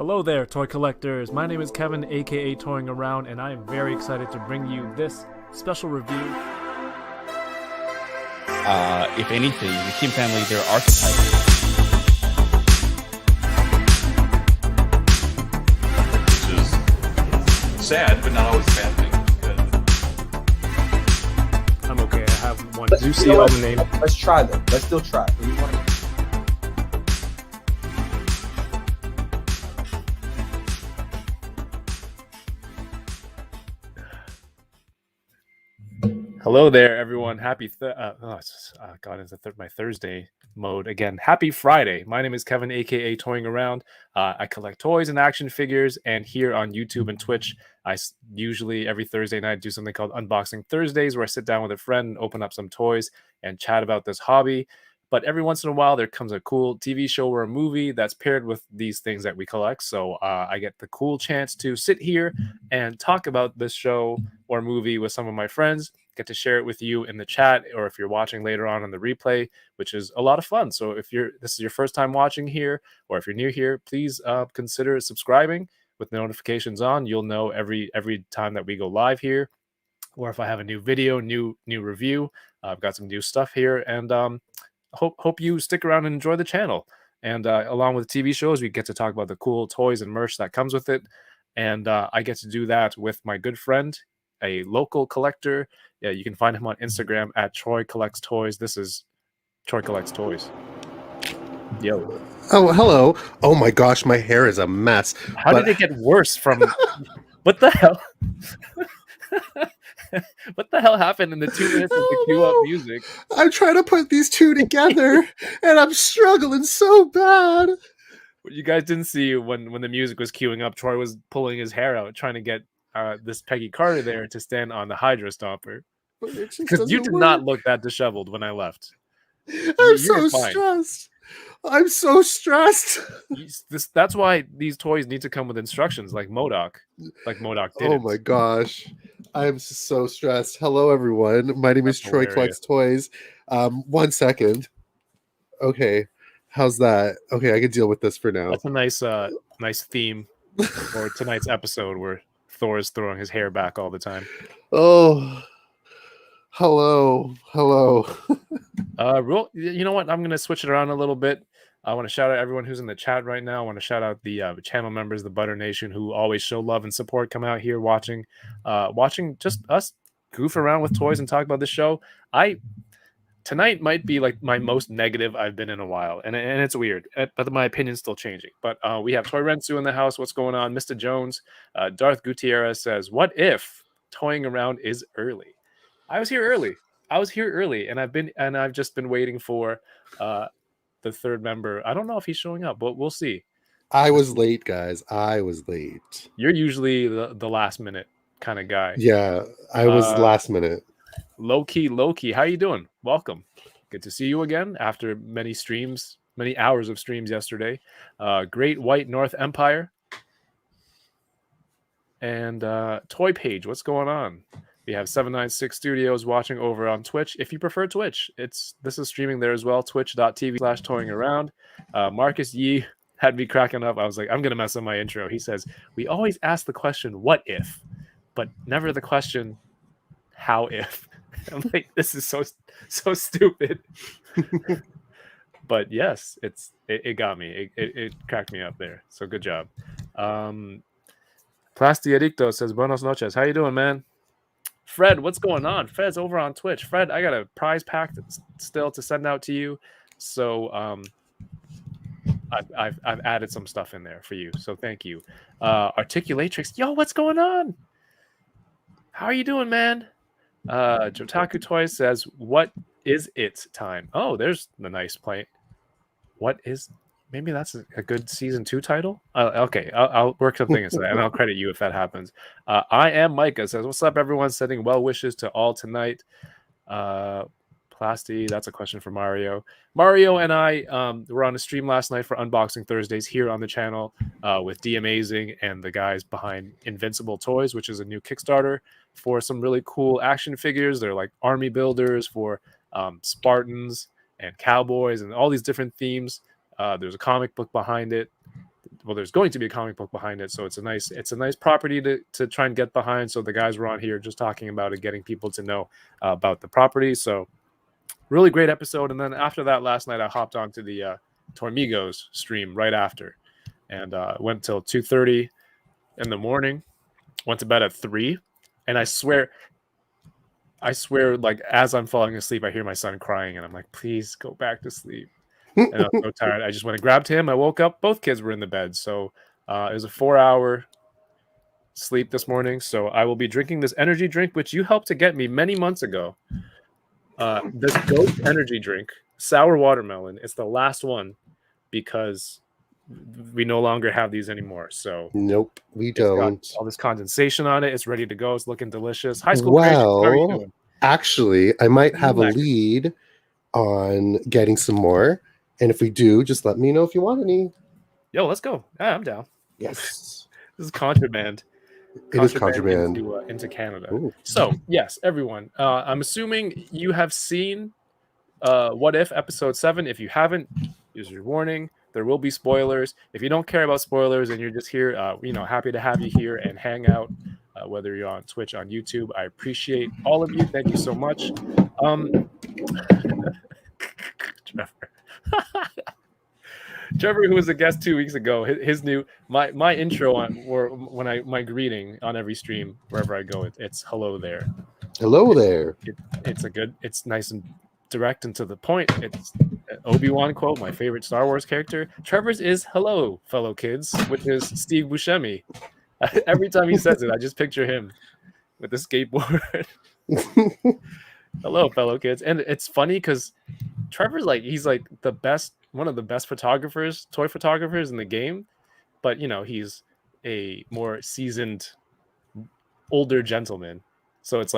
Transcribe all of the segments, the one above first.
Hello there, toy collectors. My name is Kevin, aka Toying Around, and I am very excited to bring you this special review. If anything, the Kim family, they're archetypes. Which is sad, but not always a bad thing. I'm okay, I have one. Let's, Do you see all the name? Let's try them. Let's still try. Hello there, everyone. Happy my Thursday mode again. Happy Friday. My name is Kevin, aka Toying Around. I collect toys and action figures, and here on YouTube and Twitch, I usually every Thursday night do something called Unboxing Thursdays, where I sit down with a friend and open up some toys and chat about this hobby. But every once in a while, there comes a cool TV show or a movie that's paired with these things that we collect. So I get the cool chance to sit here and talk about this show or movie with some of my friends. Get to share it with you in the chat, or if you're watching later on the replay, which is a lot of fun. So if this is your first time watching here, or if you're new here, please consider subscribing with notifications on. You'll know every time that we go live here, or if I have a new video, new review. I've got some new stuff here, and hope you stick around and enjoy the channel. And along with TV shows, we get to talk about the cool toys and merch that comes with it. And I get to do that with my good friend, a local collector. Yeah, you can find him on Instagram at Troy Collects Toys. This is Troy Collects Toys. Yo. Oh, hello. Oh my gosh, my hair is a mess. How did it get worse from... What the hell? What the hell happened in the 2 minutes of the queue up music? I'm trying to put these two together, and I'm struggling so bad. What you guys didn't see when the music was queuing up, Troy was pulling his hair out, trying to get this Peggy Carter there to stand on the Hydro Stomper. Because you did not look that disheveled when I left. I'm so stressed. I'm so stressed. That's why these toys need to come with instructions, like MODOK. Like MODOK did. Oh my gosh. I'm so stressed. Hello, everyone. My name is Troy Collects Toys. 1 second. Okay. How's that? Okay, I can deal with this for now. That's a nice theme for tonight's episode, where Thor is throwing his hair back all the time. Oh, hello. You know what? I'm going to switch it around a little bit. I want to shout out everyone who's in the chat right now. I want to shout out the channel members, the Butter Nation, who always show love and support, come out here watching just us goof around with toys and talk about the show. Tonight might be like my most negative I've been in a while, and it's weird, but my opinion's still changing. But we have Toy Rensu in the house. What's going on? Mr. Jones, Darth Gutierrez says, "What if Toying Around is early?" I was here early, and I've just been waiting for the third member. I don't know if he's showing up, but we'll see. I was late, guys. I was late. You're usually the last minute kind of guy. Yeah, I was last minute. Low key. How you doing? Welcome. Good to see you again after many hours of streams yesterday. Great White North Empire and Toy Page. What's going on? We have 796 Studios watching over on Twitch. If you prefer Twitch, this is streaming there as well. Twitch.tv/toyingaround. Marcus Yee had me cracking up. I was like, I'm gonna mess up my intro. He says, we always ask the question, what if, but never the question, how if. I'm like, this is so stupid. But yes, it got me. It cracked me up there. So good job. Plastiadicto says, buenos noches. How you doing, man? Fred, what's going on? Fred's over on Twitch. Fred, I got a prize pack still to send out to you. So I've added some stuff in there for you. So thank you. Articulatrix, yo, what's going on? How are you doing, man? Jotaku Toys says, what is it time? Oh, there's the nice play. Maybe that's a good season 2 title. Okay, I'll work something into that, and I'll credit you if that happens. I am Micah says, what's up, everyone? Sending well wishes to all tonight. Plasti, that's a question for Mario. Mario and I were on a stream last night for Unboxing Thursdays here on the channel with D Amazing and the guys behind Invincible Toys, which is a new Kickstarter for some really cool action figures. They're like army builders for Spartans and cowboys and all these different themes. There's a comic book behind it. well, there's going to be a comic book behind it, so it's a nice property to try and get behind. So the guys were on here just talking about it, getting people to know about the property. So really great episode. And then after that, last night I hopped onto the Tormigos stream right after, and went till 2:30 in the morning. Went to bed at 3, and I swear, like as I'm falling asleep, I hear my son crying, and I'm like, please go back to sleep. And I was so tired. I just went and grabbed him. I woke up. Both kids were in the bed. So it was a 4-hour sleep this morning. So I will be drinking this energy drink, which you helped to get me many months ago. This Ghost energy drink, sour watermelon. It's the last one because we no longer have these anymore. So nope, we don't. All this condensation on it. It's ready to go. It's looking delicious. High school creation. How are you doing? Actually, I might have a lead on getting some more. And if we do, just let me know if you want any. Yo, let's go. Yeah, I'm down. Yes. This is contraband. It is contraband. Into Canada. Ooh. So, yes, everyone. I'm assuming you have seen What If episode 7. If you haven't, here's your warning. There will be spoilers. If you don't care about spoilers and you're just here, happy to have you here and hang out, whether you're on Twitch, on YouTube. I appreciate all of you. Thank you so much. Trevor, who was a guest 2 weeks ago, his new my intro my greeting on every stream wherever I go, it's hello there. Hello there. It's nice and direct and to the point. It's an Obi-Wan quote, my favorite Star Wars character. Trevor's is hello, fellow kids, which is Steve Buscemi. Every time he says it, I just picture him with the skateboard. Hello, fellow kids. And it's funny because Trevor's he's the best, one of the best photographers, toy photographers in the game. But, he's a more seasoned, older gentleman. So it's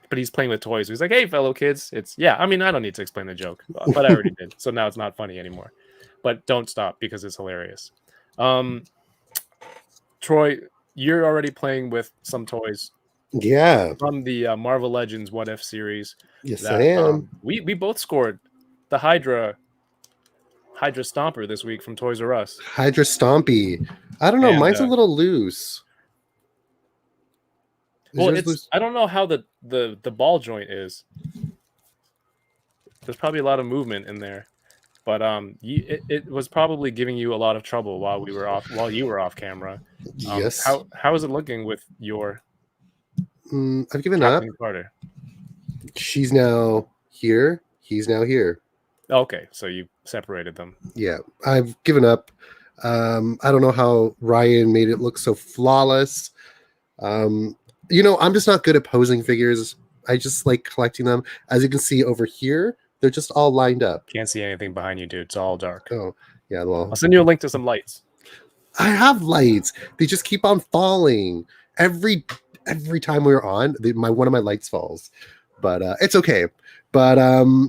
but he's playing with toys. So he's like, hey, fellow kids. I don't need to explain the joke, but I already did. So now it's not funny anymore. But don't stop because it's hilarious. Troy, you're already playing with some toys. Yeah. From the Marvel Legends What If series. Yes, I am. We both scored the Hydra Stomper this week from Toys R Us. Hydra Stompy. I don't know. Mine's a little loose. Loose? I don't know how the ball joint is. There's probably a lot of movement in there, but it was probably giving you a lot of trouble while you were off camera. Yes. How is it looking with your? I've given up. Carter. She's now here. He's now here. Okay, so you separated them. Yeah, I've given up. I don't know how Ryan made it look so flawless. I'm just not good at posing figures. I just like collecting them. As you can see over here, they're just all lined up. Can't see anything behind you, dude. It's all dark. Oh, yeah. Well, I'll send you a link to some lights. I have lights. They just keep on falling. Every time we're on, one of my lights falls. But it's okay. But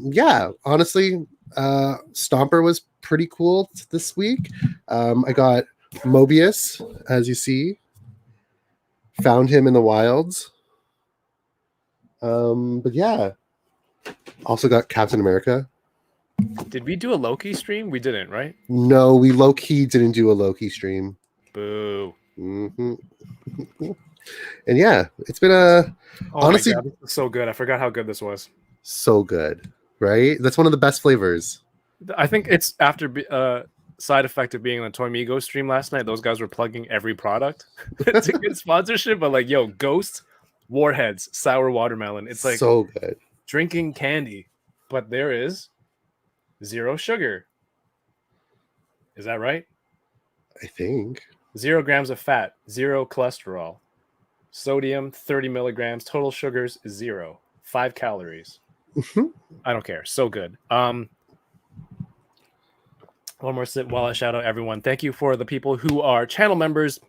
yeah, honestly, Stomper was pretty cool this week. I got Mobius, as you see. Found him in the wilds. But yeah. Also got Captain America. Did we do a Loki stream? We didn't, right? No, we low-key didn't do a Loki stream. Boo. Mm-hmm. And yeah, it's been honestly, my God, this is so good. I forgot how good this was. So good, right? That's one of the best flavors. I think it's after side effect of being on the Toy Migo stream last night. Those guys were plugging every product to get sponsorship, but Ghost Warheads sour watermelon. It's so good. Drinking candy, but there is 0 sugar. Is that right? I think 0 grams of fat, 0 cholesterol, sodium 30 milligrams, total sugars 0, 5 calories. I don't care. So good. One more sip while I shout out everyone. Thank you for the people who are channel members.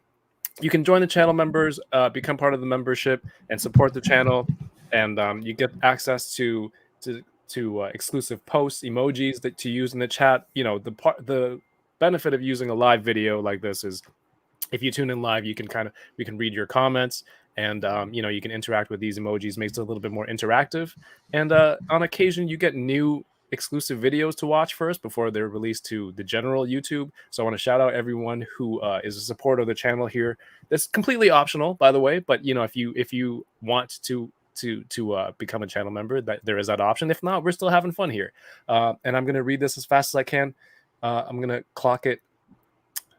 You can join the channel members, become part of the membership, and support the channel. And you get access to exclusive posts, emojis to use in the chat. The benefit of using a live video like this is if you tune in live, we can read your comments, and you can interact with these emojis. Makes it a little bit more interactive. And on occasion, you get new exclusive videos to watch first before they're released to the general YouTube. So I want to shout out everyone who is a supporter of the channel here. That's completely optional, by the way. But if you want to become a channel member, that there is that option. If not, we're still having fun here. And I'm gonna read this as fast as I can. I'm gonna clock it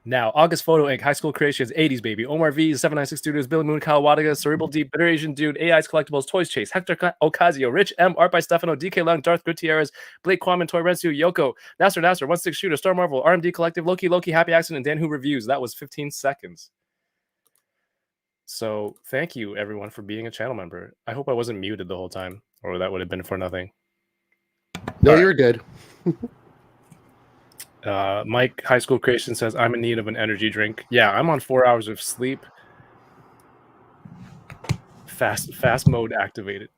now. August Photo Inc. High School Creations, 80s Baby, Omar V, 796 Studios, Billy Moon, Kyle Wadaga, Cerebral Deep, Bitter Asian Dude, AI's Collectibles, Toys Chase, Hector Ocasio, Rich M, Art by Stefano, DK Lung, Darth Gutierrez, Blake Kwame, Toy Rensu, Yoko, Nasser, 16 Shooter, Star Marvel, RMD Collective, Loki, Happy Accident, and Dan Who Reviews. That was 15 seconds. So thank you everyone for being a channel member. I hope I wasn't muted the whole time, or that would have been for nothing. No, All you're good. Mike High School Creation says, I'm in need of an energy drink. Yeah, I'm on 4 hours of sleep. Fast mode activated.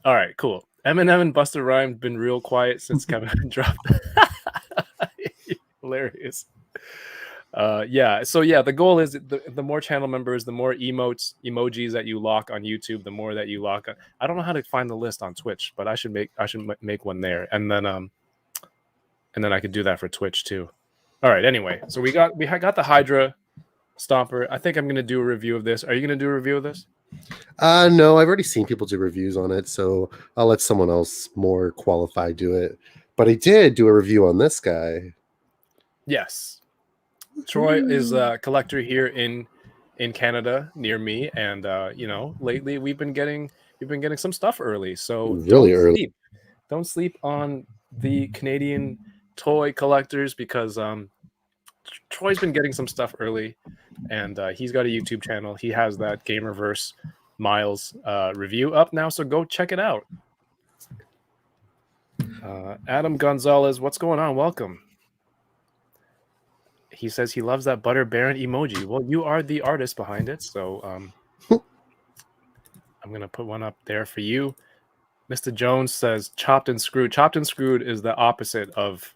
All right, cool. Eminem and Busta Rhymes been real quiet since Kevin dropped. Hilarious. The goal is the more channel members, the more emojis that you lock on YouTube, the more that you lock on. I don't know how to find the list on Twitch, but I should make one there, and then I could do that for Twitch too. All right, anyway, so we got the Hydra Stomper. I think I'm gonna do a review of this. Are you gonna do a review of this? No, I've already seen people do reviews on it, so I'll let someone else more qualified do it. But I did do a review on this guy. Yes. Troy is a collector here in Canada near me, and lately we've been getting some stuff early. So Really early. Don't sleep on the Canadian toy collectors, because Troy's been getting some stuff early, and he's got a YouTube channel. He has that Gamerverse Miles review up now, so go check it out. Adam Gonzalez, what's going on? Welcome. He says he loves that Butter Baron emoji. Well, you are the artist behind it, so I'm gonna put one up there for you. Mr. Jones says chopped and screwed. Chopped and screwed is the opposite of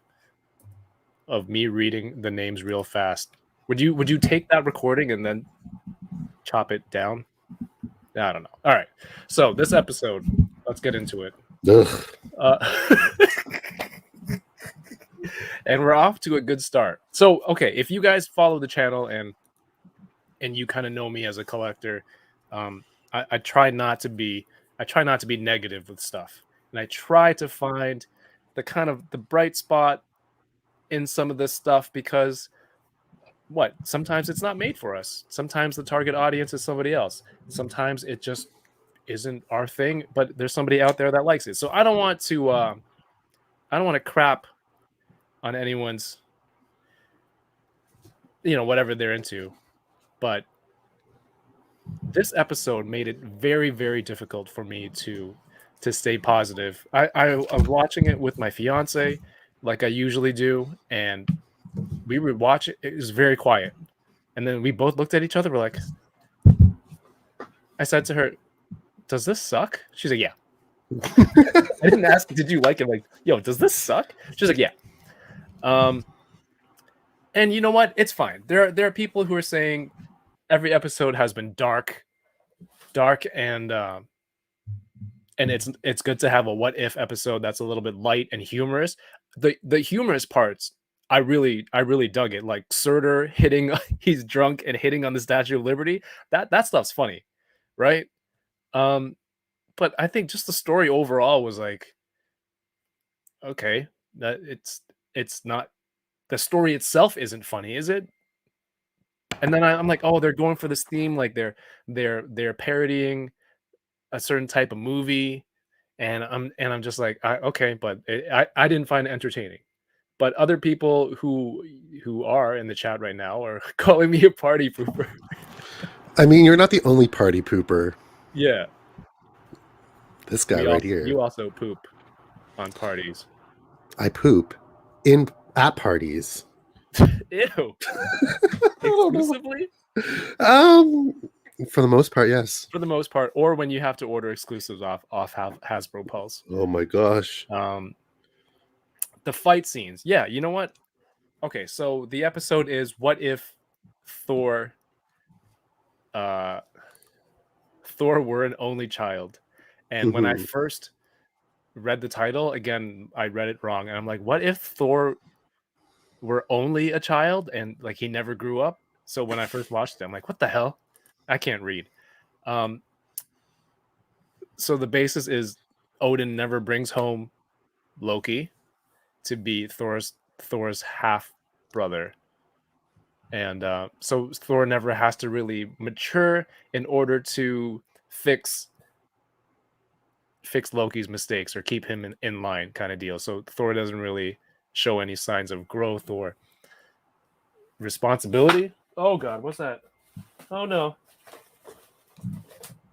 me reading the names real fast. Would you take that recording and then chop it down? I don't know. All right. So this episode, let's get into it. And we're off to a good start. So, okay, if you guys follow the channel and you kind of know me as a collector, I try not to be negative with stuff, and I try to find the bright spot in some of this stuff, because sometimes it's not made for us. Sometimes the target audience is somebody else. Sometimes it just isn't our thing, but there's somebody out there that likes it. So I don't want to crap on anyone's, whatever they're into. But this episode made it very, very difficult for me to stay positive. I was watching it with my fiance, like I usually do, and we would watch it. It was very quiet, and then we both looked at each other. We're like, I said to her, "Does this suck?" She's like, "Yeah." I didn't ask, "Did you like it?" Like, "Yo, does this suck?" She's like, "Yeah." And you know what? It's fine. There are people who are saying every episode has been dark, and it's good to have a what if episode that's a little bit light and humorous. The humorous parts, I really dug it. Like Surtur hitting, he's drunk and hitting on the Statue of Liberty. That stuff's funny, right? But I think just the story overall was like, okay, that it's not, the story itself isn't funny, is it? And then I'm like, oh, they're going for this theme, like they're parodying a certain type of movie, and I'm just like, okay, but I didn't find it entertaining. But other people who are in the chat right now are calling me a party pooper. I mean, you're not the only party pooper. Yeah, This guy right here. You also poop on parties. I poop at parties. Ew. Exclusively? For the most part, yes. For the most part, or when you have to order exclusives off Hasbro Pulse. Oh my gosh. The fight scenes. Yeah, you know what? Okay, so the episode is what if Thor were an only child. And when I first read the title again, I read it wrong, and I'm like, what if Thor were only a child and like he never grew up? So when I first watched it, I'm like, what the hell? I can't read. So the basis is Odin never brings home Loki to be Thor's half brother, and so Thor never has to really mature in order to fix Loki's mistakes or keep him in line, kind of deal. So Thor doesn't really show any signs of growth or responsibility. Oh God, what's that? Oh no.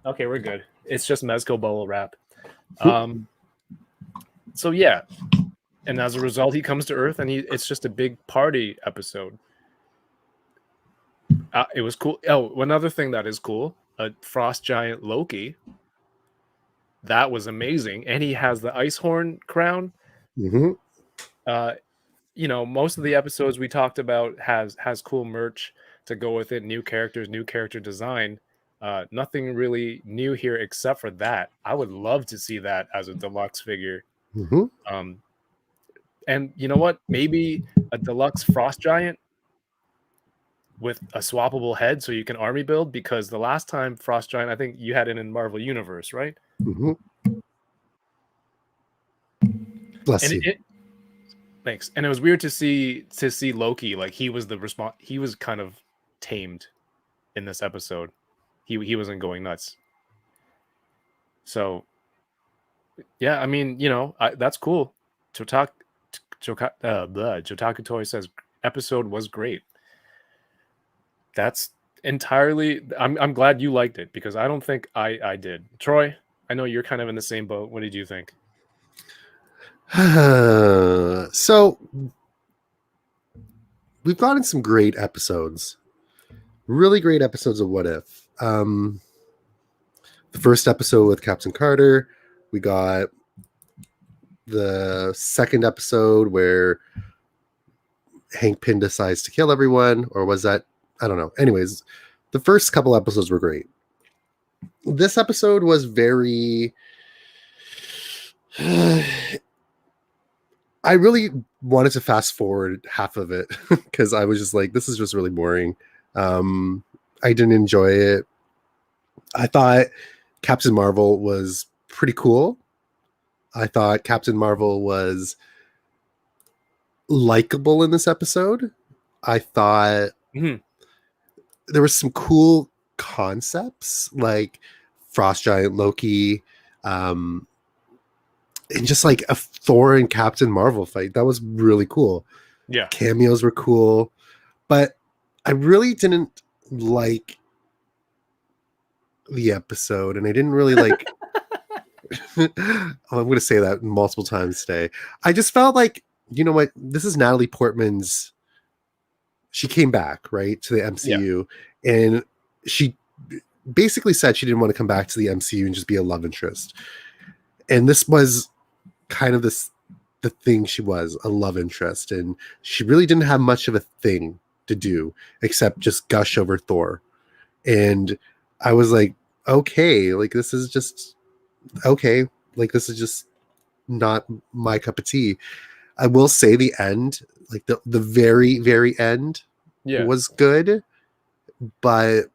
Okay, we're good. It's just mezcal bubble wrap. So yeah, and as a result, he comes to Earth, and it's just a big party episode. It was cool. Oh, one other thing that is cool: a frost giant Loki. That was amazing, and he has the ice horn crown. Mm-hmm. You know, most of the episodes we talked about has cool merch to go with it, new characters, new character design. Nothing really new here except for that. I would love to see that as a deluxe figure. Mm-hmm. And you know what? Maybe a deluxe frost giant with a swappable head so you can army build, because the last time frost giant, I think you had it in Marvel Universe, right? Mm-hmm. Bless you. Thanks. And it was weird to see Loki, like he was he was kind of tamed in this episode. He wasn't going nuts. So yeah, I mean, you know, that's cool. Jotaku Toy says episode was great. That's entirely. I'm glad you liked it, because I don't think I did. Troy, I know you're kind of in the same boat. What did you think? So we've gotten some great episodes, really great episodes of What If. The first episode with Captain Carter, we got the second episode where Hank Pym decides to kill everyone, or was that, I don't know. Anyways, the first couple episodes were great. This episode was very I really wanted to fast forward half of it because I was just like, this is just really boring. I didn't enjoy it. I thought Captain Marvel was pretty cool. I thought Captain Marvel was likable in this episode. I thought there was some cool concepts like Frost Giant Loki, and just like a Thor and Captain Marvel fight. That was really cool. Yeah. Cameos were cool, but I really didn't like the episode, and I didn't really like I'm going to say that multiple times today. I just felt like, you know what, this is Natalie Portman's, she came back, right, to the MCU, and she basically said she didn't want to come back to the MCU and just be a love interest. And this was kind of the thing, she was a love interest, and she really didn't have much of a thing to do except just gush over Thor. And I was like, okay, like this is just okay, like this is just not my cup of tea. I will say the end, like the very, very end was good, but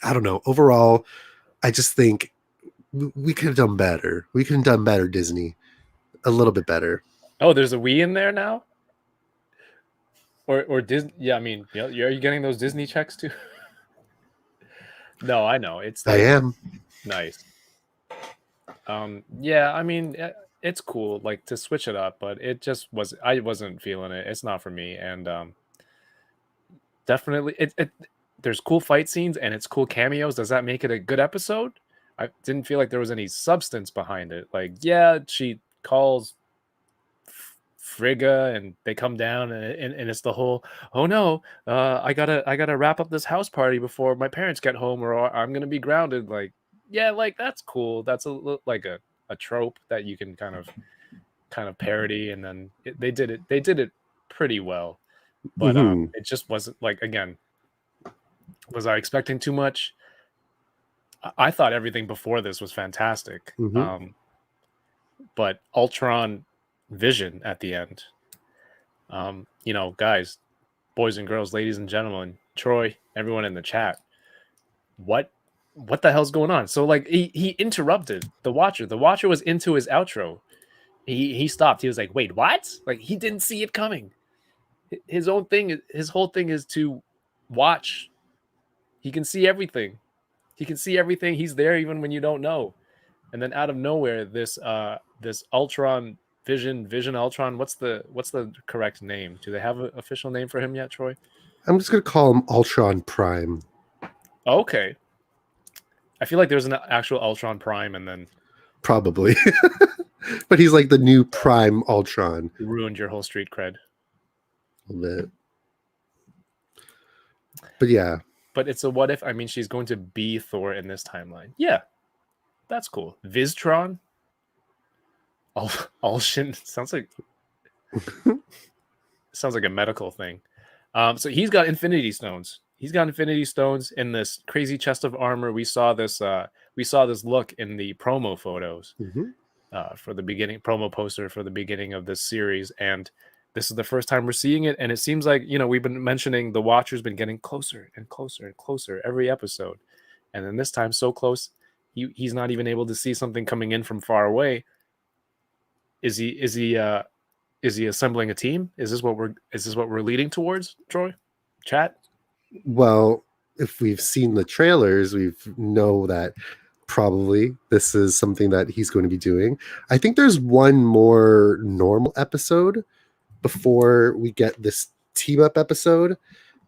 I don't know. Overall, I just think we could have done better. We could have done better, Disney. A little bit better. Oh, there's a we in there now? Or Disney? Yeah, I mean, are you getting those Disney checks too? No, I know. It's like, I am. Nice. Yeah, I mean, it's cool, like, to switch it up, but it just I wasn't feeling it. It's not for me. And definitely there's cool fight scenes and it's cool cameos. Does that make it a good episode? I didn't feel like there was any substance behind it. Like, yeah, she calls Frigga and they come down and it's the whole, oh no, I gotta wrap up this house party before my parents get home or I'm gonna be grounded. Like, yeah, like that's cool. That's like a trope that you can kind of parody, and then they did it pretty well. But it just wasn't, like, again, was I expecting too much? I thought everything before this was fantastic. but Ultron Vision at the end. Guys, boys and girls, ladies and gentlemen, Troy, everyone in the chat, what the hell's going on? So like he interrupted the Watcher. The Watcher was into his outro. He stopped. He was like, wait, what? Like he didn't see it coming. His whole thing is to watch. He can see everything. He's there even when you don't know. And then out of nowhere, this Ultron Vision Ultron. What's the correct name? Do they have an official name for him yet, Troy? I'm just gonna call him Ultron Prime. Okay. I feel like there's an actual Ultron Prime, and then Probably. But he's like the new Prime Ultron. you ruined your whole street cred. A little bit. But yeah. But it's a what if. I mean, she's going to be Thor in this timeline. Yeah, that's cool. Viztron. Ulshin sounds like a medical thing. So he's got Infinity Stones. He's got Infinity Stones in this crazy chest of armor. We saw this look in the promo photos for the beginning promo poster for the beginning of this series, and this is the first time we're seeing it. And it seems like we've been mentioning the Watcher's been getting closer and closer and closer every episode, and then this time so close, he's not even able to see something coming in from far away. Is he assembling a team? Is this what we're leading towards, Troy? Chat? Well, if we've seen the trailers, we know that probably this is something that he's going to be doing. I think there's one more normal episode before we get this team up episode.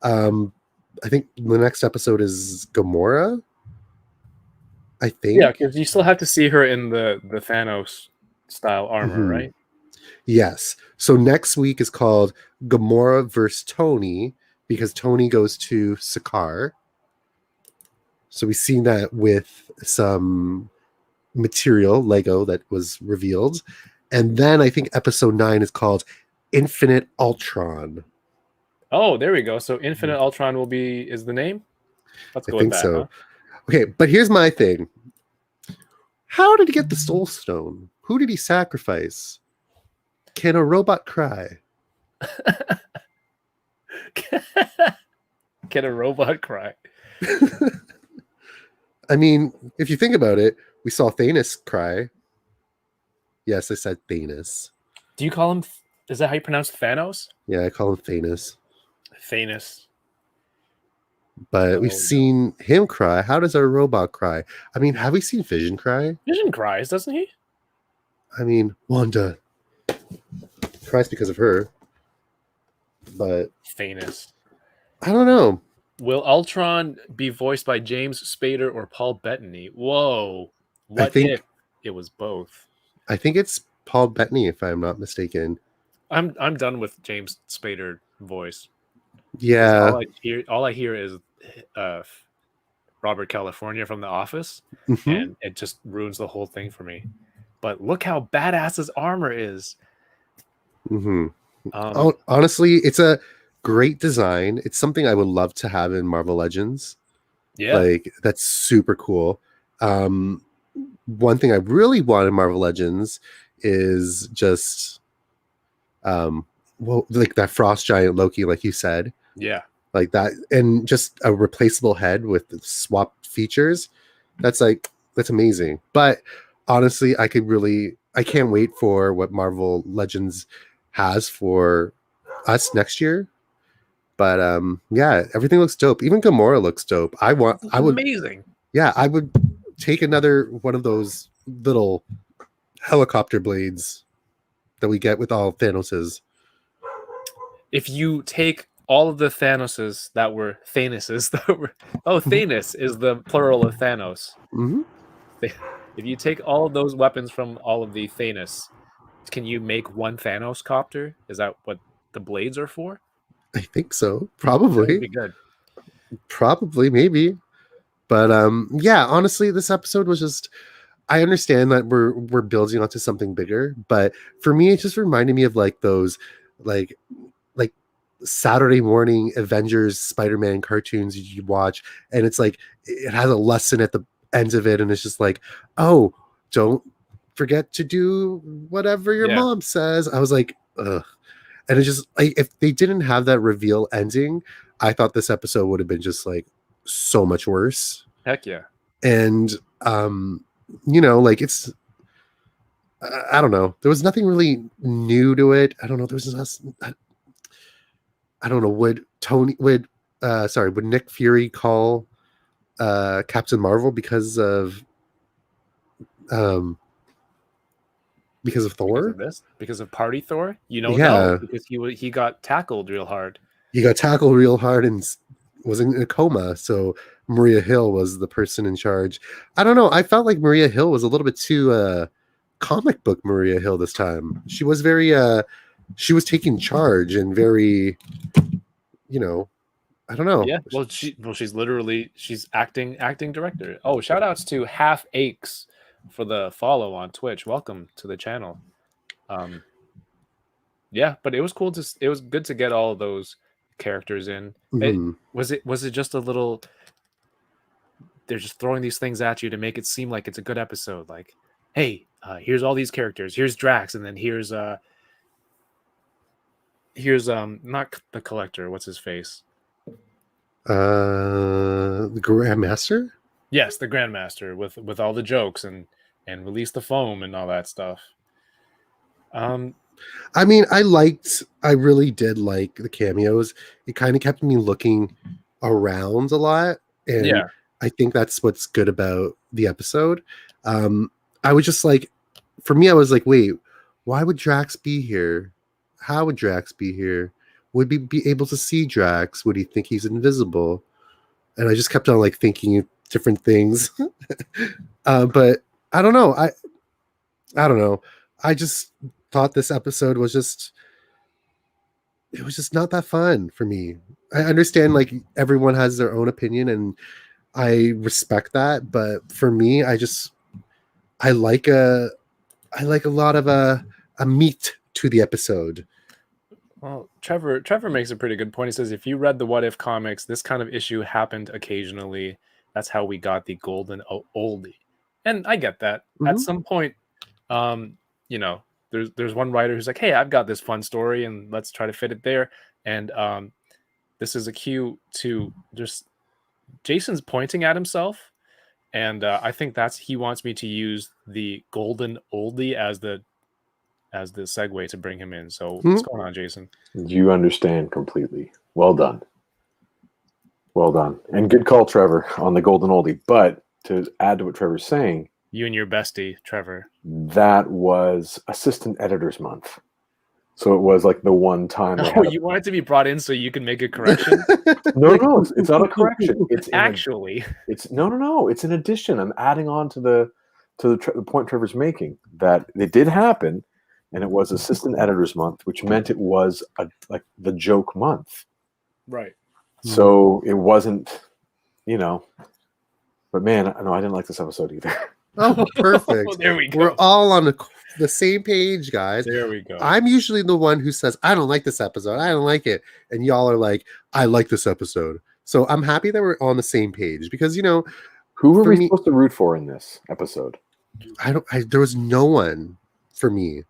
I think the next episode is Gamora. I think. Yeah, because you still have to see her in the Thanos style armor, right? Yes. So next week is called Gamora versus Tony, because Tony goes to Sakaar. So we've seen that with some material, Lego, that was revealed. And then I think episode 9 is called Infinite Ultron. Oh, there we go. So Infinite Ultron is the name? Let's go I think with that, so. huh? Okay, but here's my thing. How did he get the Soul Stone? Who did he sacrifice? Can a robot cry? Can a robot cry? I mean, if you think about it, we saw Thanos cry. Yes, I said Thanos. Do you call him? Is that how you pronounce Thanos? Yeah, I call him Thanos. Thanos. But we've seen him cry. How does our robot cry? I mean, have we seen Vision cry? Vision cries, doesn't he? I mean, Wanda cries because of her. But Thanos. I don't know. Will Ultron be voiced by James Spader or Paul Bettany? Whoa. What if it was both? I think it's Paul Bettany, if I'm not mistaken. I'm done with James Spader voice. Yeah. All I hear is Robert California from The Office, Mm-hmm. and it just ruins the whole thing for me. But look how badass his armor is. Mm-hmm. Honestly, it's a great design. It's something I would love to have in Marvel Legends. Yeah, like that's super cool. One thing I really want in Marvel Legends is just like that frost giant Loki, like you said. Yeah, like that, and just a replaceable head with swapped features. That's amazing. But honestly, I can't wait for what Marvel Legends has for us next year. But yeah, everything looks dope. Even Gamora looks dope. amazing. Yeah, I would take another one of those little helicopter blades that we get with all Thanos's. If you take all of the Thanos that were Thanos is the plural of Thanos. Mm-hmm. If you take all of those weapons from all of the Thanos, can you make one Thanos copter? Is that what the blades are for? I think so. Probably. That'd be good. Probably, maybe. But yeah, honestly, this episode was just, I understand that we're building onto something bigger, but for me, it just reminded me of like those like Saturday morning Avengers Spider-Man cartoons you watch, and it's like it has a lesson at the end of it, and it's just like, oh, don't forget to do whatever your Yeah. mom says. I was like, ugh. And it's just like, if they didn't have that reveal ending, I thought this episode would have been just like so much worse. Heck yeah. And like it's, I don't know. There was nothing really new to it. I don't know. There was just, I don't know. Would Nick Fury call Captain Marvel because of Thor? Because of this? Because of Party Thor? No, Yeah. because he got tackled real hard. He got tackled real hard and was in a coma. So Maria Hill was the person in charge. I don't know. I felt like Maria Hill was a little bit too comic book Maria Hill this time. She was very she was taking charge and very, I don't know. Yeah. Well, she's acting director. Oh, shout outs to Half Aches for the follow on Twitch. Welcome to the channel. Yeah, but it was cool it was good to get all of those characters in. Was it just a little, they're just throwing these things at you to make it seem like it's a good episode, like, hey, here's all these characters, here's Drax, and then here's not the Collector, what's his face, the Grandmaster? Yes, the Grandmaster with all the jokes and release the foam and all that stuff. I mean, I really did like the cameos. It kind of kept me looking around a lot. And yeah, I think that's what's good about the episode. I was just like, for me, I was like, wait, why would Drax be here? How would Drax be here? Would he be able to see Drax? Would he think he's invisible? And I just kept on like thinking different things. But I don't know. I don't know. I just thought this episode was just not that fun for me. I understand like everyone has their own opinion and I respect that, but for me, I like a lot of a meat to the episode. Well, Trevor makes a pretty good point. He says, if you read the What If comics, this kind of issue happened occasionally. That's how we got the golden oldie. And I get that. Mm-hmm. At some point, there's one writer who's like, hey, I've got this fun story and let's try to fit it there. And this is a cue to just, Jason's pointing at himself. And I think he wants me to use the golden oldie as the segue to bring him in. So what's going on, Jason? You understand completely. Well done. Well done. And good call, Trevor, on the golden oldie. But to add to what Trevor's saying, you and your bestie, Trevor. That was Assistant Editors Month. So it was like the one time. Oh, you want it to be brought in so you can make a correction? No, it's not a correction. It's actually. No. It's an addition. I'm adding on to the point Trevor's making, that it did happen, and it was Assistant Editors Month, which meant it was like the joke month. Right. So it wasn't, But man, no, I didn't like this episode either. Oh, perfect. There we go. We're all on the same page, guys. There we go. I'm usually the one who says, I don't like this episode. I don't like it. And y'all are like, I like this episode. So I'm happy that we're on the same page because, who were we supposed to root for in this episode? There was no one for me.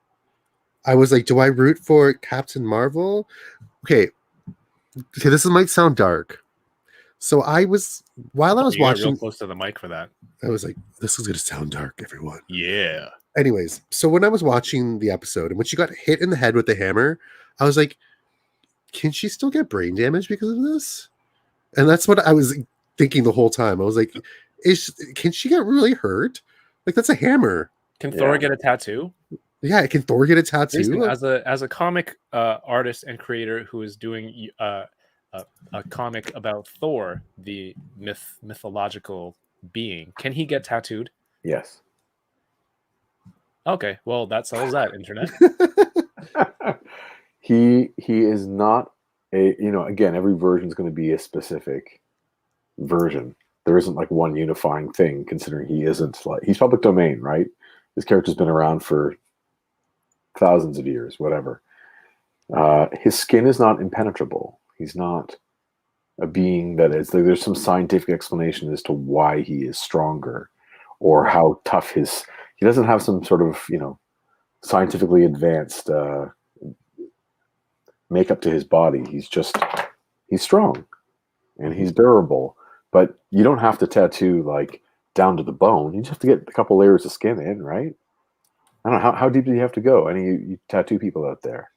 I was like, do I root for Captain Marvel? Okay, this might sound dark. So while I was watching, real close to the mic for that. I was like, this is going to sound dark, everyone. Yeah. Anyways, so when I was watching the episode and when she got hit in the head with the hammer, I was like, can she still get brain damage because of this? And that's what I was thinking the whole time. I was like, can she get really hurt? Like, that's a hammer. Can Thor get a tattoo? Yeah, can Thor get a tattoo? Jason, as a comic artist and creator who is doing a comic about Thor, the mythological being, can he get tattooed? Yes. Okay, well, that settles that, internet. He is not again, every version is going to be a specific version. There isn't like one unifying thing, considering he's public domain, right? His character's been around for thousands of years, whatever. His skin is not impenetrable. He's not a being that is, there's some scientific explanation as to why he is stronger or how tough his he doesn't have some sort of scientifically advanced makeup to his body. He's strong and he's durable. But you don't have to tattoo like down to the bone. You just have to get a couple layers of skin in, right? I don't know how deep do you have to go? Any you tattoo people out there?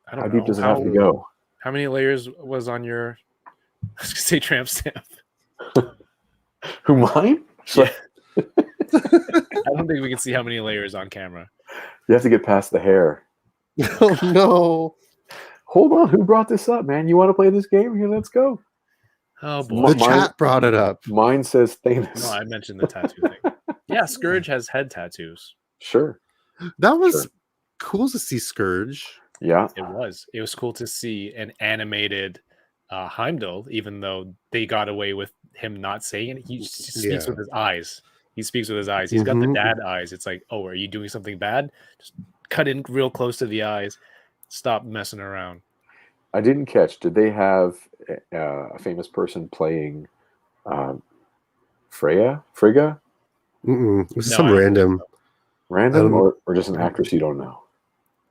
I don't How know. deep does it have to go? How many layers was on your I was gonna say tramp stamp? Who, mine? Yeah. I don't think we can see how many layers on camera. You have to get past the hair. Oh no. Hold on, who brought this up, man? You want to play this game? Here, let's go. Oh boy. The chat brought it up. Mine says Thanos. No, I mentioned the tattoo thing. Yeah, Scourge has head tattoos. Sure. That was Sure. cool to see Scourge. Yeah. It was cool to see an animated Heimdall, even though they got away with him not saying it. He just speaks with his eyes. He speaks with his eyes. He's got the dad eyes. It's like, oh, are you doing something bad? Just cut in real close to the eyes. Stop messing around. I didn't catch. Did they have a famous person playing Frigga? It was No, some I don't random. Random or just an actress you don't know?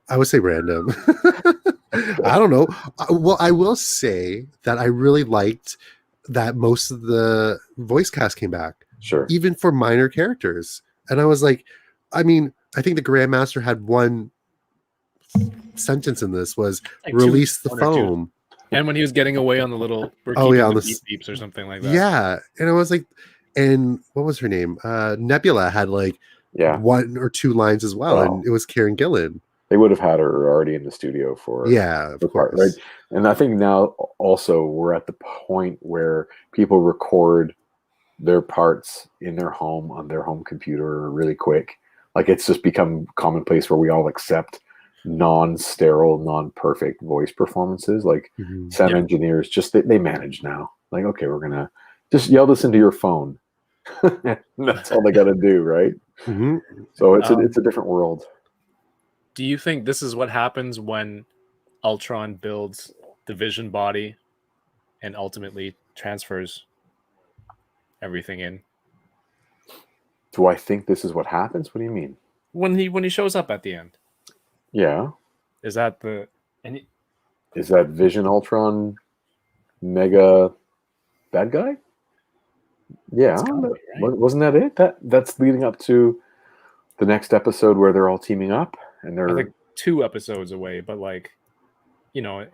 I would say random. I don't know. Well, I will say that I really liked that most of the voice cast came back, Sure. even for minor characters. And I was like, I mean, I think the Grandmaster had one sentence in this was Like release the one or two. foam. And when he was getting away on the little on the beep beeps or something like that. Yeah. And I was like, and what was her name? Nebula had like one or two lines as well. And it was Karen Gillan. They would have had her already in the studio for of course. Part, right? And I think now also we're at the point where people record their parts in their home on their home computer really quick. Like it's just become commonplace where we all accept non-sterile, non-perfect voice performances. Like sound engineers just they manage now. Like, okay, we're gonna just yell this into your phone. That's all they got to do, right? So it's a different world. Do you think this is what happens when Ultron builds the Vision body and ultimately transfers everything in? Do I think this is what happens? What do you mean? When he shows up at the end. Yeah. Is that is that Vision Ultron mega bad guy? Yeah. Right? Wasn't that it? That's leading up to the next episode where they're all teaming up and they're I think 2 episodes away, but like, in our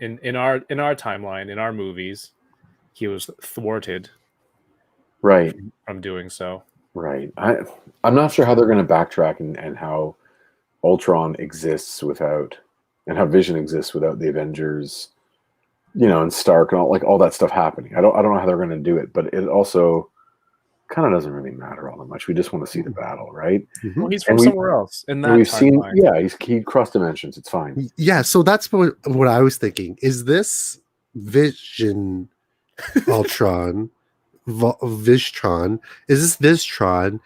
timeline, in our movies, he was thwarted from doing so. Right. I'm not sure how they're going to backtrack and how Ultron exists without, and how Vision exists without the Avengers, and Stark and all that stuff happening. I don't know how they're going to do it, but it also kind of doesn't really matter all that much. We just want to see the battle, right? Well, he's from somewhere else. In that we've timeline. seen, he crossed dimensions. It's fine. Yeah, so that's what I was thinking. Is this Vision Ultron, Vistron? Is this Vistron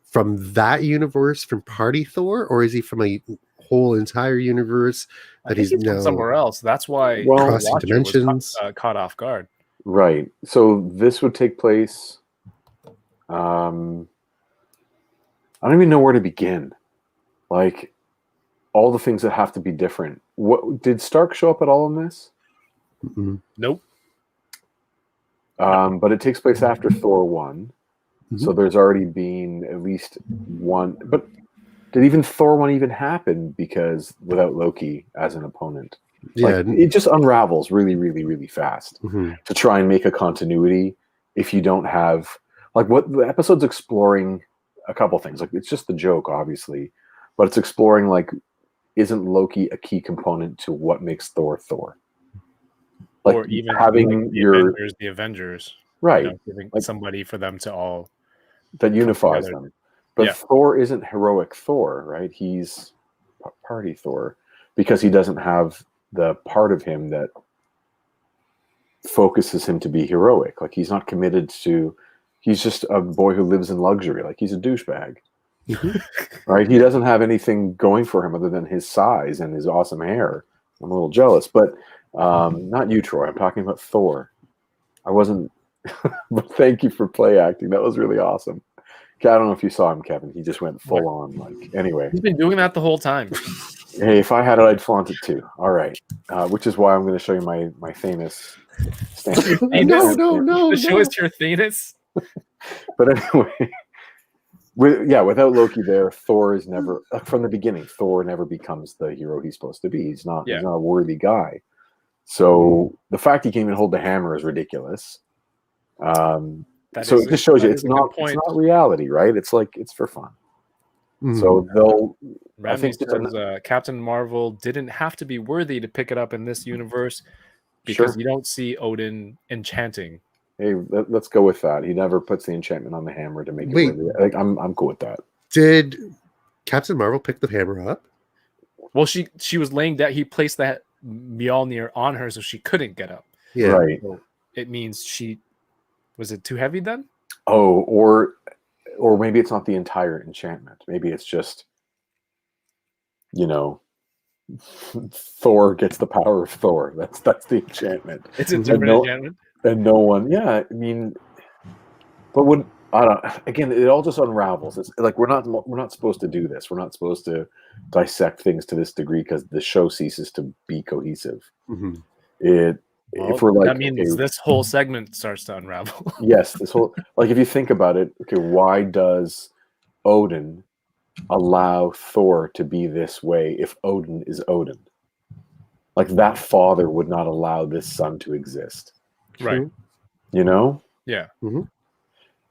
from that universe, from Party Thor, or is he from a whole entire universe that he's from somewhere else? That's why crossing dimensions was caught off guard. Right. So this would take place. I don't even know where to begin. Like all the things that have to be different. What did Stark show up at all in this? Nope. But it takes place after Thor 1. So there's already been at least one. But did even Thor 1 even happen because without Loki as an opponent? Yeah, it just unravels really, really, really fast to try and make a continuity if you don't have what the episode's exploring a couple things. Like it's just the joke, obviously, but it's exploring isn't Loki a key component to what makes Thor Thor? Or even having the Avengers, right? Giving somebody for them to all that unifies them. But Thor isn't heroic Thor, right? He's Party Thor because he doesn't have the part of him that focuses him to be heroic. Like he's not committed to. He's just a boy who lives in luxury. Like he's a douchebag, right? He doesn't have anything going for him other than his size and his awesome hair. I'm a little jealous, but not you, Troy. I'm talking about Thor. I wasn't, but thank you for play acting. That was really awesome. don't know if you saw him, Kevin. He just went full on. Like, anyway. He's been doing that the whole time. Hey, if I had it, I'd flaunt it too. All right. Which is why I'm going to show you my famous stance. The show is your Thanos. But anyway, without Loki there, Thor is never, from the beginning, Thor never becomes the hero he's supposed to be. He's not a worthy guy. So the fact he can't even hold the hammer is ridiculous. It just shows you it's not reality, right? It's like, it's for fun. So Ramsey says Captain Marvel didn't have to be worthy to pick it up in this universe because you don't see Odin enchanting. Hey, let's go with that. He never puts the enchantment on the hammer to make it worthy. Like, I'm cool with that. Did Captain Marvel pick the hammer up? Well, she was laying down. He placed that Mjolnir on her so she couldn't get up. Yeah. Right. So it means was it too heavy then? Oh, or maybe it's not the entire enchantment. Maybe it's just, Thor gets the power of Thor. That's the enchantment. It's a different enchantment. And no one, I mean, but again, it all just unravels. It's like we're not supposed to do this. We're not supposed to dissect things to this degree because the show ceases to be cohesive. If we're like, that means this whole segment starts to unravel. Yes, this whole, like, if you think about it, okay, why does Odin allow Thor to be this way if Odin is Odin? Like, that father would not allow this son to exist. Right. Yeah.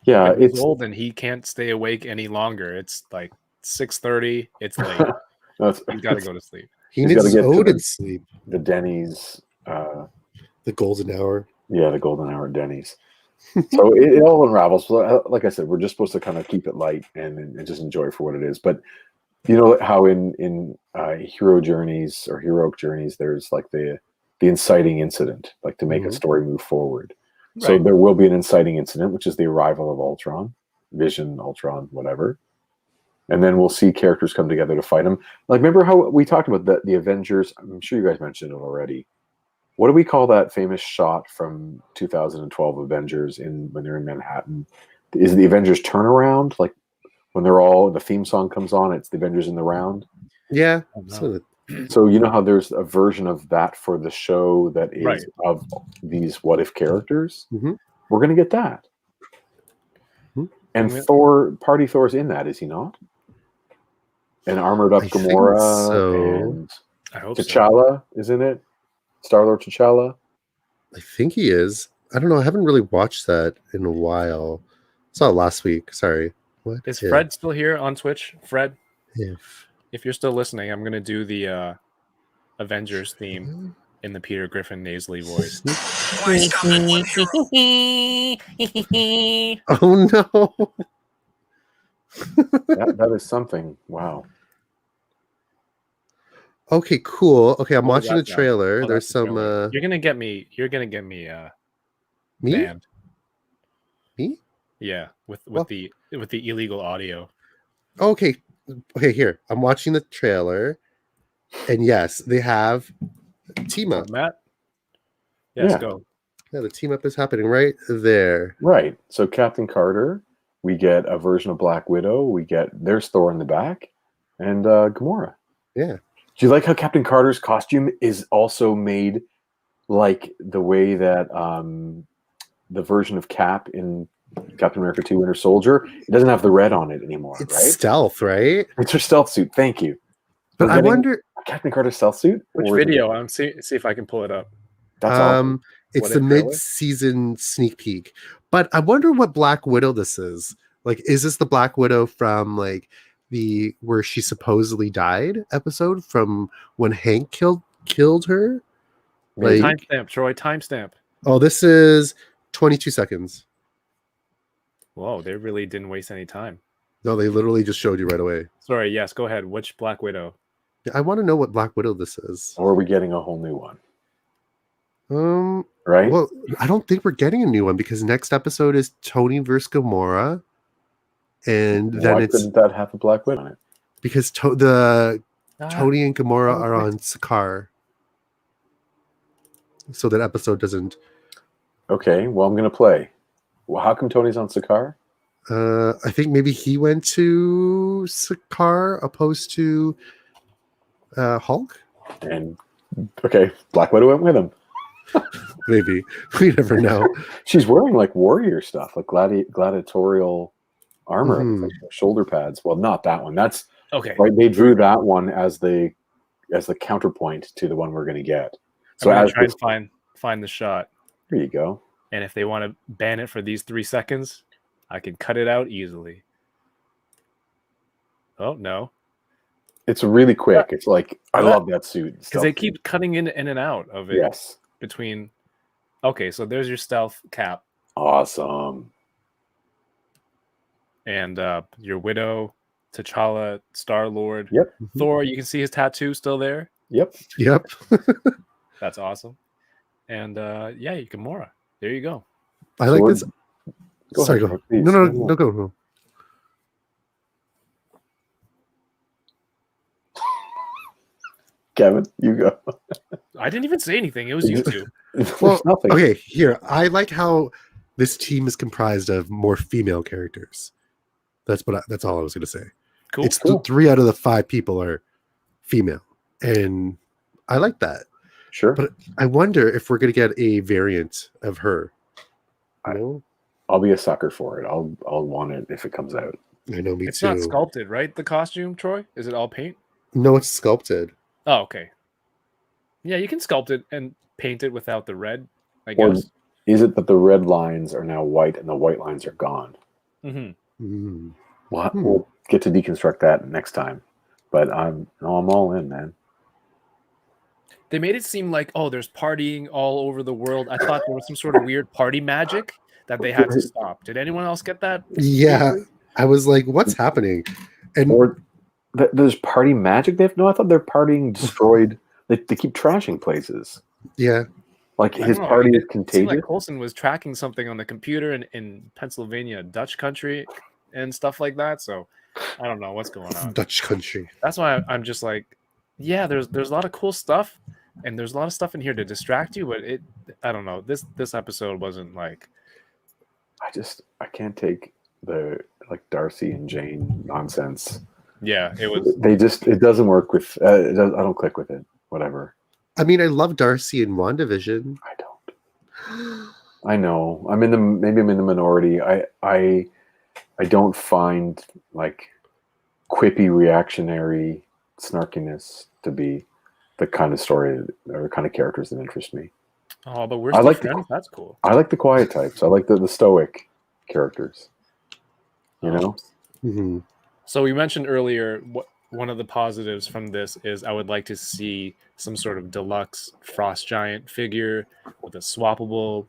Yeah, it's old and he can't stay awake any longer. It's like 6:30. It's late. He's got to go to sleep. He needs Odin sleep. The Denny's. The golden hour. Yeah, the golden hour at Denny's. So it all unravels. Like I said, we're just supposed to kind of keep it light and just enjoy it for what it is. But you know how in hero journeys or heroic journeys, there's like the inciting incident, like to make a story move forward. Right. So there will be an inciting incident, which is the arrival of Ultron, Vision, Ultron, whatever. And then we'll see characters come together to fight him. Like, remember how we talked about the Avengers? I'm sure you guys mentioned it already. What do we call that famous shot from 2012 Avengers when they're in Manhattan? Is it the Avengers turnaround? Like when the theme song comes on, it's the Avengers in the round? Yeah. So you know how there's a version of that for the show that is of these what if characters? We're going to get that. And Thor's in that, is he not? And armored up Gamora and T'Challa is in it. Star-Lord T'Challa? I think he is. I don't know. I haven't really watched that in a while. I saw it last week. Sorry. What? Is Fred still here on Twitch? Fred? Yeah. If you're still listening, I'm going to do the Avengers theme in the Peter Griffin nasally voice. Oh, no. that is something. Wow. Okay, cool. Okay, I'm watching the trailer. There's some. You're gonna get me. You're gonna get me. Me? Banned. Me? Yeah, with the illegal audio. Okay. Here I'm watching the trailer, and yes, they have team up. Matt. Yes, go. Yeah, the team up is happening right there. Right. So Captain Carter, we get a version of Black Widow. There's Thor in the back, and Gamora. Yeah. Do you like how Captain Carter's costume is also made like the way that the version of Cap in Captain America 2 Winter Soldier? It doesn't have the red on it anymore, it's right? Stealth, right? It's her stealth suit. Thank you. But I wonder... Captain Carter's stealth suit? Which video? I'm see if I can pull it up. That's awesome. It's the mid-season sneak peek. But I wonder what Black Widow this is. Like, is this the Black Widow from, like, where she supposedly died episode from when Hank killed her? Like, timestamp, Troy, timestamp. Oh, this is 22 seconds. Whoa, they really didn't waste any time. No, they literally just showed you right away. Sorry, yes, go ahead. Which Black Widow? I want to know what Black Widow this is. Or are we getting a whole new one? Right? Well, I don't think we're getting a new one because next episode is Tony versus Gamora. And then why couldn't that have a Black Widow on it? Because Tony and Gamora are on Sakaar. So that episode doesn't. Okay, well, I'm going to play. Well, how come Tony's on Sakaar? I think maybe he went to Sakaar opposed to Hulk. And okay, Black Widow went with him. Maybe we never know. She's wearing like warrior stuff, like gladiatorial armor, Mhm. like shoulder pads. Well, not that one. That's Okay. right. They drew that one as the counterpoint to the one we're going to get. So I'm gonna as try this, and find the shot. there you go. And if they want to ban it for these 3 seconds, I can cut it out easily. Oh no. It's really quick. It's like I What? love that suit. Because they keep cutting in and out of it Yes. between. Okay, so there's your stealth cap Awesome. and your Widow, T'Challa, Star-Lord, Yep. Thor. You can see his tattoo still there. Yep. Yep. That's awesome. And yeah, Gamora. There you go. I like this. Go Sorry, ahead, go. please. No, go. Kevin, you go. I didn't even say anything. It was you two. Well, Nothing. okay, here. I like how this team is comprised of more female characters. That's all I was going to say. Cool. It's 3 out of the 5 people are female, and I like that. Sure. But I wonder if we're going to get a variant of her. I'll be a sucker for it. I'll want it if it comes out. I know, me It's too. not sculpted, right? The costume, Troy? Is it all paint? No, it's sculpted. Oh, okay. Yeah, you can sculpt it and paint it without the red, I Or guess. is it that the red lines are now white and the white lines are gone? Mm-hmm. Mm. We'll get to deconstruct that next time. But I'm all in, man. They made it seem like, oh, there's partying all over the world. I thought there was some sort of weird party magic that they had to stop. Did anyone else get that? Yeah, I was like, what's happening? And Or there's party magic. I thought their partying destroyed. They keep trashing places. yeah, Like I his don't know, party is It seemed contagious. like Coulson was tracking something on the computer in Pennsylvania, Dutch country, and stuff like that. So I don't know what's going on. Dutch country. That's why I'm just like, yeah, there's a lot of cool stuff, and there's a lot of stuff in here to distract you. But I don't know. This episode wasn't like. I can't take the like Darcy and Jane nonsense. Yeah, it was. It doesn't work with. I don't click with it. Whatever. I mean, I love Darcy in WandaVision. I don't. I know. Maybe I'm in the minority. I don't find like quippy reactionary snarkiness to be the kind of story or kind of characters that interest me. Oh, but we're I still like friends. That's cool. I like the quiet types. I like the stoic characters. You know? Mm-hmm. So we mentioned earlier one of the positives from this is I would like to see some sort of deluxe frost giant figure with a swappable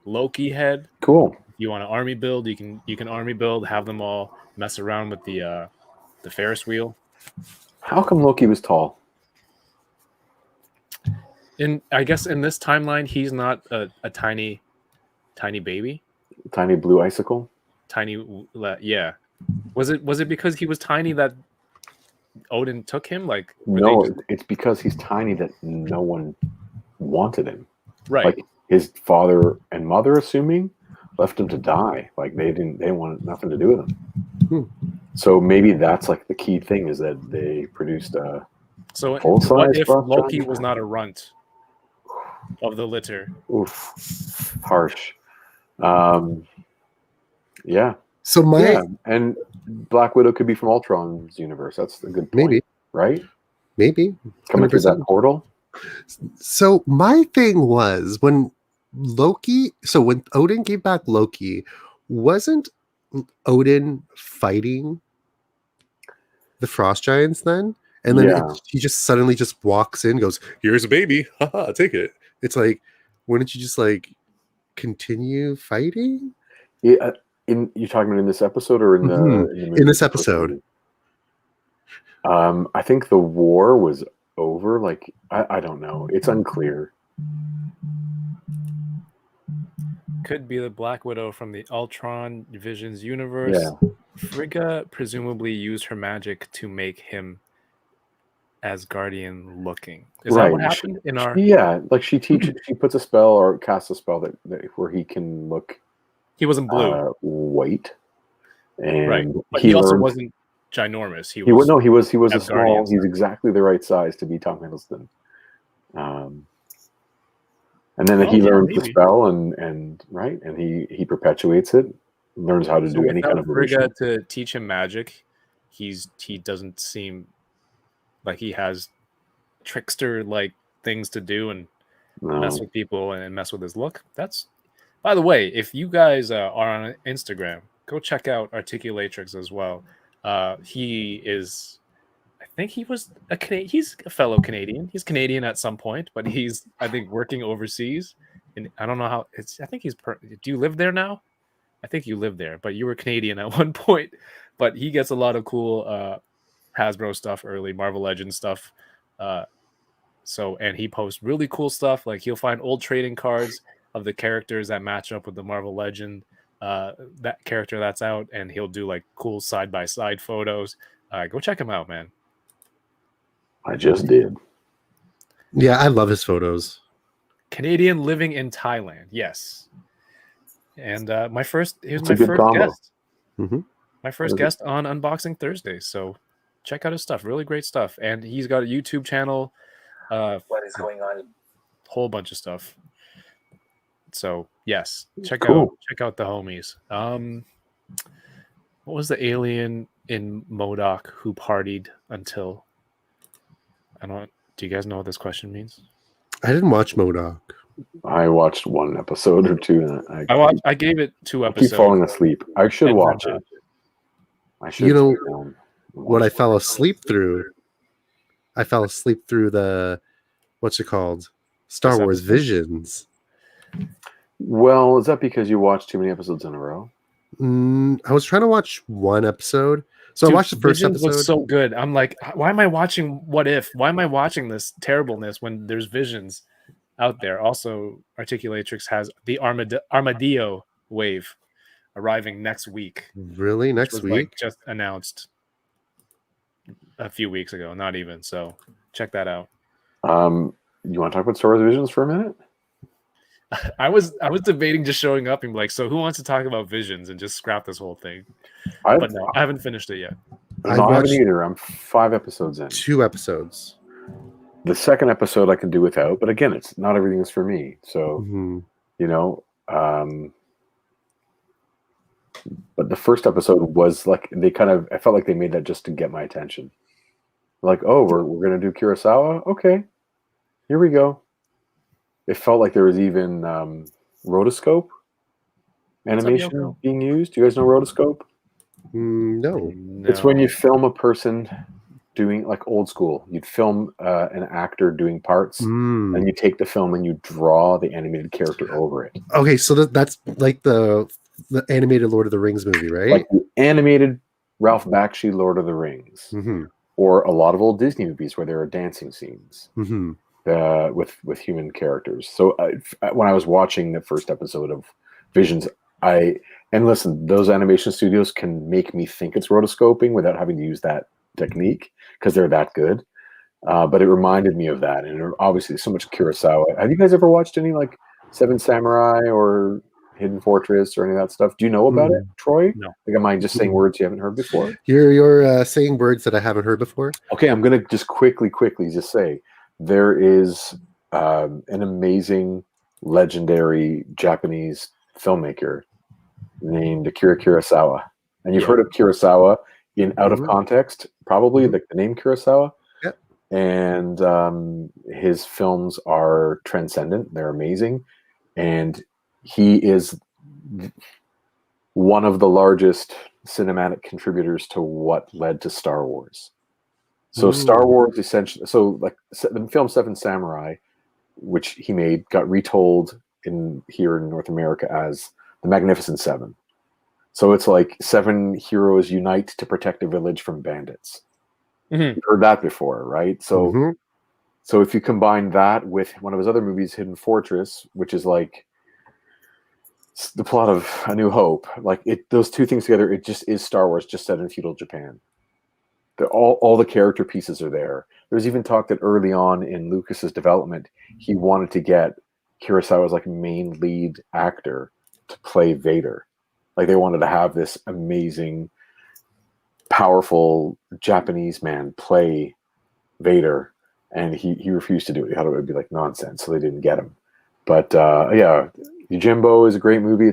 Loki head. Cool. You want an army build, you can army build, have them all mess around with the Ferris wheel. How come Loki was tall? I guess in this timeline he's not a tiny baby. Tiny blue icicle? Yeah. Was it because he was tiny that Odin took him? Like No, it's because he's tiny that no one wanted him. right. Like his father and mother, assuming, left him to die. Like they didn't want nothing to do with him. So maybe that's like the key thing is that they produced a So full-size what if frost Loki giant? was not a runt of the litter? Oof, harsh. Yeah. So Yeah, and Black Widow could be from Ultron's universe. That's a good point. maybe Coming through that 100%. portal. So my thing was when Odin gave back Loki, wasn't Odin fighting the frost giants then? And then he just suddenly just walks in, goes, "Here's a baby, haha, take it." It's like, wouldn't you just like continue fighting? Yeah, you're talking about in this episode or in the movie? In this episode? I think the war was over. Like I don't know. It's unclear. Could be the Black Widow from the Ultron Visions universe. Yeah. Frigga presumably used her magic to make him Asgardian looking. Is that what happened in our? Yeah, like she puts a spell or casts a spell that where he can look. He wasn't blue. White. and But he also learned, wasn't ginormous. He he was was no, he was a Asgardian small. He's size. exactly the right size to be Tom Hiddleston. And then Oh, he yeah, learns the maybe. spell, and right, and he perpetuates it, learns how to So do any kind without of illusion. Frigga to teach him magic, he doesn't seem like he has trickster like things to do and mess No. with people and mess with his look. That's, by the way, if you guys are on Instagram, go check out Articulatrix as well. He is, I think he was he's a fellow Canadian. He's Canadian at some point, but he's, I think, working overseas. And I don't know how it's. I think he's. Do you live there now? I think you live there, but you were Canadian at one point. But he gets a lot of cool Hasbro stuff, early Marvel Legends stuff. And he posts really cool stuff. Like he'll find old trading cards of the characters that match up with the Marvel Legend, that character that's out, and he'll do like cool side by side photos. Go check him out, man. I just did. Yeah, I love his photos. Canadian living in Thailand, yes. And he was my first combo. guest. Mhm. My first guest on Unboxing Thursday. So check out his stuff. Really great stuff. And he's got a YouTube channel. What is going on? Whole bunch of stuff. So yes, check Cool. out the homies. What was the alien in MODOK who partied until? Do you guys know what this question means? I didn't watch MODOK. I watched one episode or two, and I gave it 2 I episodes. keep falling asleep. I should And watch then, it. I should. You know sit down and what I watch fell it. asleep through? I fell asleep through the, what's it called? Star This Wars episode? Visions. Well, is that because you watched too many episodes in a row? I was trying to watch one episode. So Dude, I watched the first Visions episode. was so good. I'm like, why am I watching What If? Why am I watching this terribleness when there's Visions out there? Also, Articulatrix has the Armadillo wave arriving next week. Really? Which Next was, week? like, just announced a few weeks ago. Not even. So check that out. You want to talk about Star Wars Visions for a minute? I was debating just showing up and be like, so who wants to talk about Visions and just scrap this whole thing? But no, I haven't finished it yet. No, I I haven't watched either. I'm 5 episodes in. 2 episodes. The second episode I can do without, but again, it's not everything is for me. So Mhm. you know, but the first episode was like I felt like they made that just to get my attention. Like, oh, we're gonna do Kurosawa. Okay, here we go. It felt like there was even rotoscope animation Yoko? being used. Do you guys know rotoscope? No. It's when you film a person doing like old school. You'd film an actor doing parts, Mm. and you take the film and you draw the animated character over it. Okay, so that's like the animated Lord of the Rings movie, right? Like the animated Ralph Bakshi Lord of the Rings, Mm-hmm. or a lot of old Disney movies where there are dancing scenes Mm-hmm. with human characters. So when I was watching the first episode of Visions, and listen, those animation studios can make me think it's rotoscoping without having to use that technique because they're that good. But it reminded me of that, and obviously so much Kurosawa. Have you guys ever watched any like Seven Samurai or Hidden Fortress or any of that stuff? Do you know about it, Troy? No. Like, am I just saying words you haven't heard before? You're saying words that I haven't heard before. Okay, I'm gonna just quickly just say there is an amazing, legendary Japanese filmmaker named Akira Kurosawa, and you've heard of Kurosawa in Out of Context, probably the name Kurosawa. Yep. And his films are transcendent; they're amazing, and he is one of the largest cinematic contributors to what led to Star Wars. So Star Wars essentially, so like the film Seven Samurai, which he made, got retold here in North America as The Magnificent Seven. So it's like 7 heroes unite to protect a village from bandits. Mm-hmm. You've heard that before, right? So so if you combine that with one of his other movies, Hidden Fortress, which is like the plot of A New Hope, like those two things together, it just is Star Wars just set in feudal Japan. All the character pieces are there. There's even talk that early on in Lucas's development, he wanted to get Kurosawa's like main lead actor to play Vader. Like they wanted to have this amazing, powerful Japanese man play Vader, and he refused to do it. He thought it would be like nonsense, so they didn't get him. But yeah, Yojimbo is a great movie.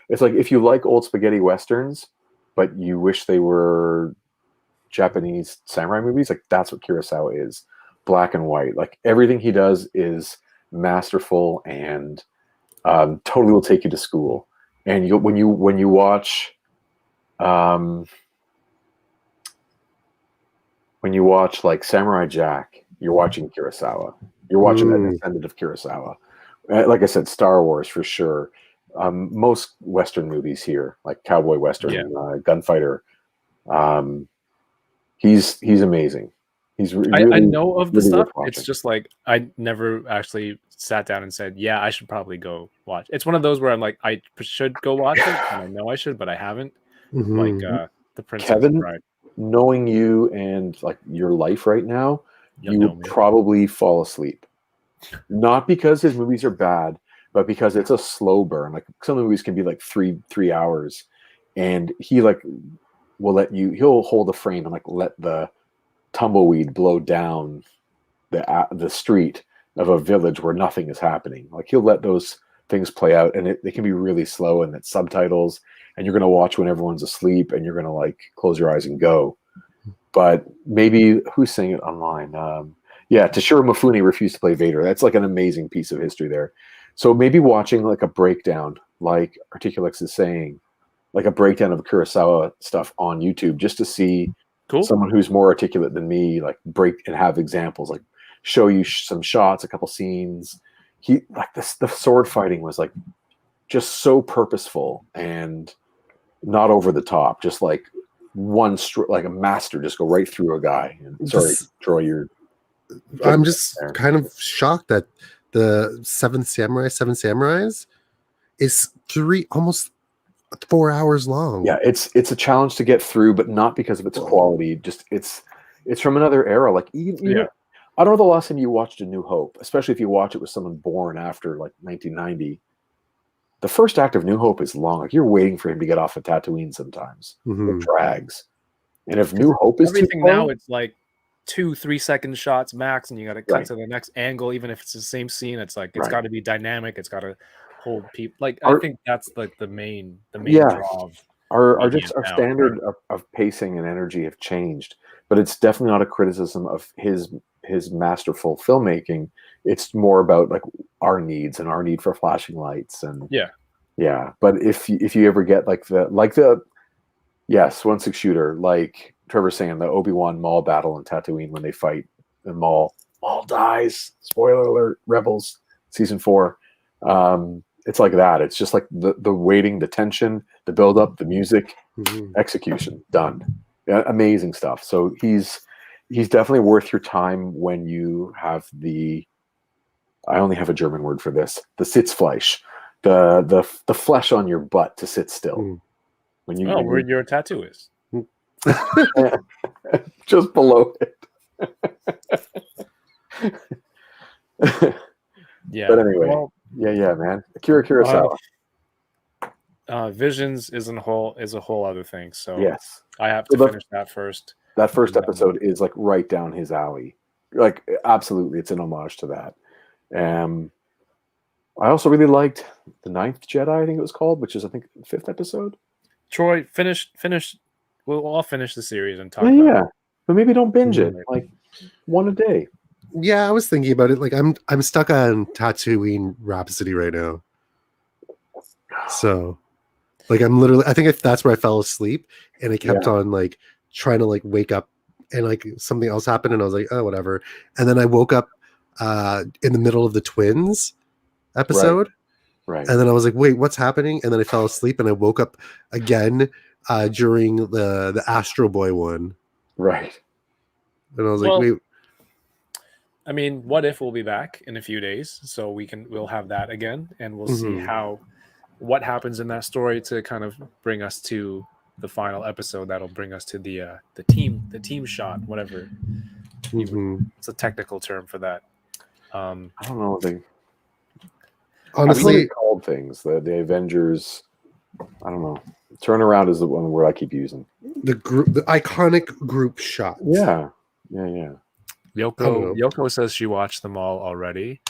It's like if you like old spaghetti westerns, but you wish they were Japanese samurai movies, like that's what Kurosawa is. Black and white. Like everything he does is masterful and totally will take you to school. And when you watch like Samurai Jack, you're watching Kurosawa. You're watching a descendant of Kurosawa. Like I said, Star Wars for sure. Most Western movies here, like cowboy Western, gunfighter. He's amazing. He's really, I know of the really stuff. worth watching. It's just like I never actually sat down and said, "Yeah, I should probably go watch." It's one of those where I'm like, I should go watch it, and I know I should, but I haven't. Like the Princess Kevin, Bride. knowing you and like your life right now, You'll you know would me. probably fall asleep. Not because his movies are bad, but because it's a slow burn. Like some movies can be like three hours, and he like will let you. He'll hold the frame and like let the tumbleweed blow down the street of a village where nothing is happening. Like he'll let those things play out, and they can be really slow, and it's subtitles, and you're going to watch when everyone's asleep, and you're going to like close your eyes and go. But maybe who's saying it online? Yeah, Toshiro Mifune refused to play Vader. That's like an amazing piece of history there. So maybe watching like a breakdown, like Articulix is saying, like a breakdown of Kurosawa stuff on YouTube, just to see someone who's more articulate than me, like break and have examples, like show you some shots, a couple scenes. He like the sword fighting was like just so purposeful and not over the top, just like like a master, just go right through a guy. And sorry, Troy, I'm just kind of shocked that the Seven Samurais is almost 4 hours long. Yeah, it's a challenge to get through, but not because of its quality. Just it's from another era. Like I don't know the last time you watched A New Hope, especially if you watch it with someone born after like 1990. The first act of New Hope is long. Like you're waiting for him to get off of Tatooine sometimes. It drags. And if New Hope is everything too long, now, it's like 2-3 second shots max, and you got to cut to the next angle, even if it's the same scene. It's like it's got to be dynamic. It's got to hold people. Like I think that's like the main draw of our standard of pacing and energy have changed, but it's definitely not a criticism of his masterful filmmaking. It's more about like our needs and our need for flashing lights and but if you ever get like the 1/6 shooter, like Trevor's saying, the Obi-Wan Maul battle in Tatooine when they fight and Maul dies, spoiler alert, Rebels season 4, it's like that. It's just like the waiting, the tension, the build up, the music, execution, done. Amazing stuff. So he's definitely worth your time when you have I only have a German word for this, the Sitzfleisch, the flesh on your butt to sit still. When where your tattoo is. Just below it. Yeah. But anyway, man. Akira Kurosawa. Visions is a whole other thing. So yes, I have to finish that first. That first episode is like right down his alley. Like absolutely, it's an homage to that. I also really liked The Ninth Jedi, I think it was called, which is I think the 5th episode. Troy, finish. We'll all finish the series and talk. Yeah, but maybe don't binge it. Like one a day. Yeah, I was thinking about it. Like I'm stuck on Tatooine Rhapsody right now. So, like I'm literally, I think if that's where I fell asleep, and I kept on like trying to like wake up, and like something else happened, and I was like, oh, whatever. And then I woke up in the middle of the Twins episode. Right. And then I was like, wait, what's happening? And then I fell asleep, and I woke up again during the Astro Boy one. Right. And I was like, wait. I mean, What If will be back in a few days, so we'll have that again, and we'll see what happens in that story to kind of bring us to the final episode. That'll bring us to the team shot, whatever. It's a technical term for that. I don't know. Honestly, called things the Avengers I don't know. Turnaround is the one word I keep using. The iconic group shot. Yeah. Yoko says she watched them all already.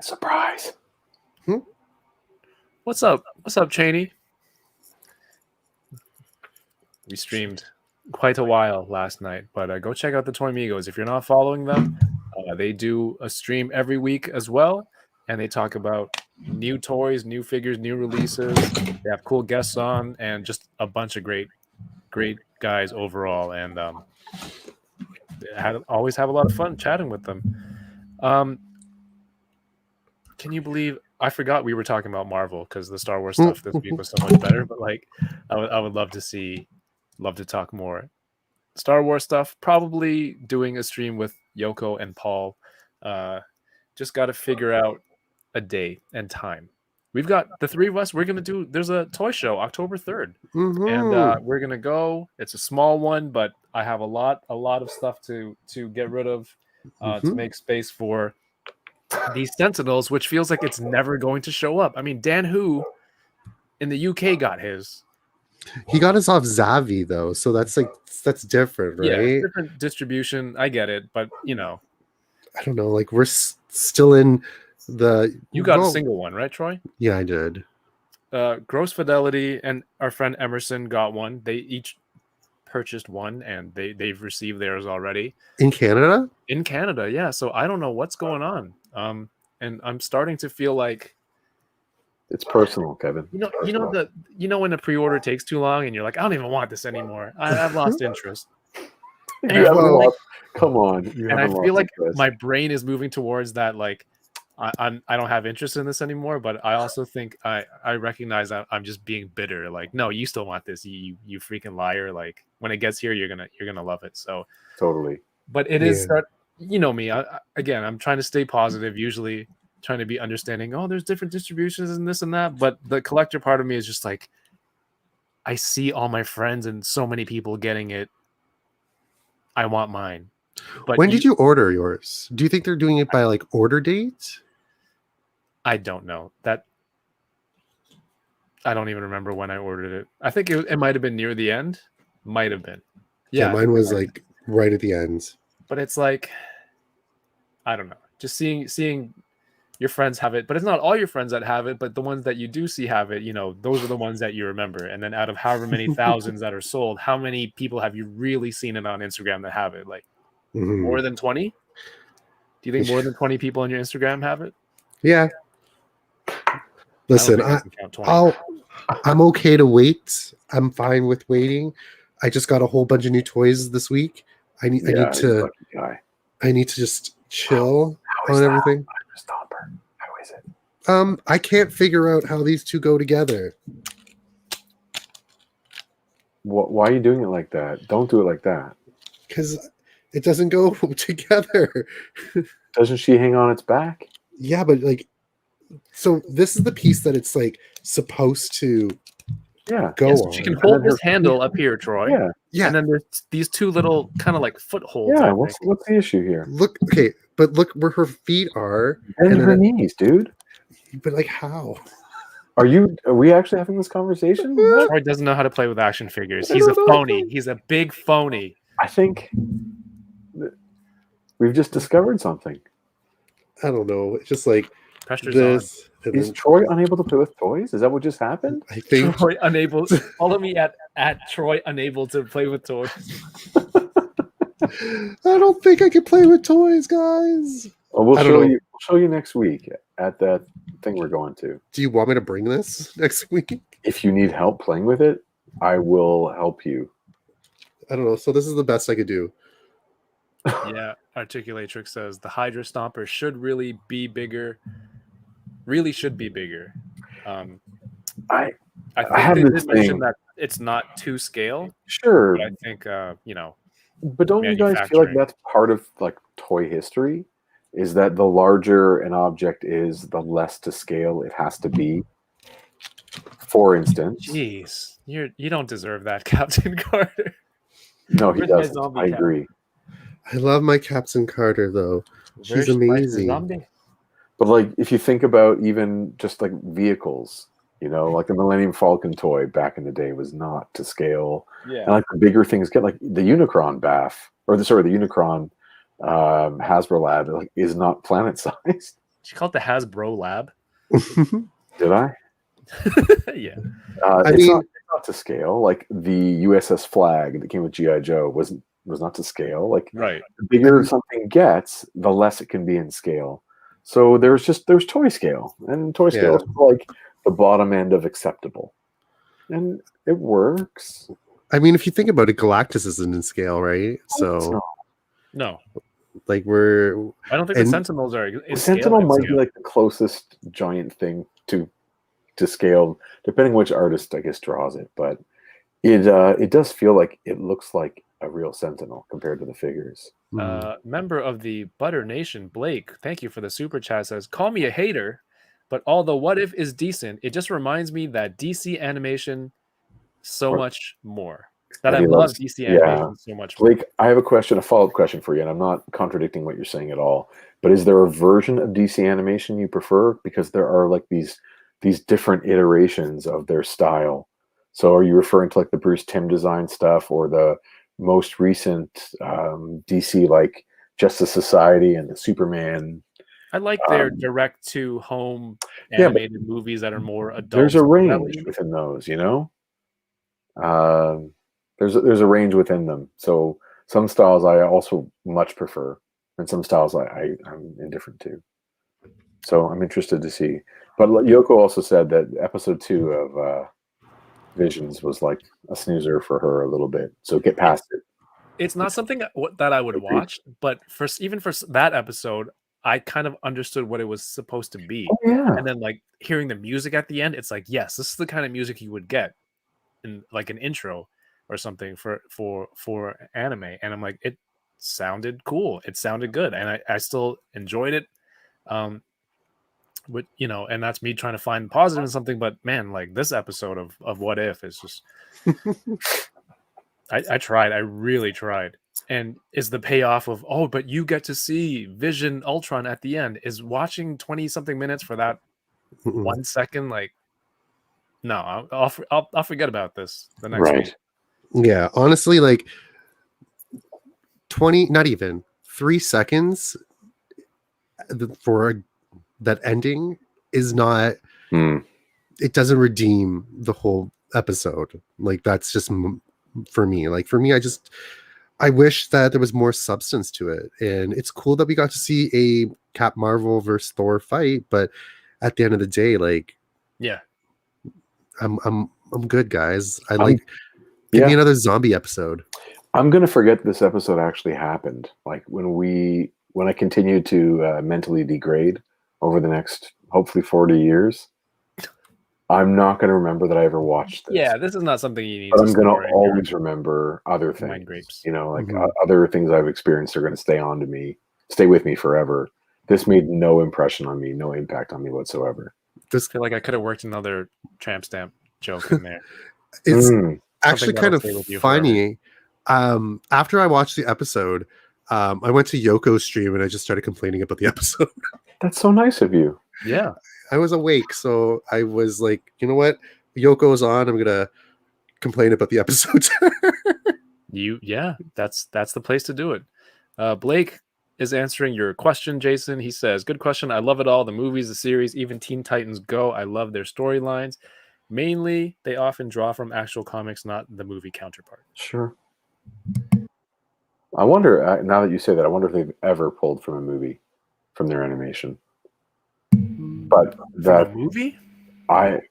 Surprise. What's up? What's up, Cheney? We streamed quite a while last night, but go check out the Toy Migos. If you're not following them, they do a stream every week as well, and they talk about new toys, new figures, new releases. They have cool guests on, and just a bunch of great guys overall. And always have a lot of fun chatting with them. Can you believe I forgot we were talking about Marvel because the Star Wars stuff this week was so much better? But like, I would love to talk more Star Wars stuff. Probably doing a stream with Yoko and Paul. Just got to figure out a day and time. We've got the three of us. We're gonna do. There's a toy show October 3rd, and we're gonna go. It's a small one, but I have a lot of stuff to get rid of to make space for these Sentinels, which feels like it's never going to show up. I mean, Dan Hu in the UK got his. He got us off Zavi though, so that's different, right? Yeah, different distribution. I get it, but I don't know. Like we're still in the. You got a single one, right, Troy? Yeah, I did. Gross Fidelity and our friend Emerson got one. They each purchased one, and they've received theirs already in Canada. In Canada, yeah. So I don't know what's going on. And I'm starting to feel like it's personal, Kevin. You know when the pre-order takes too long, and you're like, I don't even want this anymore. I've lost interest. Come on. And I feel like my brain is moving towards that. Like, I don't have interest in this anymore. But I also think I recognize that I'm just being bitter. Like, no, you still want this. You freaking liar. Like, when it gets here, you're gonna love it. So totally. But it is. You know me. I'm trying to stay positive. Usually, trying to be understanding. Oh, there's different distributions and this and that. But the collector part of me is just like, I see all my friends and so many people getting it. I want mine. But when did you order yours? Do you think they're doing it by like order date? I don't know. That I don't even remember when I ordered it. I think it might have been near the end. Might have been. Yeah, mine was like right at the end. But it's like, I don't know. Just seeing your friends have it, but it's not all your friends that have it, but the ones that you do see have it, those are the ones that you remember. And then out of however many thousands that are sold, how many people have you really seen it on Instagram that have it? Like more than 20? Do you think more than 20 people on your Instagram have it? Yeah. Listen, I'm okay to wait. I'm fine with waiting. I just got a whole bunch of new toys this week. I need to just chill on everything. How is it? I can't figure out how these two go together. Why are you doing it like that? Don't do it like that. Because it doesn't go together. Doesn't she hang on its back? Yeah, but like, so this is the piece that it's like supposed to go on. She can hold this handle up here, Troy. Yeah. And then there's these two little kind of like footholds. Yeah, what's the issue here? Look where her feet are. And her knees, dude. But like how? Are we actually having this conversation? Troy doesn't know how to play with action figures. He's a phony. He's a big phony. I think we've just discovered something. I don't know. It's just like pressure's this. Is Troy unable to play with toys? Is that what just happened? I think Troy unable. Follow me at Troy unable to play with toys. I don't think I can play with toys, guys. Well, we'll show you next week at that thing we're going to. Do you want me to bring this next week? If you need help playing with it, I will help you. I don't know. So this is the best I could do. Yeah, Articulatrix says the Hydra Stomper should really be bigger. Really should be bigger. I think have they this did mention thing that it's not to scale. Sure. But I think But don't you guys feel like that's part of like toy history? Is that the larger an object is, the less to scale it has to be? For instance. Jeez, you don't deserve that, Captain Carter. No, he doesn't. I agree. I love my Captain Carter though. She's amazing. But like if you think about even just like vehicles, You know, like the Millennium Falcon toy back in the day was not to scale. Yeah. And like the bigger things get, like the Unicron bath, or the Unicron Hasbro Lab, like, is not planet sized. She called it the Hasbro Lab. Did I? Yeah. It's not to scale. Like the USS Flag that came with GI Joe was not to scale. Like Right. the bigger something gets, the less it can be in scale. So there's toy scale, and toy scale is like the bottom end of acceptable, and it works. I mean, if you think about it, Galactus isn't in scale, right? So No. like I don't think the Sentinels are. Sentinel might be like the closest giant thing to scale, depending which artist I guess draws it. But it does feel like it looks like a real Sentinel compared to the figures. Member of the Butter Nation, Blake, thank you for the super chat. Says, call me a hater, but although What If is decent, it just reminds me that DC animation so much more. That I love DC animation so much more. Blake, I have a follow-up question for you, and I'm not contradicting what you're saying at all. But is there a version of DC animation you prefer? Because there are like these different iterations of their style. So are you referring to like the Bruce Timm design stuff, or the most recent DC like Justice Society and the Superman? I like their direct-to-home animated movies that are more adult. There's a range within those, you know. There's a range within them. So some styles I also much prefer, and some styles I'm indifferent to. So I'm interested to see. But Yoko also said that episode 2 of Visions was like a snoozer for her a little bit. So get past it. It's not something that I would watch, but even for that episode, I kind of understood what it was supposed to be. Oh, yeah. And then like hearing the music at the end, it's like, yes, this is the kind of music you would get in like an intro or something for anime. And I'm like, it sounded cool. It sounded good. And I still enjoyed it. But and that's me trying to find positive in something. But man, like this episode of What If is just I tried. I really tried. And is the payoff of, oh, but you get to see Vision Ultron at the end, is watching 20 something minutes for that 1 second. Like, no, I'll forget about this the next week. Yeah, honestly, like 20, not even 3 seconds for that ending is not, it doesn't redeem the whole episode. Like that's just for me. Like for me, I wish that there was more substance to it. And it's cool that we got to see a Cap Marvel versus Thor fight, but at the end of the day, like, yeah, I'm good, guys. Give me another zombie episode. I'm gonna forget this episode actually happened. Like when I continue to mentally degrade over the next hopefully 40 years, I'm not going to remember that I ever watched this. Yeah, this is not something you need. But I'm going to always remember other things. Grapes. Like other things I've experienced are going to stay with me forever. This made no impression on me, no impact on me whatsoever. I feel like I could have worked another tramp stamp joke in there. It's actually kind of funny. After I watched the episode, I went to Yoko's stream and I just started complaining about the episode. That's so nice of you. Yeah. I was awake, so I was like, you know what? Yoko's on. I'm gonna complain about the episode. That's the place to do it. Blake is answering your question, Jason. He says, good question. I love it all. The movies, the series, even Teen Titans Go. I love their storylines. Mainly, they often draw from actual comics, not the movie counterpart. Sure. I wonder, now that you say that, I wonder if they've ever pulled from a movie, from their animation. But that movie, my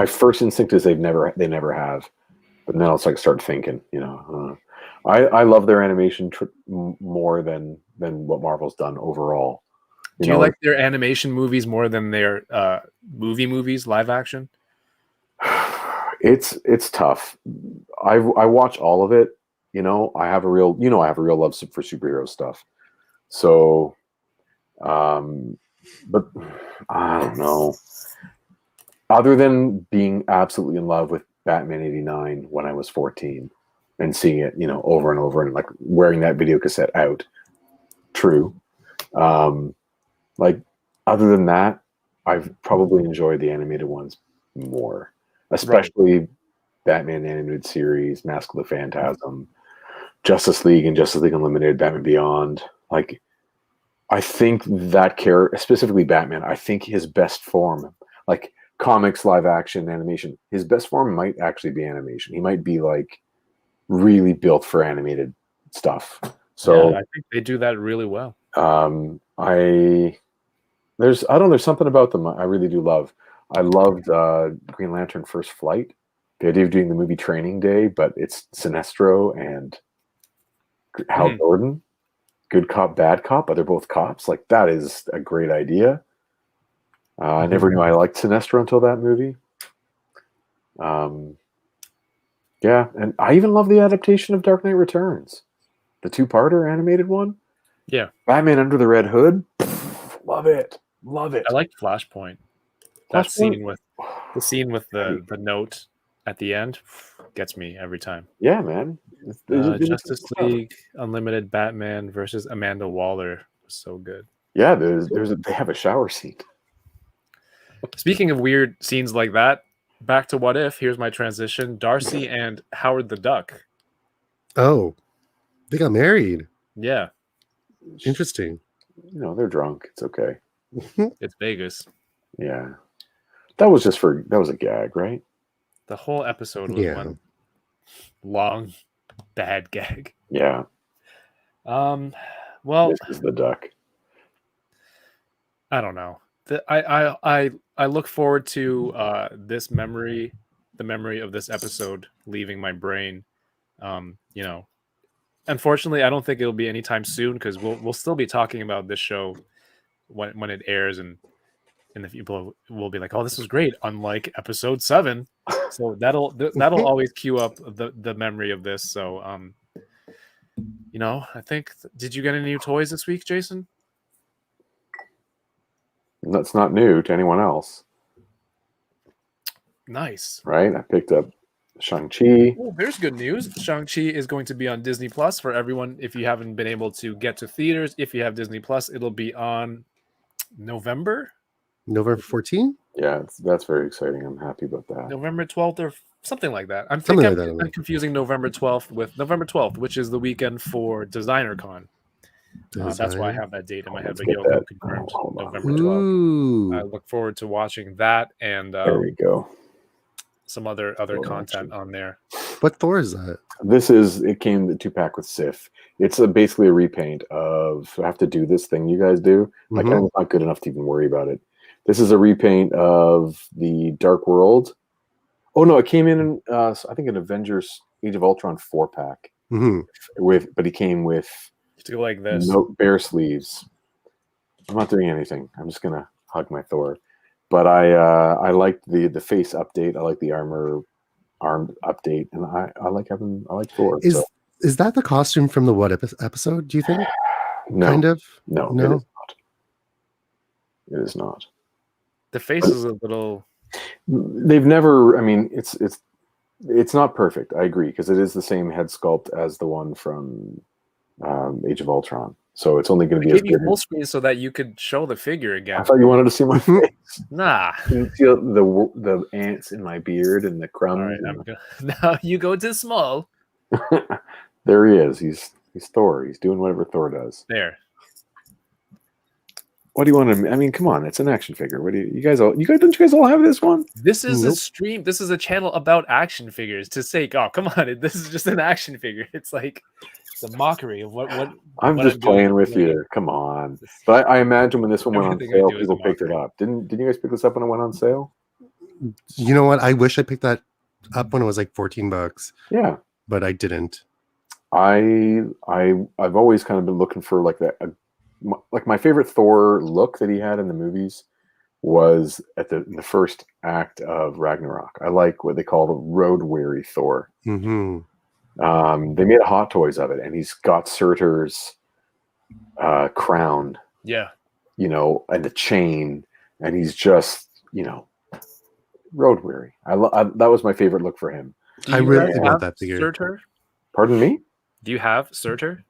first instinct is they never have. But then I'll start thinking, I love their animation more than what Marvel's done overall. Do you like their animation movies more than their movies, live action? It's tough. I watch all of it. I have a real love for superhero stuff. So, but I don't know. Other than being absolutely in love with Batman '89 when I was 14 and seeing it, over and over and like wearing that video cassette out. True. Like other than that, I've probably enjoyed the animated ones more, especially Batman animated series, Mask of the Phantasm, Justice League and Justice League Unlimited, Batman Beyond. Like, I think that character, specifically Batman, I think his best form, like comics, live action, animation, his best form might actually be animation. He might be like really built for animated stuff. So yeah, I think they do that really well. there's something about them I really do love. I loved Green Lantern First Flight. The idea of doing the movie Training Day, but it's Sinestro and Hal Jordan, good cop, bad cop, but they're both cops. Like, that is a great idea. I never knew I liked Sinestro until that movie. Yeah, and I even love the adaptation of Dark Knight Returns, the two-parter animated one. Yeah, Batman Under the Red Hood, love it. I like Flashpoint. That scene with the note at the end gets me every time. Yeah, man. Justice League Unlimited Batman versus Amanda Waller was so good. Yeah, they have a shower scene. Speaking of weird scenes like that, back to What If. Here's my transition. Darcy and Howard the Duck. Oh, they got married. Yeah, Interesting. You know, they're drunk. It's okay. it's Vegas. Yeah. That was a gag, right? The whole episode was Yeah. one long bad gag. Yeah. Well, This is the duck. I don't know. I look forward to the memory of this episode leaving my brain. You know, unfortunately, I don't think it'll be anytime soon because we'll still be talking about this show when it airs, and the people will be like, "Oh, this was great." Unlike episode 7, so that'll always cue up the memory of this. So, you know, I think. Did you get any new toys this week, Jason? That's not new to anyone else, Nice. right? I picked up Shang-Chi. Well, there's good news. Shang-Chi is going to be on Disney Plus for everyone. If you haven't been able to get to theaters, if you have Disney Plus, it'll be on November 14? Yeah, that's very exciting. I'm happy about that. November 12th or something like that. I'm Something thinking like that. I'm confusing November 12th with November 12th, which is the weekend for Designer Con. That's why I have that date in my head. Let's But get Yoko that. confirmed Hold on. November 12th. Ooh. I look forward to watching that and There we go. some other content on there. What Thor is that? It came the 2-pack with Sif. It's basically a repaint of, I have to do this thing you guys do. Like, Mhm. I'm not good enough to even worry about it. This is a repaint of the Dark World. Oh no, it came in I think an Avengers Age of Ultron 4-pack but he came with To go like this. no bare sleeves. I'm not doing anything. I'm just gonna hug my Thor. But I like the face update. I like the arm update, and I like Thor. Is that the costume from the What If episode? Do you think? No, Kind of. no, No? it is not. It is not. The face is a little. They've never. I mean, it's not perfect. I agree, because it is the same head sculpt as the one from Age of Ultron. So it's only going to be as Gave you good. full screen so that you could show the figure again. I thought you wanted to see my face. Nah. You can feel the ants in my beard and the crumbs. All right, now you go to small. There he is. He's Thor. He's doing whatever Thor does. There. What do you want to? I mean, come on, it's an action figure. What do you guys all? Don't you guys all have this one? This is a Nope. stream. This is a channel about action figures. To say, oh, come on, this is just an action figure. It's like it's a mockery of what. I'm what just doing. playing with you. Come on. But I imagine when this one went on Everything I sale, do is people a picked it mockery. up. Didn't you guys pick this up when it went on sale? You know what? I wish I picked that up when it was like $14, Yeah. but I didn't. I've always kind of been looking for like that. Like my favorite Thor look that he had in the movies was in the first act of Ragnarok. I like what they call the road weary Thor. Mm-hmm. They made Hot Toys of it, and he's got Surtur's crown, Yeah. and the chain, and he's just, road weary. That was my favorite look for him. Do I you really guys want have that figure. Surtur? Pardon me? Do you have Surtur?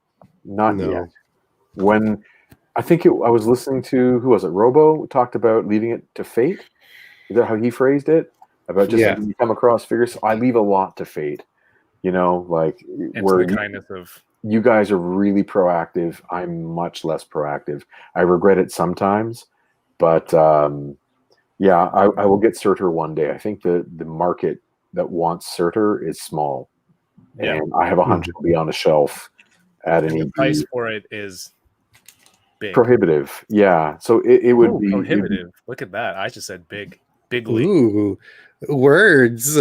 Not No. yet. When I think I was listening to, who was it? Robo talked about leaving it to fate. Is that how he phrased it? About just like, when you come across figures. So I leave a lot to fate. You know, like And where to the kindness of you guys are really proactive. I'm much less proactive. I regret it sometimes, but yeah, I will get Surtur one day. I think the market that wants Surtur is small, and I have a hunch it'll be on a shelf at an and the EP. price for it is big. Prohibitive. Yeah, so it would be prohibitive. Look at that. I just said big, bigly. Ooh, words.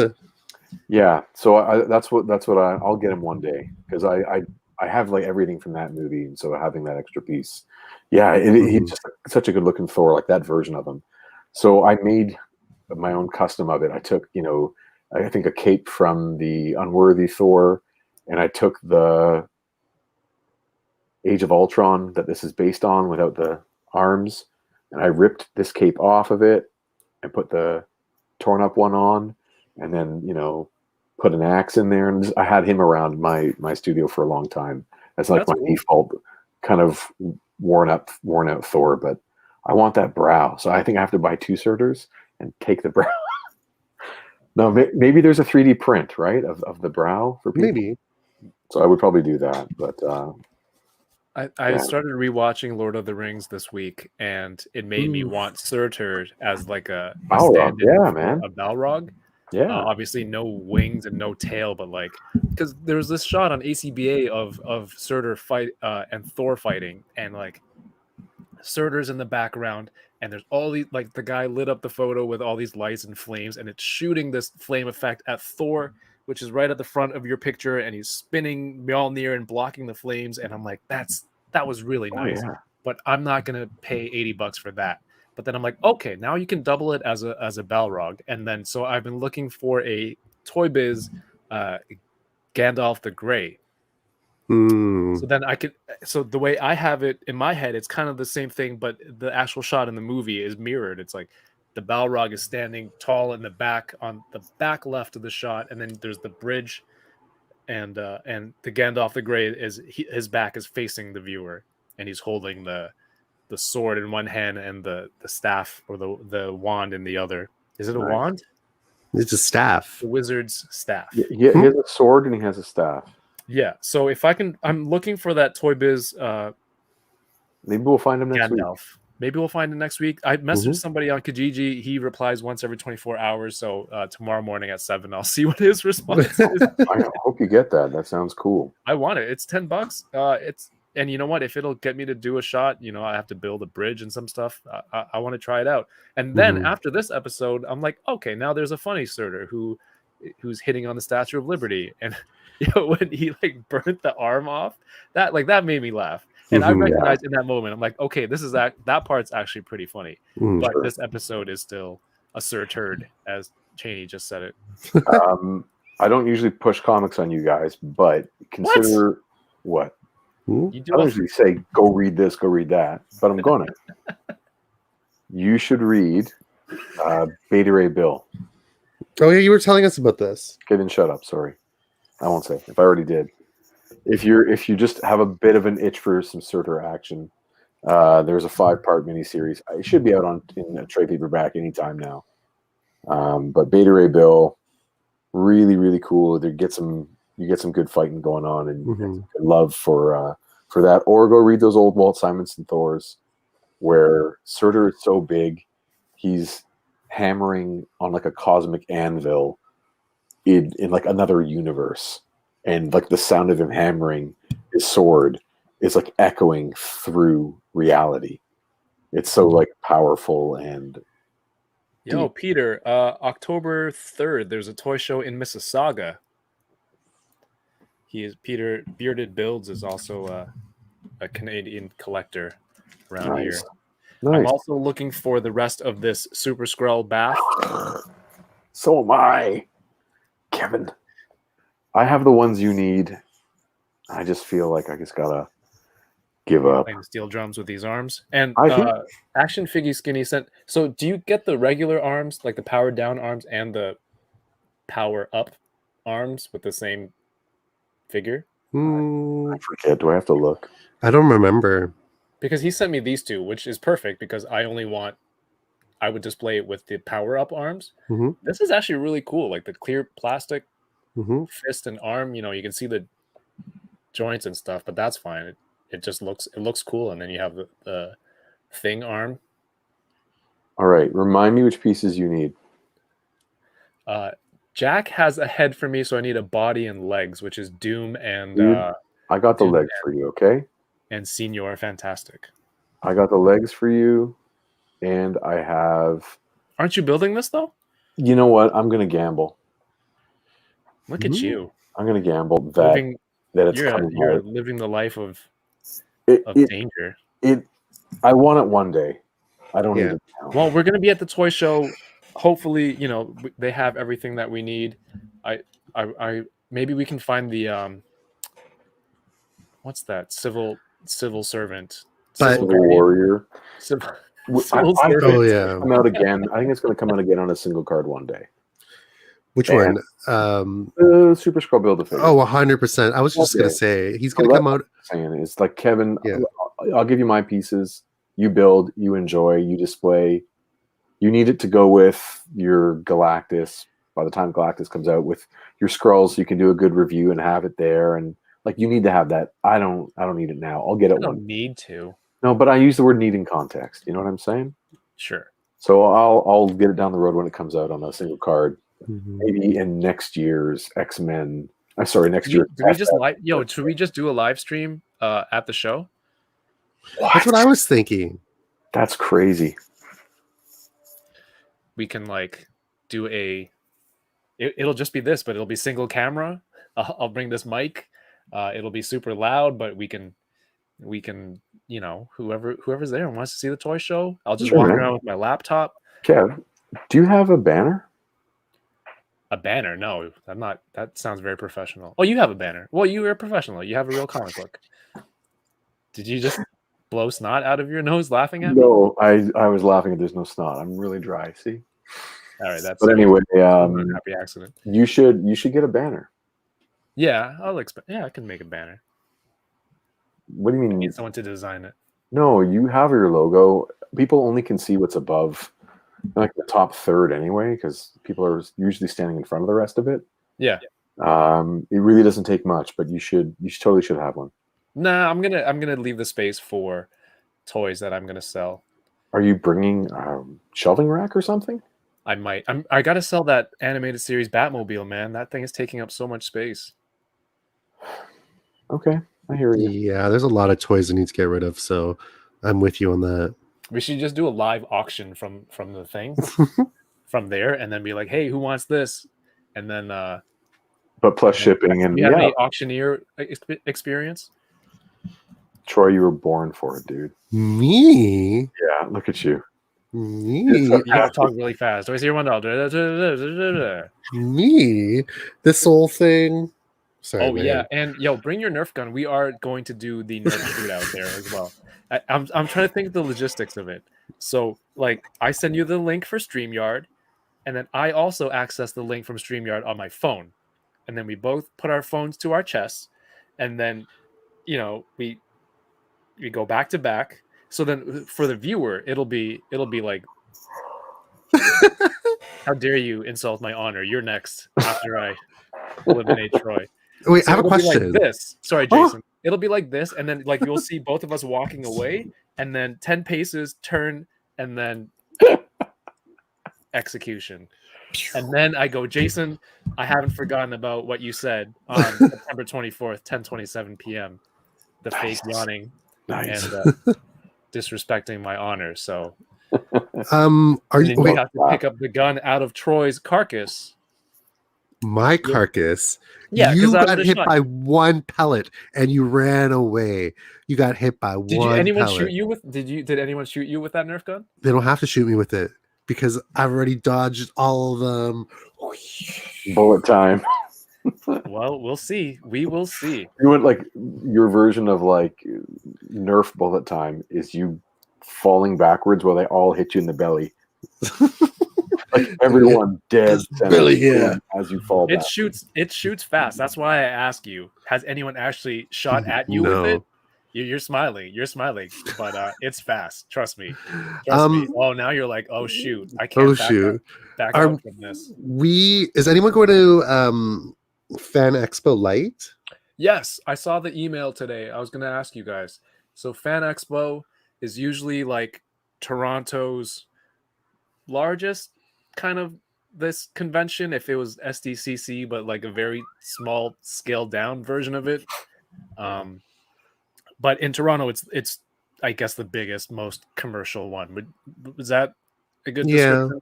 Yeah, so that's what I'll get him one day, because I have like everything from that movie, and so having that extra piece, yeah, he's just such a good looking Thor, like that version of him. So I made my own custom of it. I took, I think a cape from the Unworthy Thor, and I took the Age of Ultron that this is based on without the arms, and I ripped this cape off of it and put the torn up one on, and then put an axe in there, and I had him around my studio for a long time. That's like my default kind of worn out Thor, but I want that brow, so I think I have to buy 2 Surturs and take the brow. No, maybe there's a 3D print, right, of the brow for people. Maybe. So I would probably do that, but I started rewatching Lord of the Rings this week, and it made me want Surtur as like a Balrog. Yeah, man, a Balrog. Yeah, obviously no wings and no tail, but like, because there was this shot on ACBA of Surtur fight and Thor fighting, and like Surtur's in the background, and there's all these, like, the guy lit up the photo with all these lights and flames, and it's shooting this flame effect at Thor, which is right at the front of your picture, and he's spinning Mjolnir and blocking the flames, and I'm like, that was really nice. But I'm not gonna pay $80 for that. But then I'm like, okay, now you can double it as a Balrog. And then so I've been looking for a Toy Biz Gandalf the Grey. So then so the way I have it in my head, it's kind of the same thing, but the actual shot in the movie is mirrored. It's like the Balrog is standing tall in the back, on the back left of the shot, and then there's the bridge, and the Gandalf the Grey his back is facing the viewer, and he's holding the sword in one hand and the staff, or the wand in the other. Is it a wand? It's a staff. The wizard's staff. Yeah, he has a sword and he has a staff. Yeah. So if I can, I'm looking for that Toy Biz. Maybe we'll find him next week. Maybe we'll find him next week. I messaged somebody on Kijiji. He replies once every 24 hours. So tomorrow morning at 7, I'll see what his response is. I hope you get that. That sounds cool. I want it. It's $10. And you know what? If it'll get me to do a shot, I have to build a bridge and some stuff. I want to try it out. And then after this episode, I'm like, okay, now there's a funny Surtur who's hitting on the Statue of Liberty. And when he like burnt the arm off, that made me laugh. And I recognized in that moment, I'm like, okay, that part's actually pretty funny. But this episode is still a Surtur, as Cheney just said it. I don't usually push comics on you guys, but consider what? You do I don't usually say, go read this, go read that, but I'm going to. You should read Beta Ray Bill. Oh, yeah, you were telling us about this. Get in, shut up. Sorry. I won't say if I already did. If you just have a bit of an itch for some Surtur action, there's a 5-part miniseries. It should be out in a trade paperback anytime now. But Beta Ray Bill, really, really cool. You get some good fighting going on, and love for that. Or go read those old Walt Simonson Thors, where Surtur is so big, he's hammering on like a cosmic anvil in like another universe, and like the sound of him hammering his sword is like echoing through reality. It's so like powerful and deep. Peter, October 3rd, there's a toy show in Mississauga. Peter Bearded Builds is also a Canadian collector around here. Nice. I'm also looking for the rest of this Super Skrull bath. So am I, Kevin. I have the ones you need. I just feel like I just gotta give up. Playing steel drums with these arms. And Action Figgy Skinny sent. So do you get the regular arms, like the powered down arms, and the power up arms with the same figure? I forget. Do I have to look? I don't remember. because he sent me these two, which is perfect because I would display it with the power up arms. Mhm. This is actually really cool. Like the clear plastic Mhm. fist and arm, you can see the joints and stuff, but that's fine. It just looks cool. And then you have the thing arm. All right, remind me which pieces you need. Jack has a head for me, so I need a body and legs, which is Doom and Dude, I got the Doom legs for you, okay? and Senior Fantastic. I got the legs for you, and I have. Aren't you building this though? You know what? I'm gonna gamble. Look at you. I'm gonna gamble that it's coming you're out. living the life of It, danger. I want it one day. I don't need it now. Well, we're gonna be at the toy show. Hopefully, they have everything that we need. I maybe we can find the what's that? Civil servant. But- Civil Warrior. Civil Oh servant. yeah. Come out again. I think it's going to come out again on a single card one day. Which And- one? Super Scroll Build-A-Figure. Oh, 100%. I was just Okay. gonna say he's gonna come out. Saying it's like Kevin. Yeah. I'll give you my pieces. You build, you enjoy, you display. You need it to go with your Galactus. By the time Galactus comes out with your Skrulls, you can do a good review and have it there. And like you need to have that. I don't need it now. I'll get I it don't one. need to. No, but I use the word need in context. You know what I'm saying? Sure. So I'll get it down the road when it comes out on a single card. Mhm. Maybe in next year's X-Men. I'm sorry, next year. Should we just do a live stream at the show? That's what I was thinking. That's crazy. We can do it'll just be this, but it'll be single camera. I'll bring this mic. It'll be super loud, but we can whoever's there and wants to see the toy show, I'll just Sure, walk man. around with my laptop. Kev, do you have a banner? A banner? No, I'm not. That sounds very professional. Oh, you have a banner. Well, you are a professional. You have a real comic book. Did you just blow snot out of your nose laughing at me? No, I was laughing at there's no snot. I'm really dry. See. All right, that's. But anyway, a happy accident. you should get a banner. Yeah, I'll expect. Yeah, I can make a banner. What do you I mean? need someone to design it. No, you have your logo. People only can see what's above, like the top third anyway, because people are usually standing in front of the rest of it. Yeah. It really doesn't take much, but you totally should have one. Nah, I'm gonna leave the space for toys that I'm gonna sell. Are you bringing shelving rack or something? I might. I gotta sell that animated series Batmobile, man. That thing is taking up so much space. Okay, I hear you. Yeah, there's a lot of toys that need to get rid of, so I'm with you on that. We should just do a live auction from the thing, from there, and then be like, "Hey, who wants this?" And then, But plus shipping and you have yeah, any auctioneer experience? Troy, you were born for it, dude. Me? Yeah, look at you. Me? You gotta talk really fast. Do I see your $1? Me? This whole thing? Sorry, Oh man. yeah, and bring your Nerf gun. We are going to do the Nerf shootout there as well. I'm trying to think of the logistics of it. So I send you the link for StreamYard, and then I also access the link from StreamYard on my phone, and then we both put our phones to our chests, and then we go back to back. So then for the viewer, it'll be like, how dare you insult my honor? You're next after I eliminate Troy. Wait, So I have a it'll be question. like this. Sorry, Jason. It'll be like this, and then you'll see both of us walking away, and then 10 paces, turn, and then execution. And then I go, Jason, I haven't forgotten about what you said on September 24th, 10:27 p.m. The fake yawning Nice. and disrespecting my honor. So Are and you then we wait, have to pick up the gun out of Troy's carcass. my carcass? Yeah, you 'cause I got would've hit shot by you. one pellet and you ran away. You got hit by Did one anyone pellet. shoot you with? Did anyone shoot you with that Nerf gun? They don't have to shoot me with it because I've already dodged all of them. Bullet time. Well, we'll see. We will see. You went like your version of like Nerf bullet time is you falling backwards while they all hit you in the belly. Like everyone dead center Really, yeah. as you fall It back. shoots fast. That's why I ask you, has anyone actually shot at you with No. it? You're smiling. You're smiling, but it's fast. Trust me. Trust me. Oh, now you're like, oh shoot, I can't back out from this. Is anyone going to Fan Expo Light? Yes, I saw the email today. I was going to ask you guys. So Fan Expo is usually like Toronto's largest kind of this convention. If it was SDCC, but like a very small scaled down version of it. But in Toronto, it's I guess the biggest, most commercial one. Was that a good description?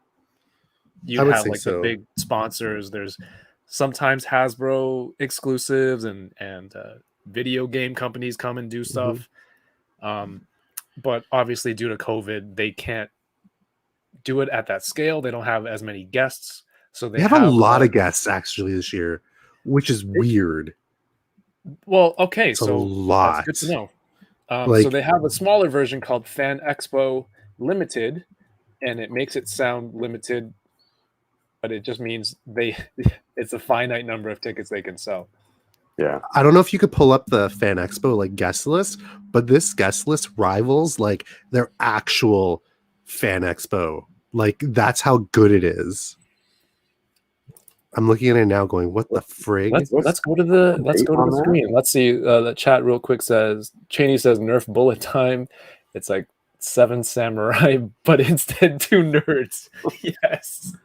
You have like the big sponsors. There's sometimes Hasbro exclusives and video game companies come and do stuff. But obviously, due to COVID, they can't do it at that scale. They don't have as many guests, so they have a lot of guests actually this year, which is weird. Well, okay, it's so a lot. That's good to know. So they have a smaller version called Fan Expo Limited, and it makes it sound limited, but it just means it's a finite number of tickets they can sell. Yeah. I don't know if you could pull up the Fan Expo like guest list, but this guest list rivals like their actual Fan Expo. Like that's how good it is. I'm looking at it now going, what the frig? Let's go to the screen. Let's see. The chat real quick says, Cheney says Nerf bullet time. It's like 7 samurai, but instead 2 nerds. Yes.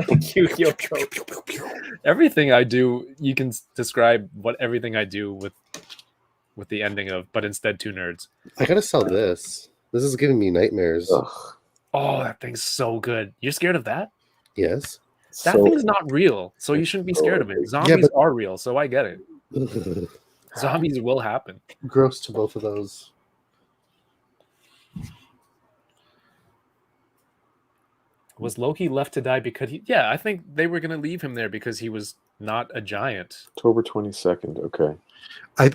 Thank you, Yoko. Everything I do, you can describe what everything I do with the ending of, but instead 2 nerds. I gotta sell this. This is giving me nightmares. Ugh. Oh, that thing's so good. You're scared of that? Yes. That thing's not real, so you shouldn't be scared of it. Zombies are real, so I get it. Zombies will happen. Gross to both of those. Was Loki left to die because I think they were going to leave him there because he was not a giant. October 22nd. Okay.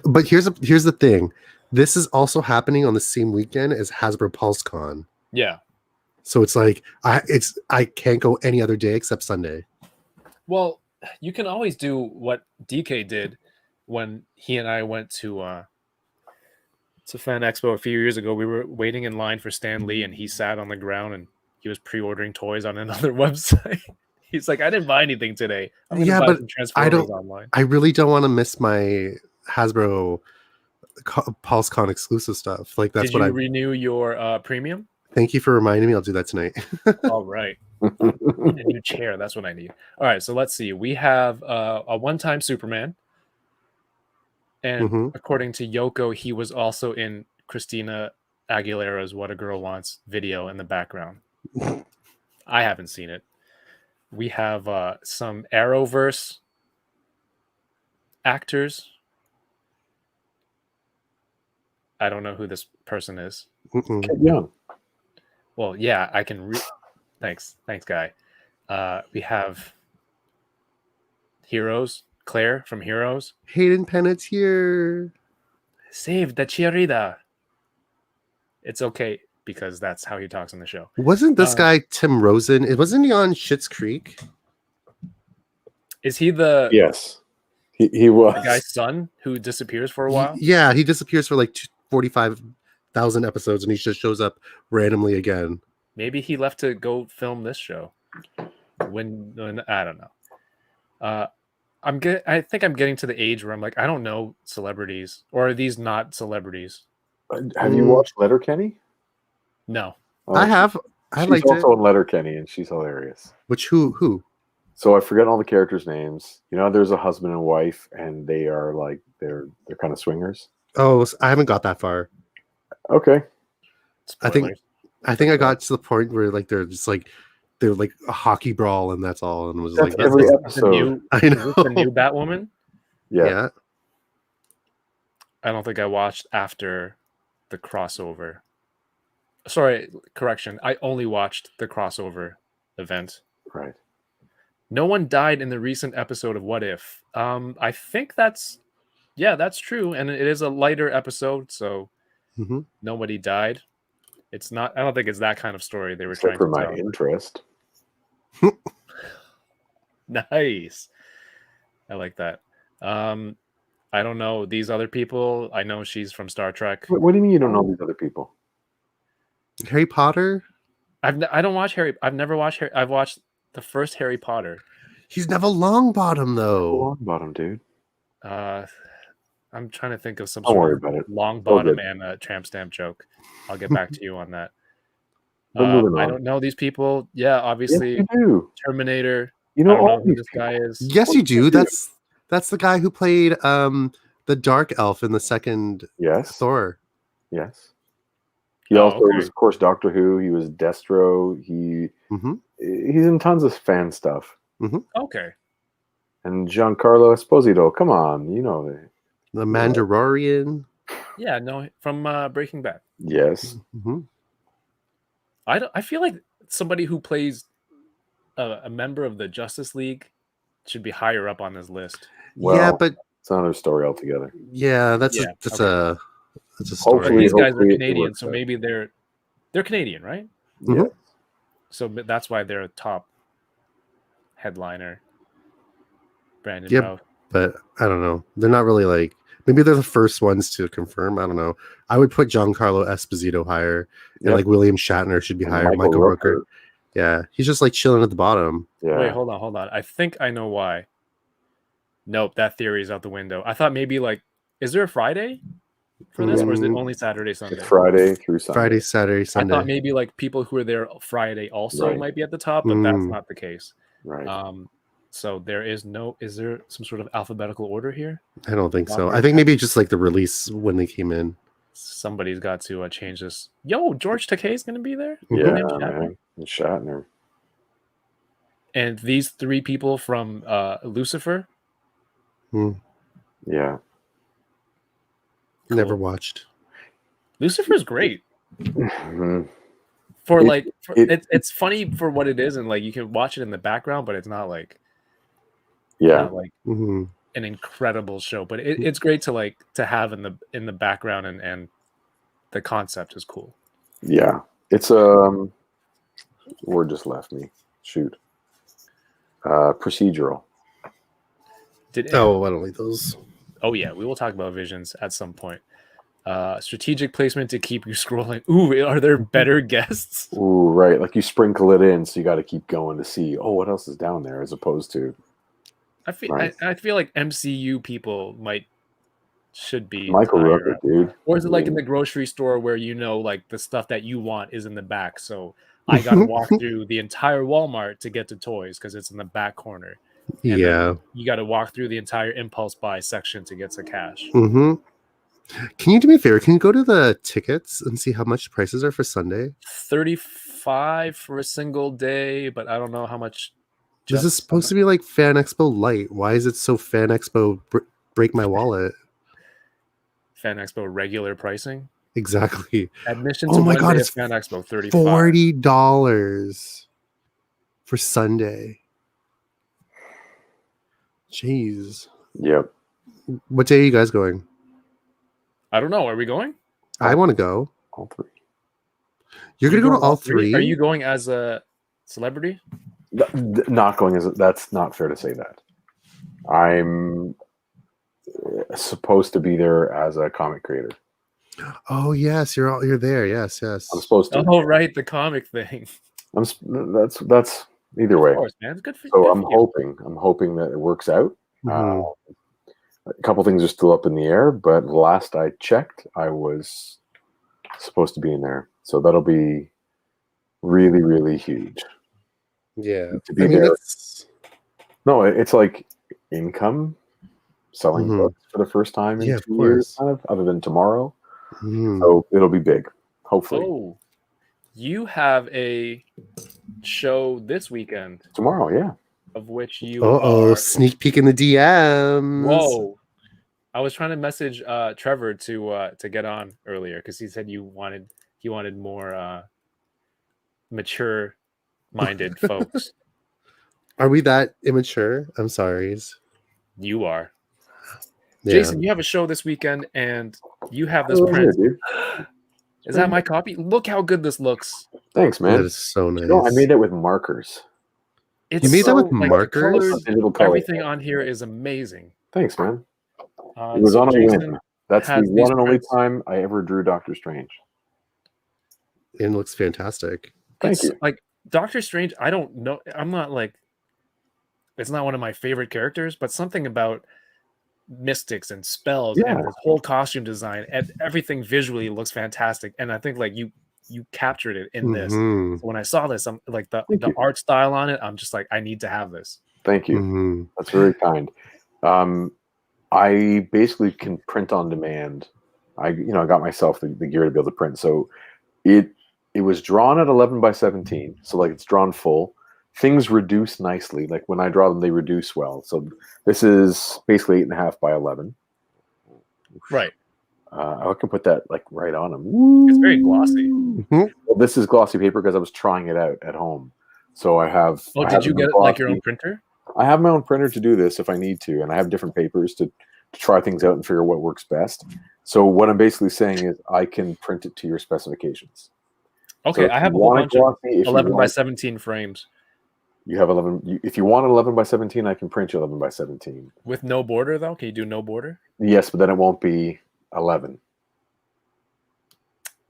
But here's the thing. This is also happening on the same weekend as Hasbro PulseCon. Yeah. So it's like I can't go any other day except Sunday. Well, you can always do what DK did when he and I went to Fan Expo a few years ago. We were waiting in line for Stan Lee, and he sat on the ground and he was pre-ordering toys on another website. He's like, I didn't buy anything today. I'm gonna buy some Transformers online. I really don't want to miss my Hasbro PulseCon exclusive stuff. Like that's Did you renew your premium? Thank you for reminding me. I'll do that tonight. All right. A new chair. That's what I need. All right. So let's see. We have a one-time Superman. And according to Yoko, he was also in Christina Aguilera's What a Girl Wants video in the background. I haven't seen it. We have some Arrowverse actors. I don't know who this person is. Yeah. Well, yeah, I can. Thanks, guy. We have Heroes, Claire from Heroes. Hayden Panettiere. Save the cheerleader. It's okay because that's how he talks on the show. Wasn't this guy Tim Rosen? Wasn't he on Schitt's Creek? Is he the? Yes, he was the guy's son who disappears for a while. Yeah, he disappears for like 45,000 episodes, and he just shows up randomly again. Maybe he left to go film this show. When I don't know. I think I'm getting to the age where I'm like, I don't know celebrities, or are these not celebrities? Have you watched Letterkenny? No, I have. She's also in Letterkenny, and she's hilarious. Which who? So I forget all the characters' names. You know, there's a husband and wife, and they are like they're kind of swingers. Oh, I haven't got that far. Okay. Spoilers. I think I got to the point where like they're like a hockey brawl and that's all, and was that's like every episode. I know the new Batwoman. Yeah. I don't think I watched after the crossover. Sorry, correction. I only watched the crossover event. Right. No one died in the recent episode of What If. I think that's true, and it is a lighter episode, so nobody died. It's not. I don't think it's that kind of story they were Except trying for to my tell. interest. Nice. I like that. I I don't know these other people. I know she's from Star Trek. What do you mean you don't know these other people? Harry Potter? I don't watch Harry. I've never watched Harry. I've watched the first Harry Potter. He's Neville Longbottom, though. Longbottom, dude. I'm trying to think of some Don't worry sort of about it. long All bottom good. and a tramp stamp joke. I'll get back to you on that. We're moving I on. don't know these people. Yeah, obviously Yes, you do. Terminator. You I know don't know all who these this people. guy is. Yes, you do. you do. That's the guy who played the Dark Elf in the second Yes. Thor. Yes. He Oh, also okay. was, of course, Doctor Who. He was Destro. Mm-hmm. He's in tons of fan stuff. Okay. And Giancarlo Esposito. Come on, you know. The Mandalorian. Yeah, no, from Breaking Bad. Yes. Mm-hmm. I feel like somebody who plays a member of the Justice League should be higher up on this list. Well, yeah, but it's another story altogether. yeah, that's Yeah, a okay. story. But Hopefully- these guys are hopefully it Canadian, works so out. maybe they're Canadian, right? Mhm. Yeah. So that's why they're a top headliner. Brandon Yep. Routh. But I don't know. They're not really like. Maybe they're the first ones to confirm. I don't know. I would put Giancarlo Esposito higher, and Yep. like William Shatner should be And higher. Michael Rooker. Yeah, he's just like chilling at the bottom. Yeah. Wait, hold on. I think I know why. Nope, that theory is out the window. I thought maybe like, is there a Friday for this, or is it only Saturday, Sunday? It's Friday through Sunday. Friday, Saturday, Sunday. I thought maybe like people who are there Friday also Right. might be at the top, but that's Mm. not the case. Right. So is there some sort of alphabetical order here? I don't think so. I think maybe just like the release when they came in. Somebody's got to change this. Yo, George Takei's going to be there? yeah, William Shatner? man. And Shatner. And these three people from Lucifer? Yeah. Never watched. Lucifer's great. Mhm. For It- like, it- it's funny for what it is, and like you can watch it in the background, but it's not like Yeah. not like Mm-hmm. an incredible show. But it's great to have in the background, and the concept is cool. Yeah. It's word just left me. Shoot. Procedural. Oh, I don't like those. Oh yeah, we will talk about visions at some point. Strategic placement to keep you scrolling. Ooh, are there better guests? Ooh, right. Like you sprinkle it in, so you got to keep going to see. Oh, what else is down there? As opposed to I feel Right. I feel like MCU people should be Michael higher Rooker, up. dude. Or is it like in the grocery store where like the stuff that you want is in the back? So I got to walk through the entire Walmart to get to toys because it's in the back corner. And Yeah. then you got to walk through the entire impulse buy section to get to cash. Mm-hmm. Can you do me a favor? Can you go to the tickets and see how much prices are for Sunday? 35 for a single day, but I don't know how much. This is supposed to be like Fan Expo Light. Why is it so Fan Expo break my wallet? Fan Expo regular pricing. Exactly. Admission Oh to my one God, day it's of Fan Expo, $35. $40 for Sunday. Jeez. Yep. What day are you guys going? I don't know. Are we going? I want to go. All three. You're going to go to all three? three? Are you going as a celebrity? Not going as that's not fair to say that. I'm supposed to be there as a comic creator. Oh, yes. You're there. Yes, yes. I'm supposed to. Oh, right, the comic thing. That's either way. Of course, man. It's good for So good I'm for you. hoping that it works out. Mhm. A couple things are still up in the air, but last I checked, I was supposed to be in there. So that'll be really, really huge. Yeah. To be I mean, there. that's... No, it's like income, selling Mhm. books for the first time in Yeah, of 2 years, course. kind of, other than tomorrow. Mhm. So it'll be big, hopefully. Oh, you have a show this weekend Tomorrow, yeah. of which you Uh-oh. are... Sneak peek in the DMs. Whoa. I was trying to message Trevor to get on earlier because he said he wanted more mature-minded folks. Are we that immature? I'm sorry. You are. Yeah. Jason, you have a show this weekend, and you have this Oh, print. yeah, dude. Is that my copy? Look how good this looks. Thanks, man. That is so nice. No, I made it with markers. It's made that with like, markers? colors, Digital color. everything on here is amazing. Thanks, man. It was so on a Jason whim. That's the has these one and only prints. time I ever drew Doctor Strange. It looks fantastic. Thank you. Like Doctor Strange, I don't know. I'm not like, it's not one of my favorite characters, but something about mystics and spells Yeah. and this whole costume design and everything visually looks fantastic. And I think like you captured it in this. Mhm. So when I saw this, I'm like the Thank you. art style on it, I'm just like, I need to have this. Thank you. Mhm. That's very kind. I basically can print on demand. I got myself the gear to be able to print. So it was drawn at 11 by 17. So like it's drawn full. Things reduce nicely. Like when I draw them, they reduce well. So this is basically 8.5 by 11. Right. I can put that like right on them. It's very glossy. Mhm. Well, this is glossy paper because I was trying it out at home. So I have. Oh, I did have you them get like your glossy. own printer? I have my own printer to do this if I need to, and I have different papers to try things out and figure what works best. So what I'm basically saying is I can print it to your specifications. Okay, So if I have you a whole want it bunch of glossy, if you 11 by want- 17 frames You have 11. If you want 11 by 17, I can print you 11 by 17. with no border though. Can you do no border? Yes, but then it won't be 11.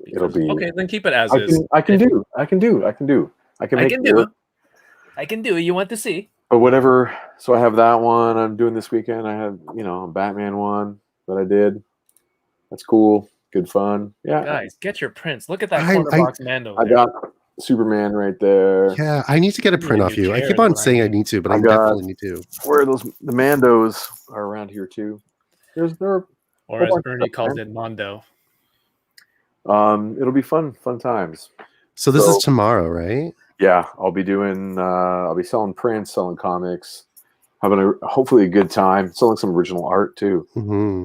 It'll be Okay, then keep it as I is. can, I can do. I can do. I can do. I can I make can it do work. it. I can do it. You want to see? But whatever. So I have that one I'm doing this weekend. I have a Batman one that I did. That's cool. Good fun. Yeah. Guys, get your prints. Look at that I- corner I- box Mando. I there. got Superman right there. Yeah, I need to get a print Really off good you. I keep chairs, on but saying I need to, but I I got- definitely need to. Where are those? The Mandos are around here too. There. Or as bunch of Ernie stuff, calls man. it, Mondo. It'll be fun times. So this is So- tomorrow, right? Yeah, I'll be doing. I'll be selling prints, selling comics, having hopefully a good time, selling some original art too. Hmm.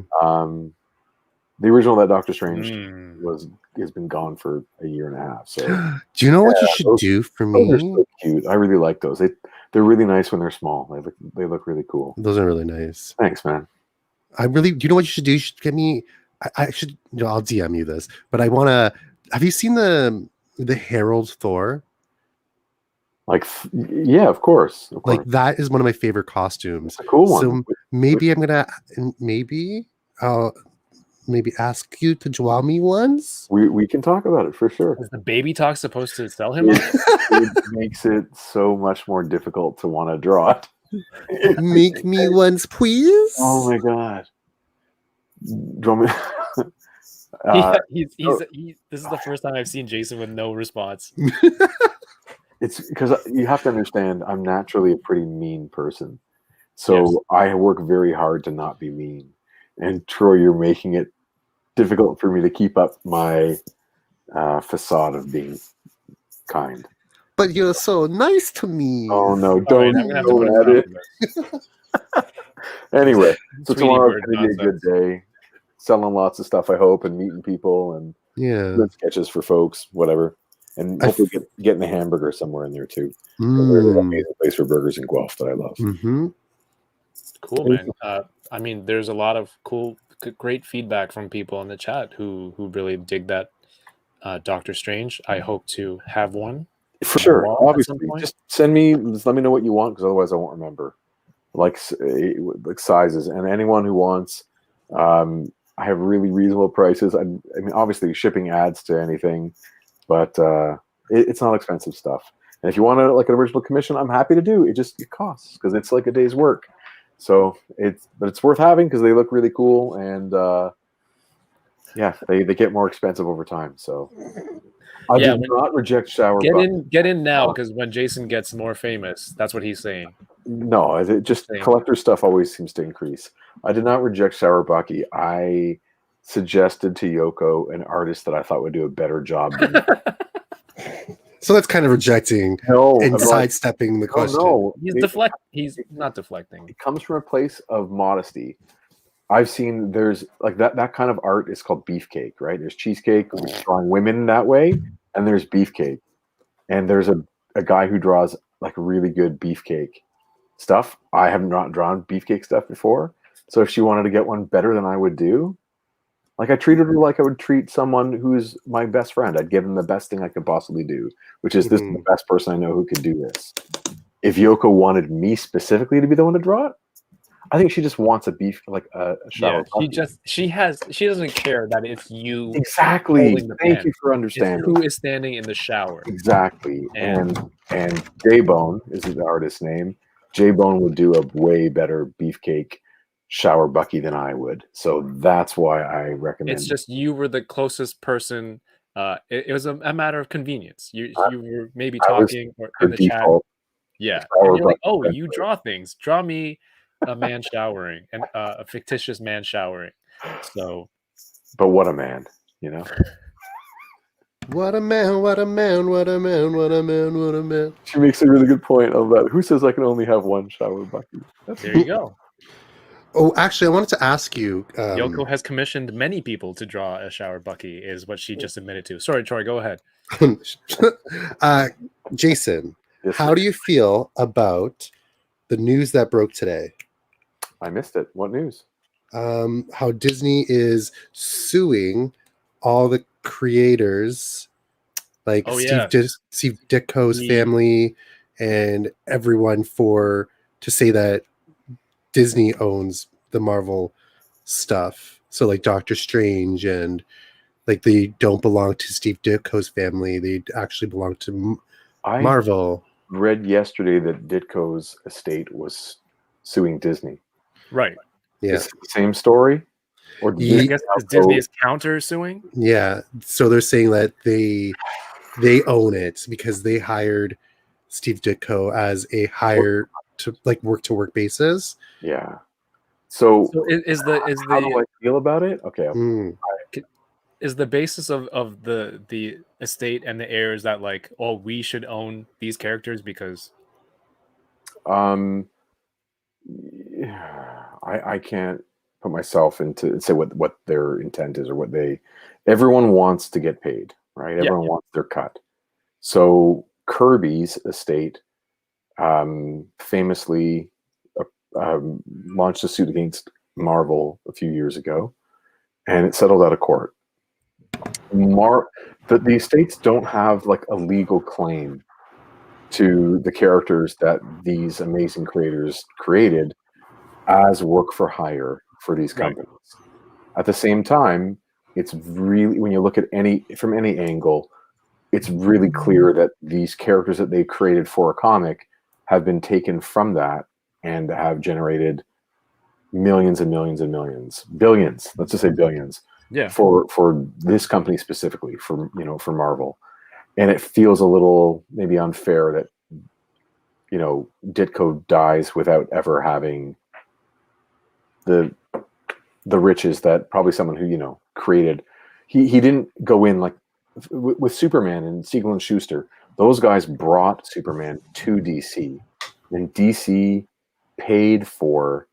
The original that Doctor Strange Mm. has been gone for a year and a half. So Do you know what you should those- do for those are me? so cute. I really like those. They're really nice when they're small. They look really cool. Those are really nice. Thanks, man. Do you know what you should do? You should get me. I should. I'll DM you this, but I want to. Have you seen the Herald Thor? Like, yeah, of course. Like that is one of my favorite costumes. It's a cool one. So maybe I'm gonna maybe ask you to draw me once. We can talk about it for sure. Is the baby talk supposed to sell him? on? It makes it so much more difficult to want to draw it. Make me once, please. Oh my god. Do you want me- This is the first time I've seen Jason with no response. It's because you have to understand I'm naturally a pretty mean person. So I work very hard to not be mean. And Troy, you're making it difficult for me to keep up my facade of being kind. But you're so nice to me. Oh no, All right, don't, I'm gonna have to put don't a edit. stop to this. Anyway, so Tweety tomorrow's bird gonna be a good day. Selling lots of stuff, I hope, and meeting people and Yeah. good sketches for folks, whatever. And I hopefully getting a hamburger somewhere in there too. There's an amazing place for burgers in Guelph that I love. Mm-hmm. Cool, man. I mean, there's a lot of great feedback from people in the chat who really dig that Doctor Strange. I hope to have one. For sure, wall at some obviously. point? Just let me know what you want because otherwise I won't remember. Like sizes and anyone who wants. I have really reasonable prices. I mean, obviously shipping adds to anything, but it's not expensive stuff. And if you want like an original commission, I'm happy to do. It costs because it's like a day's work. So it's worth having because they look really cool and they get more expensive over time. So I do not reject shower. Get in now because when Jason gets more famous, that's what he's saying. No, it just collector stuff always seems to increase. I did not reject Shower Bucky. I suggested to Yoko an artist that I thought would do a better job than So that's kind of rejecting and sidestepping the question. No, he's not deflecting. It comes from a place of modesty. I've seen there's like that kind of art is called beefcake, right? There's cheesecake, drawing women that way, and there's beefcake. And there's a guy who draws like really good beefcake stuff. I have not drawn beefcake stuff before. So if she wanted to get one better than I would do, like I treated her like I would treat someone who's my best friend. I'd give them the best thing I could possibly do, which is this is the best person I know who could do this. If Yoko wanted me specifically to be the one to draw it, I think she just wants a beef, like a shower. Yeah, she doesn't care that it's you Exactly. holding the Thank pen. you for It's understanding. who is standing in the shower. Exactly. And- And J-Bone is the artist's name. J-Bone would do a way better beefcake shower Bucky than I would. So that's why I recommend It's just you were the closest person. It was a matter of convenience. You were maybe I was talking or her in the chat. default Yeah, shower and you're like, Bucky oh, you essentially. draw things. Draw me a man showering and a fictitious man showering. So, But what a man, you know? What a man, what a man, what a man, what a man, what a man. She makes a really good point of that. Who says I can only have one shower Bucky? there you go. Oh, actually, I wanted to ask you. Yoko has commissioned many people to draw a shower Bucky, is what she just admitted to. Sorry, Troy, go ahead. Jason, Yes, how sir. do you feel about the news that broke today? I missed it. What news? How Disney is suing all the creators, like Oh, Steve Ditko's The- family and everyone, to say that Disney owns the Marvel stuff. So like Doctor Strange, and like they don't belong to Steve Ditko's family. They actually belong to I Marvel. read yesterday that Ditko's estate was suing Disney. Right. Yeah. Is it the same story? Or did Ye- I Disney guess now Disney go- is counter suing. Yeah. So they're saying that they own it because they hired Steve Ditko as a hire to like work basis. Yeah. So, So is how do I feel about it? Okay. Mm. is the basis of the estate and the heirs that like, oh, we should own these characters because I can't put myself into say what their intent is or what everyone wants to get paid, right? Yeah. Everyone wants their cut. So Kirby's estate famously launched a suit against Marvel a few years ago, and it settled out of court. The estates don't have like a legal claim to the characters that these amazing creators created as work for hire for these Right. companies. At the same time, it's really, when you look at from any angle, it's really clear that these characters that they created for a comic have been taken from that and have generated millions and millions and millions, billions, let's just say billions, yeah. for this company specifically, for Marvel. And it feels a little maybe unfair that Ditko dies without ever having the riches that probably someone who created. He didn't go in like with Superman and Siegel and Schuster. Those guys brought Superman to DC, and DC paid for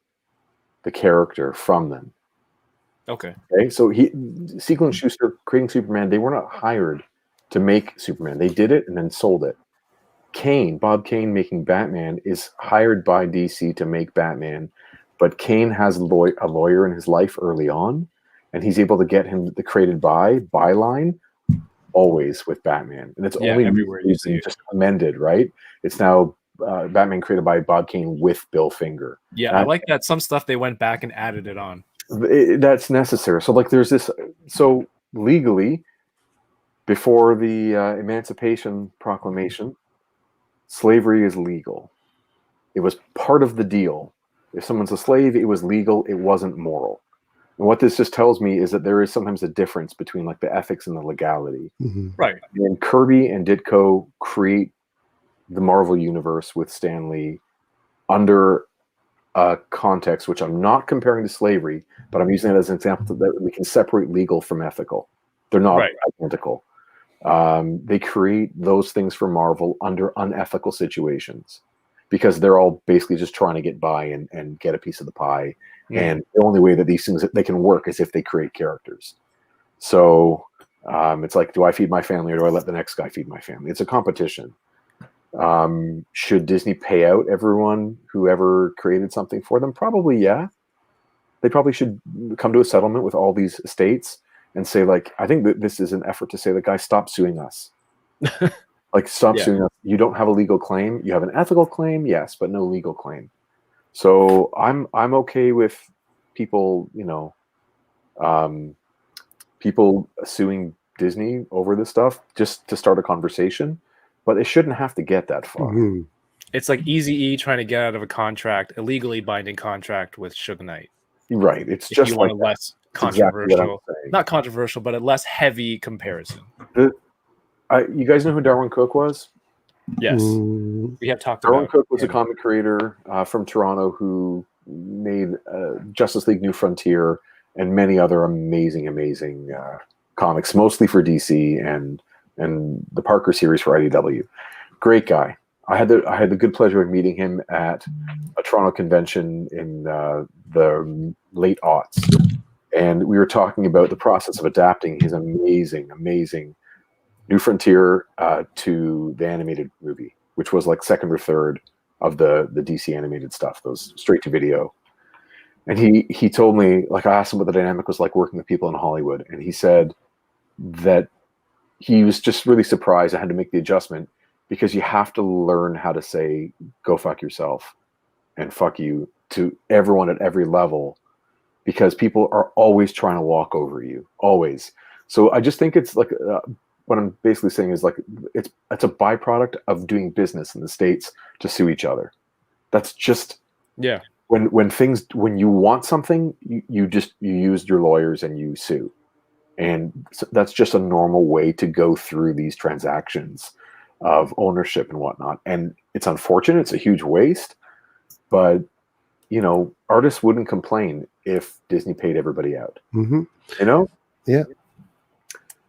the character from them. Okay. Okay, so Siegel and Schuster creating Superman, they were not hired to make Superman. They did it and then sold it. Bob Kane making Batman is hired by DC to make Batman, but Kane has a lawyer in his life early on, and he's able to get him the created byline always with Batman, and it's only everywhere you see it. just amended, right? It's now Batman created by Bob Kane with Bill Finger. Yeah, I like that some stuff they went back and added it on. That's necessary. So like there's this, so legally before the Emancipation Proclamation, slavery is legal. It was part of the deal. If someone's a slave, it was legal, it wasn't moral. And what this just tells me is that there is sometimes a difference between like the ethics and the legality. Mm-hmm. Right. And Kirby and Ditko create the Marvel universe with Stan Lee under a context which I'm not comparing to slavery, but I'm using it as an example that we can separate legal from ethical. They're not identical. They create those things for Marvel under unethical situations because they're all basically just trying to get by and get a piece of the pie. Yeah. And the only way that these things they can work is if they create characters. So it's like, do I feed my family or do I let the next guy feed my family? It's a competition. Should Disney pay out everyone who ever created something for them? Probably, yeah. They probably should come to a settlement with all these estates and say, like, I think that this is an effort to say, the guys, stop suing us. Like, stop suing us. You don't have a legal claim. You have an ethical claim, yes, but no legal claim. So I'm okay with people, people suing Disney over this stuff just to start a conversation, but it shouldn't have to get that far. Mhm. It's like Eazy-E trying to get out of a contract, a legally binding contract with Suge Knight. Right. It's If just you want like a less That's exactly what I'm controversial, saying. not controversial, but a less heavy comparison. You guys know who Darwin Cook was? Yes, Mm, we have talked Darwin about Cook was a him. comic creator from Toronto who made Justice League New Frontier and many other amazing comics, mostly for DC and the Parker series for IDW. Great guy. I had the good pleasure of meeting him at a Toronto convention in the late aughts, and we were talking about the process of adapting his amazing New Frontier to the animated movie, which was like second or third of the DC animated stuff, those straight to video. And he told me, like, I asked him what the dynamic was like working with people in Hollywood, and he said that he was just really surprised I had to make the adjustment because you have to learn how to say "go fuck yourself" and "fuck you" to everyone at every level, because people are always trying to walk over you, always. So I just think it's like what I'm basically saying is like it's a byproduct of doing business in the States to sue each other. That's just Yeah, when you want something, you use your lawyers and you sue, and so that's just a normal way to go through these transactions of ownership and whatnot. And it's unfortunate; it's a huge waste, but artists wouldn't complain if Disney paid everybody out. mhm. Yeah.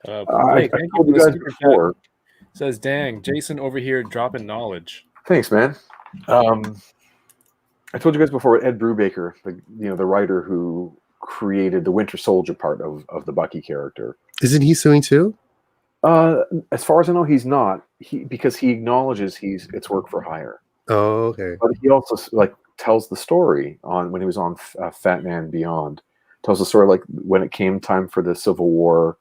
Blake, I thank you told for you the guys super chat. before. Says, "Dang, Jason over here dropping knowledge." Thanks, man. I told you guys before, Ed Brubaker, the writer who created the Winter Soldier part of the Bucky character. Isn't he suing too? As far as I know, he's not. Because he acknowledges it's work for hire. Oh, okay. But he also tells the story on when he was on Fat Man Beyond. Tells the story like when it came time for the Civil War.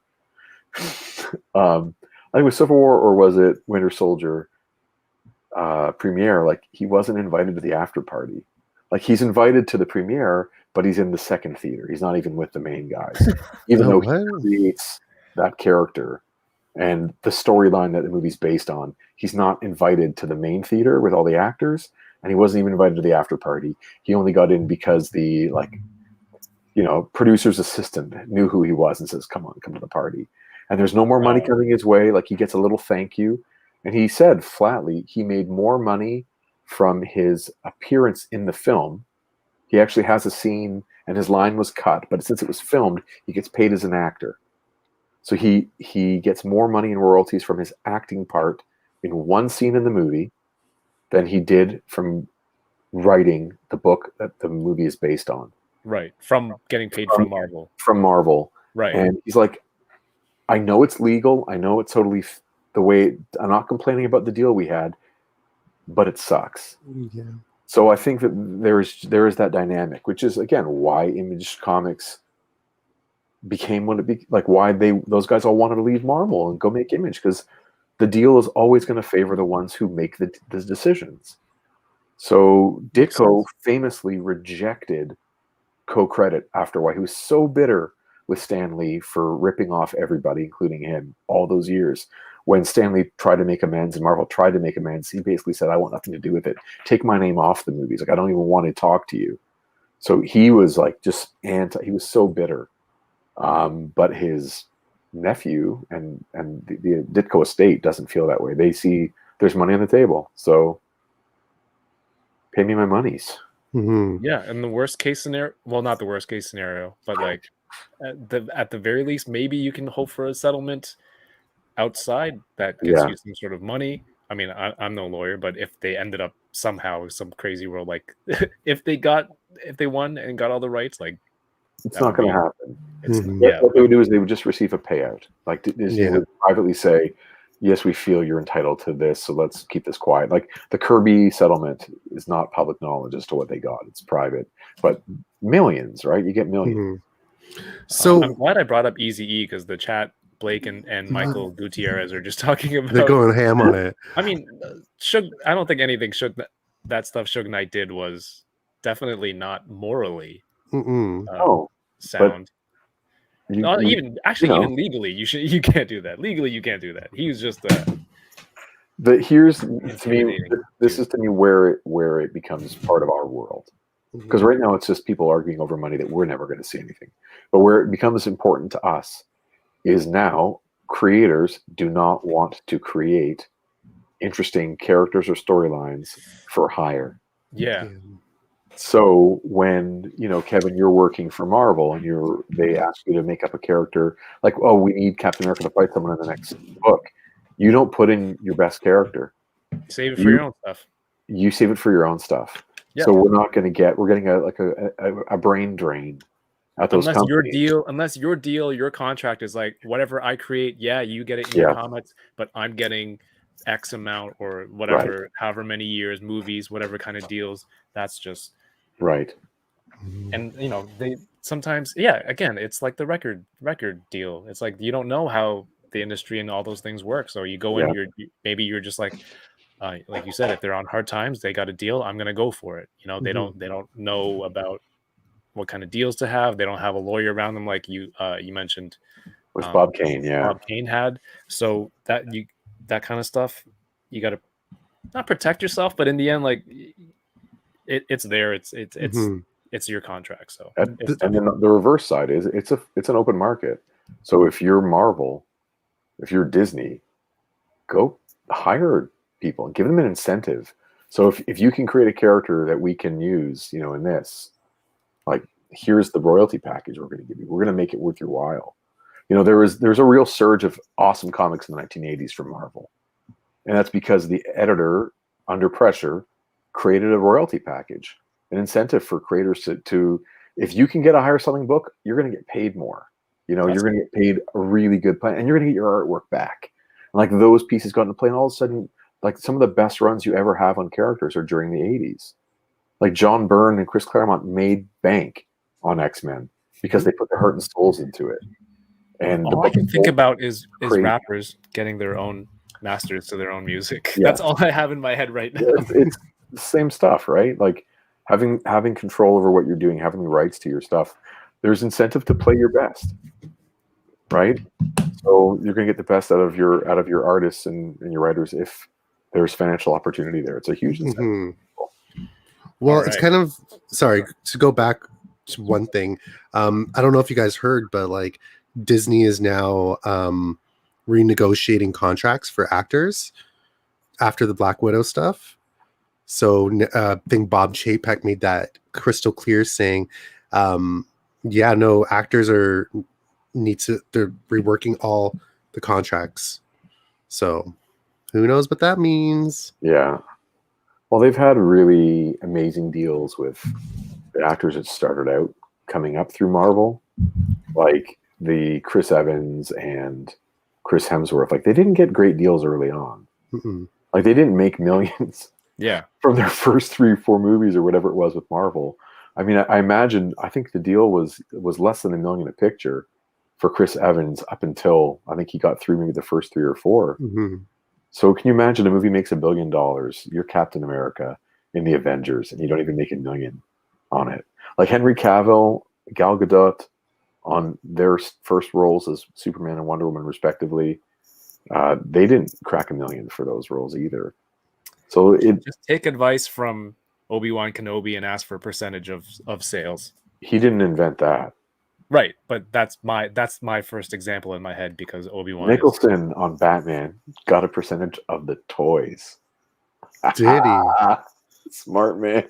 I think it was Civil War, or was it Winter Soldier premiere? Like, he wasn't invited to the after party. Like, he's invited to the premiere, but he's in the second theater. He's not even with the main guys, even though he creates that character and the storyline that the movie's based on. He's not invited to the main theater with all the actors, and he wasn't even invited to the after party. He only got in because the producer's assistant knew who he was and says, come to the party. And there's no more money coming his way. Like, he gets a little thank you. And he said flatly he made more money from his appearance in the film. He actually has a scene and his line was cut, but since it was filmed, he gets paid as an actor. So he gets more money in royalties from his acting part in one scene in the movie than he did from writing the book that the movie is based on. Right, from getting paid from Marvel. From Marvel. Right. And he's like, I know it's legal. I know it's totally the way. I'm not complaining about the deal we had, but it sucks. Yeah. So I think that there is that dynamic, which is, again, why Image Comics became what it became. Like, why those guys all wanted to leave Marvel and go make Image, because the deal is always going to favor the ones who make the decisions. So Ditko famously rejected co-credit after why he was so bitter with Stan Lee for ripping off everybody, including him, all those years. When Stan Lee tried to make amends and Marvel tried to make amends, he basically said, I want nothing to do with it. Take my name off the movies. Like, I don't even want to talk to you. So he was like just he was so bitter. But his nephew and the Ditko estate doesn't feel that way. They see there's money on the table. So pay me my monies. Mm-hmm. Yeah, and the worst case scenario, well, not the worst case scenario, but like at the very least, maybe you can hope for a settlement outside that gets you some sort of money. I mean, I'm no lawyer, but if they ended up somehow some crazy world, like if they won and got all the rights, like, it's not going to happen. What they would do is they would just receive a payout. Like, Disney would privately say, yes, we feel you're entitled to this, so let's keep this quiet. Like, the Kirby settlement is not public knowledge as to what they got. It's private. But millions, right? You get millions. Mm-hmm. So I'm glad I brought up Eazy-E, because the chat, Blake and Michael Gutierrez are just talking about... They're going ham on it. I mean, I don't think anything that stuff Suge Knight did was definitely not morally Mm-mm. sound. You, Not we- even actually, you know. even legally, you can't do that. Legally, you can't do that. He's just But here's to me, intimidating. this dude. is to me where it becomes part of our world. Because right now it's just people arguing over money that we're never going to see anything. But where it becomes important to us is now creators do not want to create interesting characters or storylines for hire. Yeah. So when, Kevin, you're working for Marvel and they ask you to make up a character like, oh, we need Captain America to fight someone in the next book. You don't put in your best character. Save it for your own stuff. You save it for your own stuff. Yeah. So we're getting a brain drain at those Unless companies. your deal, your contract is like whatever I create, yeah, you get it in your comics, but I'm getting X amount or whatever, however many years, movies, whatever kind of deals. That's just right. And they sometimes, again, it's like the record deal. It's like you don't know how the industry and all those things work. So you go in, maybe you're just like you said, if they're on hard times, they got a deal, I'm gonna go for it. They don't know about what kind of deals to have. They don't have a lawyer around them like you mentioned with Bob Kane. Bob Kane had. So that kind of stuff, you got to not protect yourself, but in the end, like it's there. It's your contract. So and then the reverse side is it's an open market. So if you're Marvel, if you're Disney, go hire people and give them an incentive. So if you can create a character that we can use, in this, like here's the royalty package we're going to give you. We're going to make it worth your while. There's a real surge of awesome comics in the 1980s from Marvel. And that's because the editor, under pressure, created a royalty package, an incentive for creators to if you can get a higher selling book, you're going to get paid more. You're going to get paid a really good plan, and you're going to get your artwork back. And like those pieces got into play, and all of a sudden, like some of the best runs you ever have on characters are during the 80s. Like John Byrne and Chris Claremont made bank on X-Men because they put their heart and souls into it. And all I can think about is rappers getting their own masters to their own music. Yeah. That's all I have in my head right now. It's the same stuff, right? Like having control over what you're doing, having the rights to your stuff. There's incentive to play your best, right? So you're going to get the best out of your artists and your writers if there's financial opportunity there. It's a huge incentive. Mm-hmm. Well, it's kind of to go back to one thing. I don't know if you guys heard, but like Disney is now renegotiating contracts for actors after the Black Widow stuff. So I think Bob Chapek made that crystal clear, saying, actors they're reworking all the contracts. So who knows what that means? Yeah. Well, they've had really amazing deals with the actors that started out coming up through Marvel, like the Chris Evans and Chris Hemsworth. Like they didn't get great deals early on. Mm-mm. Like they didn't make millions. Yeah. From their first 3 or 4 movies or whatever it was with Marvel. I mean, I think the deal was less than $1 million a picture for Chris Evans up until I think he got through maybe the first 3 or 4. Mm-hmm. So can you imagine a movie makes $1 billion? You're Captain America in the Avengers, and you don't even make $1 million on it. Like Henry Cavill, Gal Gadot, on their first roles as Superman and Wonder Woman, respectively, they didn't crack $1 million for those roles either. So just take advice from Obi-Wan Kenobi and ask for a percentage of sales. He didn't invent that. Right, but that's my first example in my head because Obi-Wan Nicholson on Batman got a percentage of the toys. Did he? Smart man.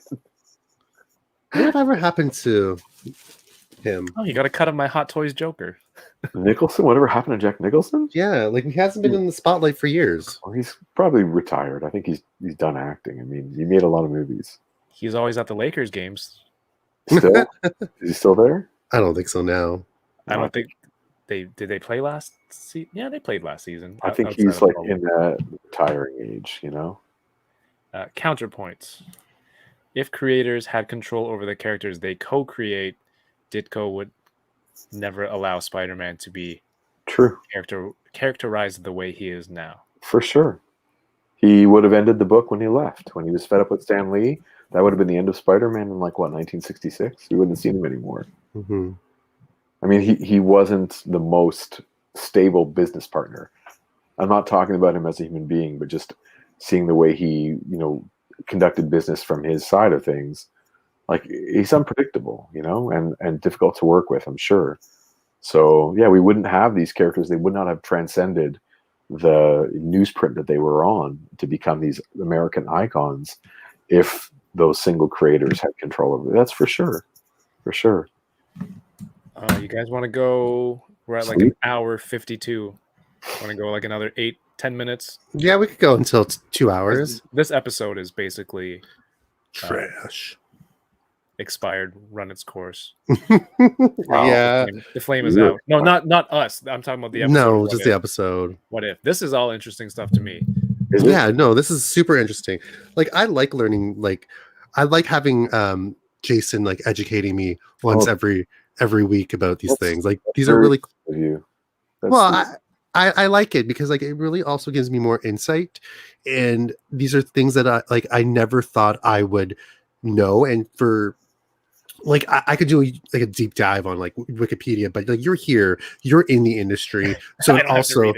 Whatever happened to him? Oh, you got to cut him my Hot Toys Joker. Nicholson? Whatever happened to Jack Nicholson? Yeah, like he hasn't been in the spotlight for years. Well, he's probably retired. I think he's done acting. I mean, he made a lot of movies. He's always at the Lakers games. Still? Is he still there? I don't think so now. I don't think did they play last season? Yeah, they played last season. I think he's like in that retiring age, Counterpoints. If creators had control over the characters they co-create, Ditko would never allow Spider-Man to be characterized the way he is now. For sure. He would have ended the book when he left. When he was fed up with Stan Lee, That would have been the end of Spider-Man in like what 1966. We wouldn't have seen him anymore. Mhm. I mean, he wasn't the most stable business partner. I'm not talking about him as a human being, but just seeing the way he, conducted business from his side of things. Like, he's unpredictable, and difficult to work with, I'm sure. So yeah, we wouldn't have these characters. They would not have transcended the newsprint that they were on to become these American icons if those single creators had control over it. That's for sure. For sure. You guys want to go? We're at like an hour 52. Want to go like another 8-10 minutes? Yeah, we could go until 2 hours. This episode is basically Trash. expired, run its course. Yeah. The flame is out. No, not us. I'm talking about the episode. No, just the episode. What if? This is all interesting stuff to me. Yeah, no, this is super interesting. Like, I like learning. Like, I like having Jason like educating me once every week about these things. Like, these are really cool of you. Well, I like it because like it really also gives me more insight, and these are things that I never thought I would know. And for like I could do like a deep dive on like Wikipedia, but like you're in the industry, so it also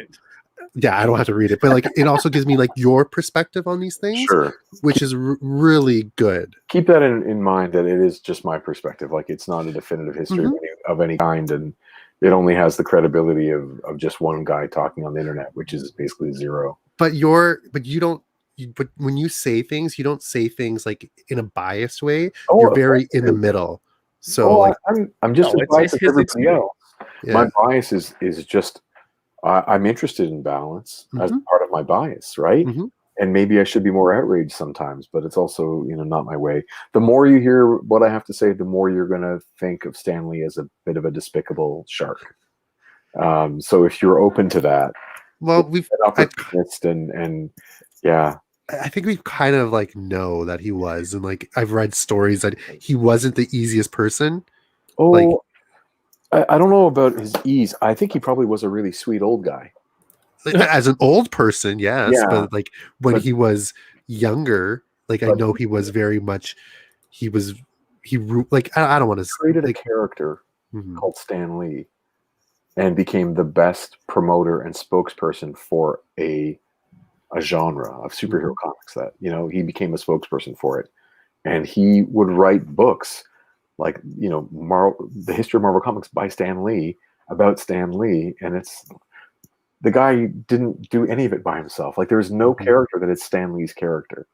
yeah, I don't have to read it, but like it also gives me like your perspective on these things, sure, which is really good. Keep that in mind that it is just my perspective. Like, it's not a definitive history of any kind, and it only has the credibility of just one guy talking on the internet, which is basically zero. But when you say things, you don't say things like in a biased way. You're very in the middle. So I'm just as biased as everybody else. Yeah. My bias is just I'm interested in balance as part of my bias, right? And maybe I should be more outraged sometimes, but it's also, not my way. The more you hear what I have to say, the more you're going to think of Stan Lee as a bit of a despicable shark. So if you're open to that, well, we've opportunist and yeah, I think we kind of like know that he was, and like I've read stories that he wasn't the easiest person. Oh, like, I don't know about his ease. I think he probably was a really sweet old guy. As an old person, yes, but like when he was younger, like I know he was very much. I don't want to created a character called Stan Lee, and became the best promoter and spokesperson for a genre of superhero comics. That he became a spokesperson for it, and he would write books like the history of Marvel Comics by Stan Lee about Stan Lee, and it's. The guy didn't do any of it by himself. Like, there's no character that is Stan Lee's character.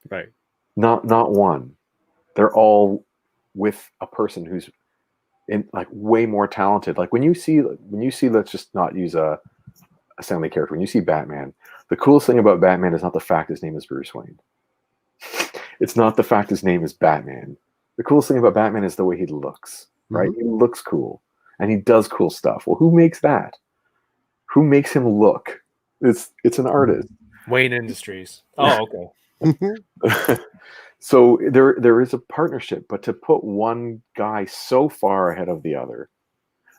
Right. Not one. They're all with a person who's in like way more talented. Like when you see, let's just not use a Stan Lee character. When you see Batman, the coolest thing about Batman is not the fact his name is Bruce Wayne. It's not the fact his name is Batman. The coolest thing about Batman is the way he looks, right? He looks cool and he does cool stuff. Well, who makes that? Who makes him look? It's an artist. Wayne Industries. Oh, okay. So there is a partnership, but to put one guy so far ahead of the other,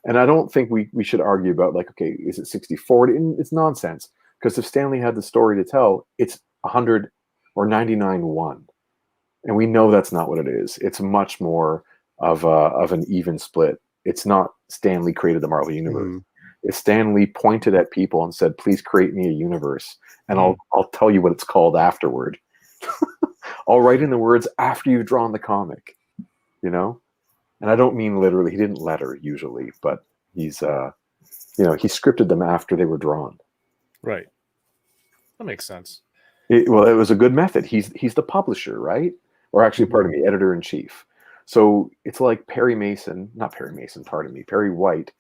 and I don't think we should argue about like, okay, is it 60-40? It's nonsense, because if Stan Lee had the story to tell, it's 100 or 99-1, and we know that's not what it is. It's much more of an even split. It's not Stan Lee created the Marvel Universe. If Stan Lee pointed at people and said, "Please create me a universe, and I'll tell you what it's called afterward." I'll write in the words after you've drawn the comic, And I don't mean literally. He didn't letter usually, but he's he scripted them after they were drawn. Right. That makes sense. It was a good method. He's the publisher, right? Or actually, pardon me, editor in chief. So it's like Perry White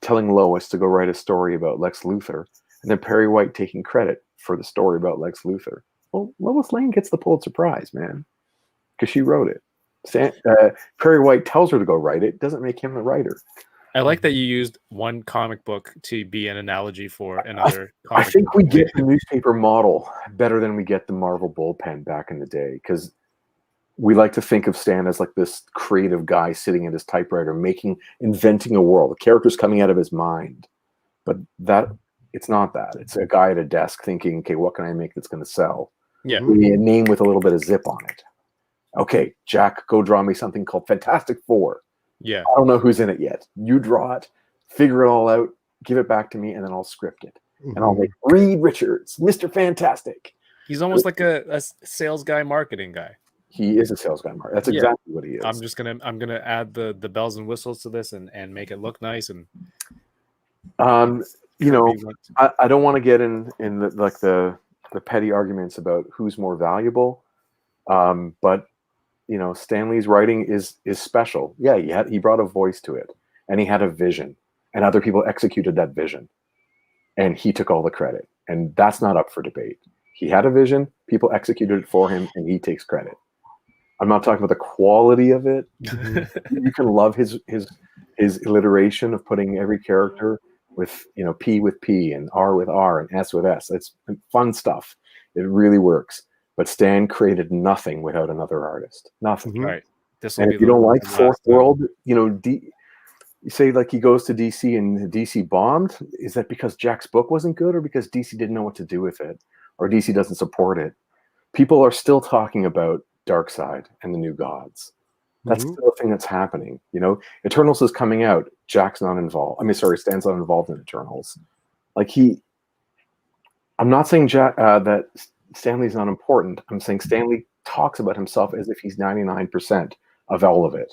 telling Lois to go write a story about Lex Luthor, and then Perry White taking credit for the story about Lex Luthor. Well, Lois Lane gets the Pulitzer Prize, man, because she wrote it. Perry White tells her to go write it. Doesn't make him the writer. I like that you used one comic book to be an analogy for another. I think we get the newspaper model better than we get the Marvel bullpen back in the day, because we like to think of Stan as like this creative guy sitting at his typewriter, inventing a world. The character's coming out of his mind. But it's not that. It's a guy at a desk thinking, okay, what can I make that's going to sell? Yeah. Maybe a name with a little bit of zip on it. Okay, Jack, go draw me something called Fantastic Four. Yeah. I don't know who's in it yet. You draw it, figure it all out, give it back to me, and then I'll script it. And I'll make Reed Richards, Mr. Fantastic. He's almost like a sales guy, marketing guy. He is a sales guy, Mark. That's Yeah. exactly what he is. I'm gonna add the bells and whistles to this and make it look nice and you know, I don't want to get in the petty arguments about who's more valuable. But you know, Stan Lee's writing is special. Yeah, he brought a voice to it, and he had a vision, and other people executed that vision, and he took all the credit. And that's not up for debate. He had a vision, people executed it for him, and he takes credit. I'm not talking about the quality of it. You can love his alliteration of putting every character with, you know, P with P and R with R and S with S. It's fun stuff. It really works. But Stan created nothing without another artist. Nothing. Right. This And if you don't like Fourth World, you know, you say like he goes to DC and DC bombed. Is that because Jack's book wasn't good, or because DC didn't know what to do with it, or DC doesn't support it? People are still talking about Darkseid and the New Gods. That's still a thing that's happening. You know, Eternals is coming out. Jack's not involved. I mean, sorry, Stan's not involved in Eternals. Like I'm not saying that Stanley's not important. I'm saying Stanley talks about himself as if he's 99% of all of it,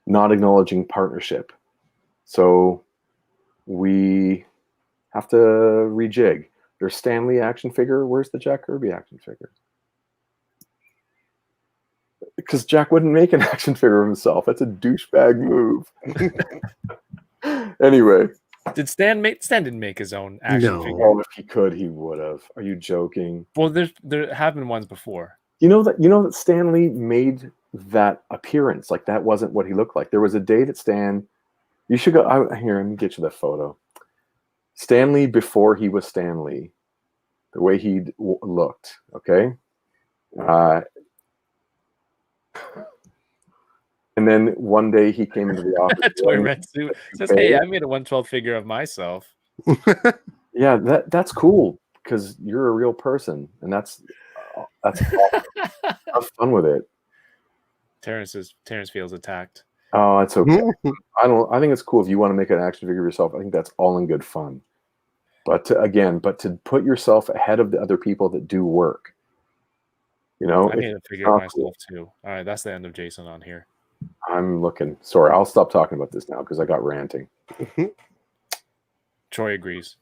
not acknowledging partnership. So we have to rejig. There's Stanley action figure. Where's the Jack Kirby action figure? Because Jack wouldn't make an action figure of himself. That's a douchebag move. Anyway. Did Stan didn't make his own action figure? Oh, if he could, he would have. Are you joking? Well, there have been ones before. You know that Stan Lee made that appearance. Like, that wasn't what he looked like. There was a day that Stan, you should go here, let me get you the photo. Stan Lee before he was Stan Lee, the way he looked, okay? And then one day he came into the office. Toy Red suit says, "Hey, I made a 112 figure of myself." Yeah, that's cool because you're a real person, and that's awesome. Have fun with it. Terrence feels attacked. Oh, it's okay. I think it's cool if you want to make an action figure yourself. I think that's all in good fun. But to put yourself ahead of the other people that do work, you know, I made a figure of myself too. All right, that's the end of Jason on here. I'm looking. Sorry, I'll stop talking about this now because I got ranting. Troy agrees.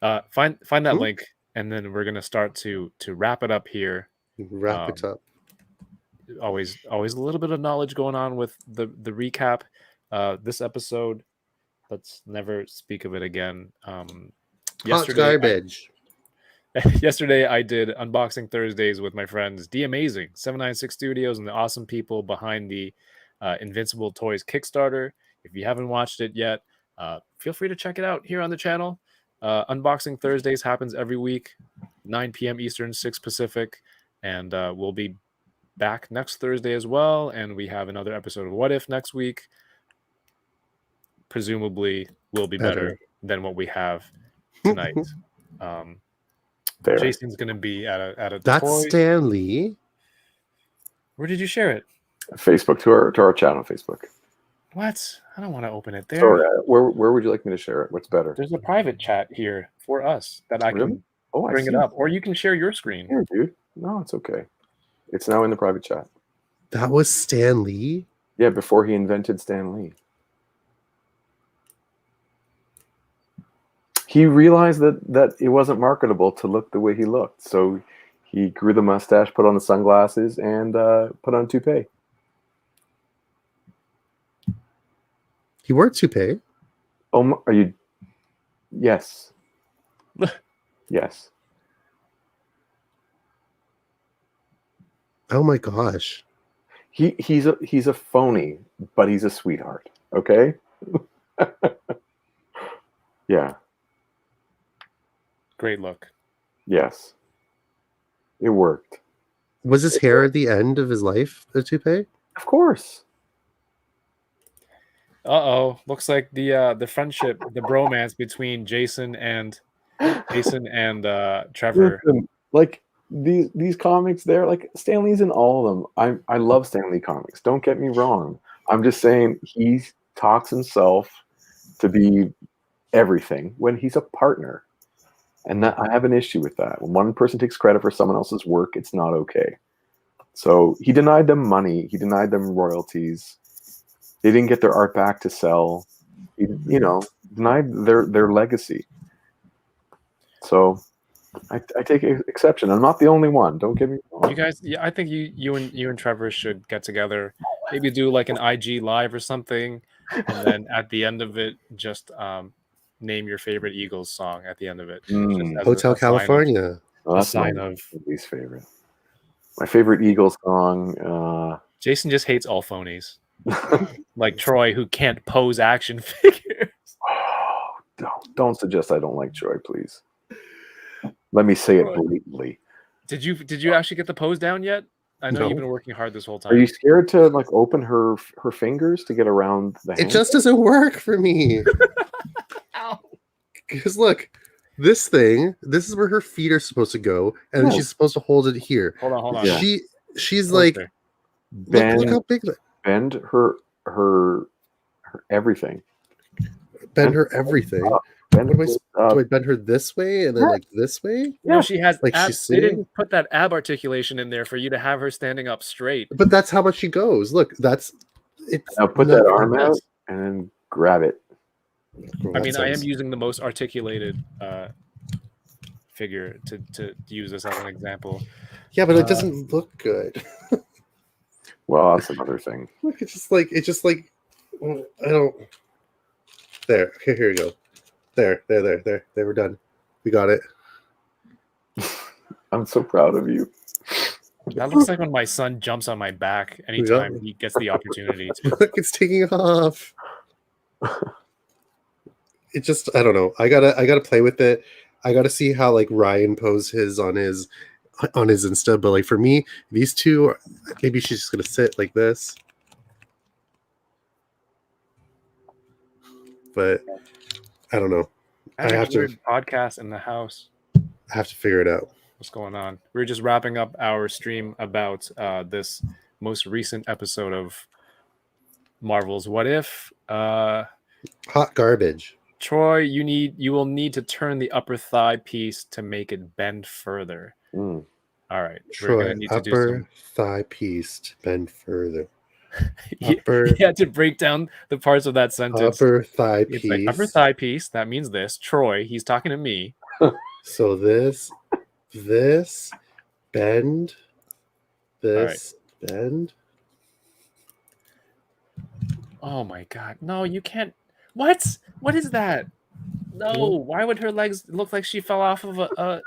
Find that link, and then we're gonna start to wrap it up here. Wrap it up. Always a little bit of knowledge going on with the recap. This episode, let's never speak of it again. Garbage. Yesterday, I did Unboxing Thursdays with my friends D Amazing, 796 Studios, and the awesome people behind the Invincible Toys Kickstarter. If you haven't watched it yet, feel free to check it out here on the channel. Unboxing Thursdays happens every week, 9 p.m. Eastern, 6 Pacific, and we'll be back next Thursday as well. And we have another episode of What If next week. Presumably, will be better than what we have tonight. Jason's going to be at a That's toy. Stan Lee. Where did you share it? Facebook to our channel, Facebook. What? I don't want to open it there. Sorry, where would you like me to share it? What's better? There's a private chat here for us that I can bring it up, or you can share your screen. Here, dude. No, it's okay. It's now in the private chat. That was Stan Lee? Yeah, before he invented Stan Lee. He realized that it wasn't marketable to look the way he looked, so he grew the mustache, put on the sunglasses, and put on a toupee. He wore a toupee? Oh, are you? Yes. Yes. Oh my gosh. He's a phony, but he's a sweetheart. Okay. Yeah. Great look. Yes. It worked. Was his hair at the end of his life a toupee? Of course. Looks like the friendship, the bromance between Jason and Trevor. Listen, like these comics, they're like Stan Lee's in all of them. I love Stan Lee comics. Don't get me wrong. I'm just saying he talks himself to be everything when he's a partner. And that I have an issue with that. When one person takes credit for someone else's work, it's not okay. So he denied them money. He denied them royalties. They didn't get their art back to sell. He, denied their legacy. So I take exception. I'm not the only one. Don't get me wrong. You guys, I think you and Trevor should get together. Maybe do like an IG live or something, and then at the end of it, just name your favorite Eagles song at the end of it. Just as Hotel a California. That's sign my of least favorite. My favorite Eagles song. Jason just hates all phonies, like Troy, who can't pose action figures. Don't suggest I don't like Troy, please. Let me say it blatantly. Did you actually get the pose down yet? I know No. you've been working hard this whole time. Are you scared to like open her fingers to get around the hand? It just doesn't work for me. Because look, this is where her feet are supposed to go, and then she's supposed to hold it here. Hold on. Yeah. She's like, look how big. Bend her everything. Bend her everything. Bend What do I bend her this way and then like this way? No, she has Like ab, she's they sitting. didn't put that ab articulation in there for you to have her standing up straight. But that's how much she goes. Look, that's it. Now put that arm out and then grab it. I mean, I am using the most articulated figure to use this as an example. Yeah, but it doesn't look good. Well, that's another thing. Look, it's just like I don't. There. Okay, here we go. There. We're done. We got it. I'm so proud of you. That looks like when my son jumps on my back anytime he gets the opportunity to. Look, it's taking off. It just, I don't know. I gotta play with it. I gotta see how like Ryan posed his on his Insta. But like for me, these two, maybe she's just gonna sit like this. But I don't know. I have to podcast in the house. I have to figure it out. What's going on? We're just wrapping up our stream about this most recent episode of Marvel's What If. Hot garbage. Troy, you will need to turn the upper thigh piece to make it bend further. Mm. All right. Troy, upper thigh piece to bend further. You had to break down the parts of that sentence. Upper thigh piece. It's like upper thigh piece. That means this. Troy, he's talking to me. So this, bend, this, bend. Oh my God. No, you can't. What? What is that? No. Why would her legs look like she fell off of a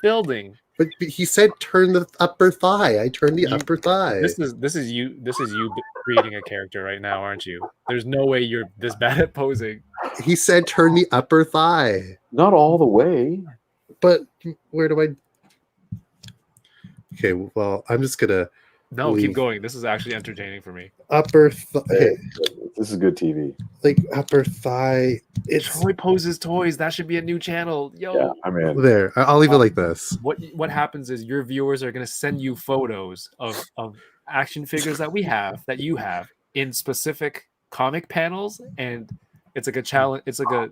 building? But he said turn the upper thigh. I turned the upper thigh. This is you creating a character right now, aren't you? There's no way you're this bad at posing. He said turn the upper thigh. Not all the way. But where do I? Okay, well, I'm just gonna. No, keep going. This is actually entertaining for me. Upper thigh. Hey, this is good TV. Like upper thigh. It's Troy poses toys. That should be a new channel. Yo. Yeah, I mean, there. I'll leave it like this. What happens is your viewers are gonna send you photos of action figures that you have in specific comic panels, and it's like a challenge. It's like a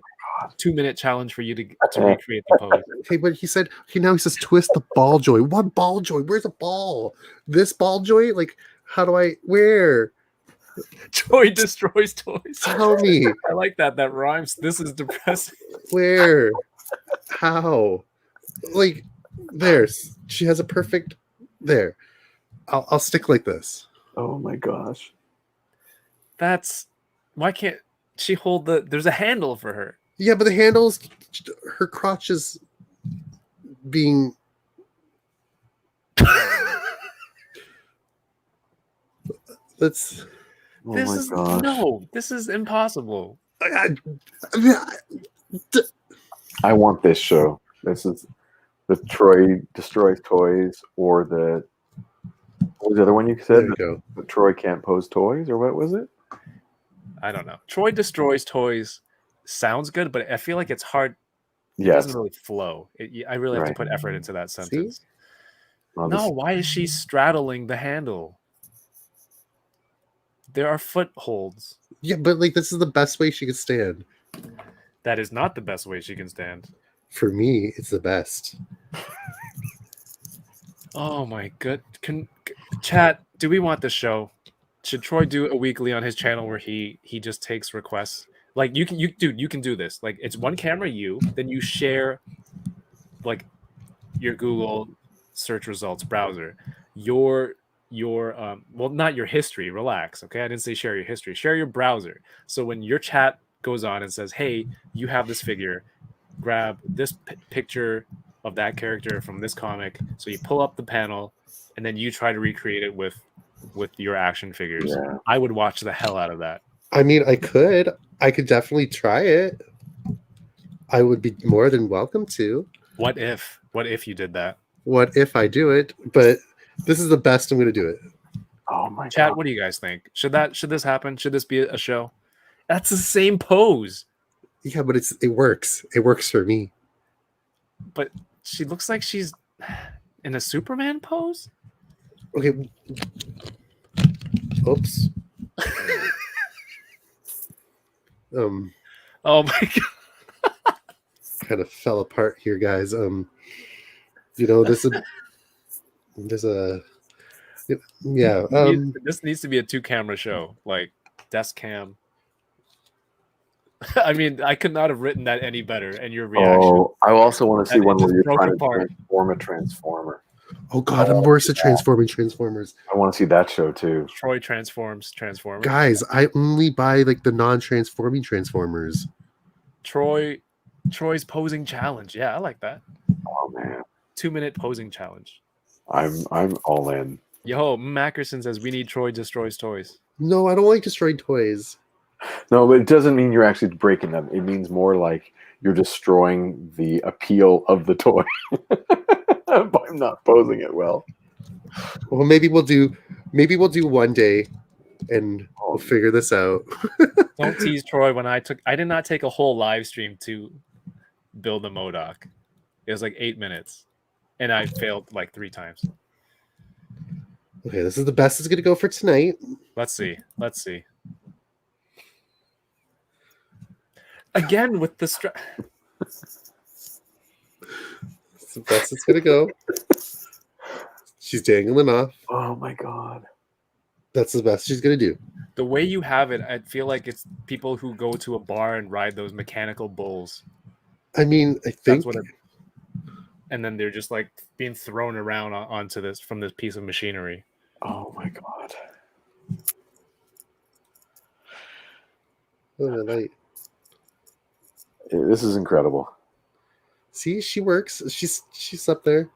2-minute challenge for you to recreate the pose. Okay, but he said now he says twist the ball joint. What ball joint? Where's the ball? This ball joint? Like, how do I where? Troy destroys toys. Tell me. I like that. That rhymes. This is depressing. Where? How? Like, there's she has a perfect there. I'll stick like this. oh my gosh. That's why can't she hold there's a handle for her. Yeah, but the handles, her crotch is being. That's. Oh This my is gosh. no. This is impossible. I want this show. This is the Troy Destroys Toys, or what was the other one you said? There you go. The Troy Can't Pose Toys, or what was it? I don't know. Troy destroys toys sounds good, but I feel like it's hard. It Yes. doesn't really flow. I really have to put effort into that sentence. Well, No, this- why is she straddling the handle? There are footholds. Yeah, but like this is the best way she could stand. That is not the best way she can stand. For me, it's the best. Oh my god. Chat, do we want this show? Should Troy do a weekly on his channel where he just takes requests? Like you can do this. Like it's one camera then you share like your Google search results browser. Your well, not your history, relax, okay? I didn't say share your history. Share your browser. So when your chat goes on and says, "Hey, you have this figure. Grab this picture of that character from this comic." So you pull up the panel and then you try to recreate it with your action figures. Yeah. I would watch the hell out of that. I mean, I could definitely try it. I would be more than welcome to. What if you did that? What if I do it? But this is the best I'm going to do it. Oh my Chat, god! what do you guys think? Should this happen? Should this be a show? That's the same pose. Yeah, but it works. It works for me. But she looks like she's in a Superman pose. Okay. Oops. Oh my god. Kind of fell apart here, guys. There's a yeah. This needs to be a 2-camera show, like desk cam. I mean, I could not have written that any better. And your reaction. Oh, I also want to see And it one where just you're broke trying apart. to transform a transformer. Oh God, I'm worse at transforming Transformers. I want to see that show too. Troy transforms Transformers. Guys, I only buy like the non-transforming Transformers. Troy's posing challenge. Yeah, I like that. Oh man, 2-minute posing challenge. I'm all in. Yo, Mackerson says we need Troy destroys toys. No, I don't like destroying toys. No, but it doesn't mean you're actually breaking them. It means more like you're destroying the appeal of the toy by not posing it well. Well, maybe we'll do one day, and we'll figure this out. Don't tease Troy. When I did not take a whole live stream to build a MODOK. It was like 8 minutes, and I failed like 3 times. Okay, this is the best it's gonna go for tonight. Let's see. Again with the It's the best it's gonna go. She's dangling off. Oh my god. That's the best she's gonna do. the way you have it, I feel like it's people who go to a bar and ride those mechanical bulls. I mean, I think That's what and then they're just like being thrown around onto this from this piece of machinery. Oh my god. oh, the light. This is incredible. See, she works. She's up there.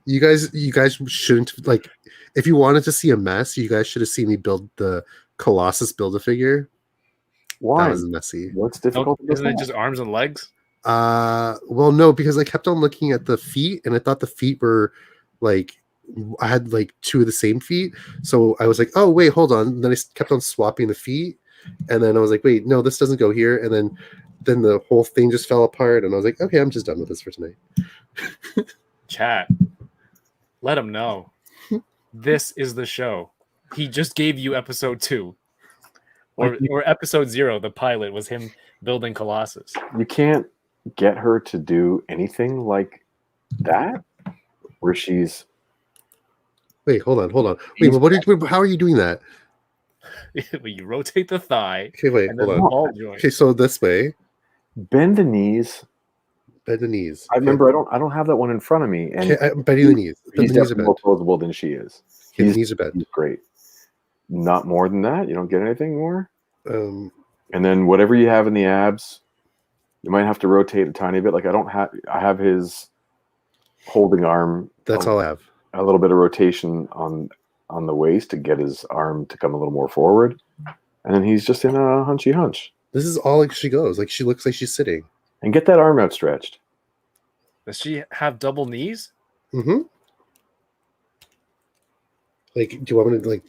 You guys shouldn't like. If you wanted to see a mess, you guys should have seen me build the Colossus Build-A-Figure. Why? That was messy. What's difficult? Isn't it just arms and legs? Well, no, because I kept on looking at the feet, and I thought the feet were like I had like two of the same feet. So I was like, oh wait, hold on. And then I kept on swapping the feet, and then I was like, wait, no, this doesn't go here. And then the whole thing just fell apart, and I was like, okay, I'm just done with this for tonight. Chat. Let him know. This is the show. He just gave you episode 2. Or episode 0, the pilot, was him building Colossus. You can't get her to do anything like that, where she's. Wait, hold on. Wait, how are you doing that? You rotate the thigh. Okay, wait, and then hold the on. ball joint. Okay, so this way, Bend the knees. bend the knees. I remember I don't have that one in front of me, and Okay, I'm bending the knees. The he's knees are definitely more bent. posable than she is. Okay, the He's, knees are bent. he's great. Not more than that. You don't get anything more. Um, And then whatever you have in the abs, you might have to rotate a tiny bit. Like I have his holding arm. that's all I have. A little bit of rotation on the waist to get his arm to come a little more forward, and then he's just in a hunchy hunch. This is all like she goes. Like she looks like she's sitting. And get that arm outstretched. Does she have double knees? Mm-hmm. Like, do you want me to like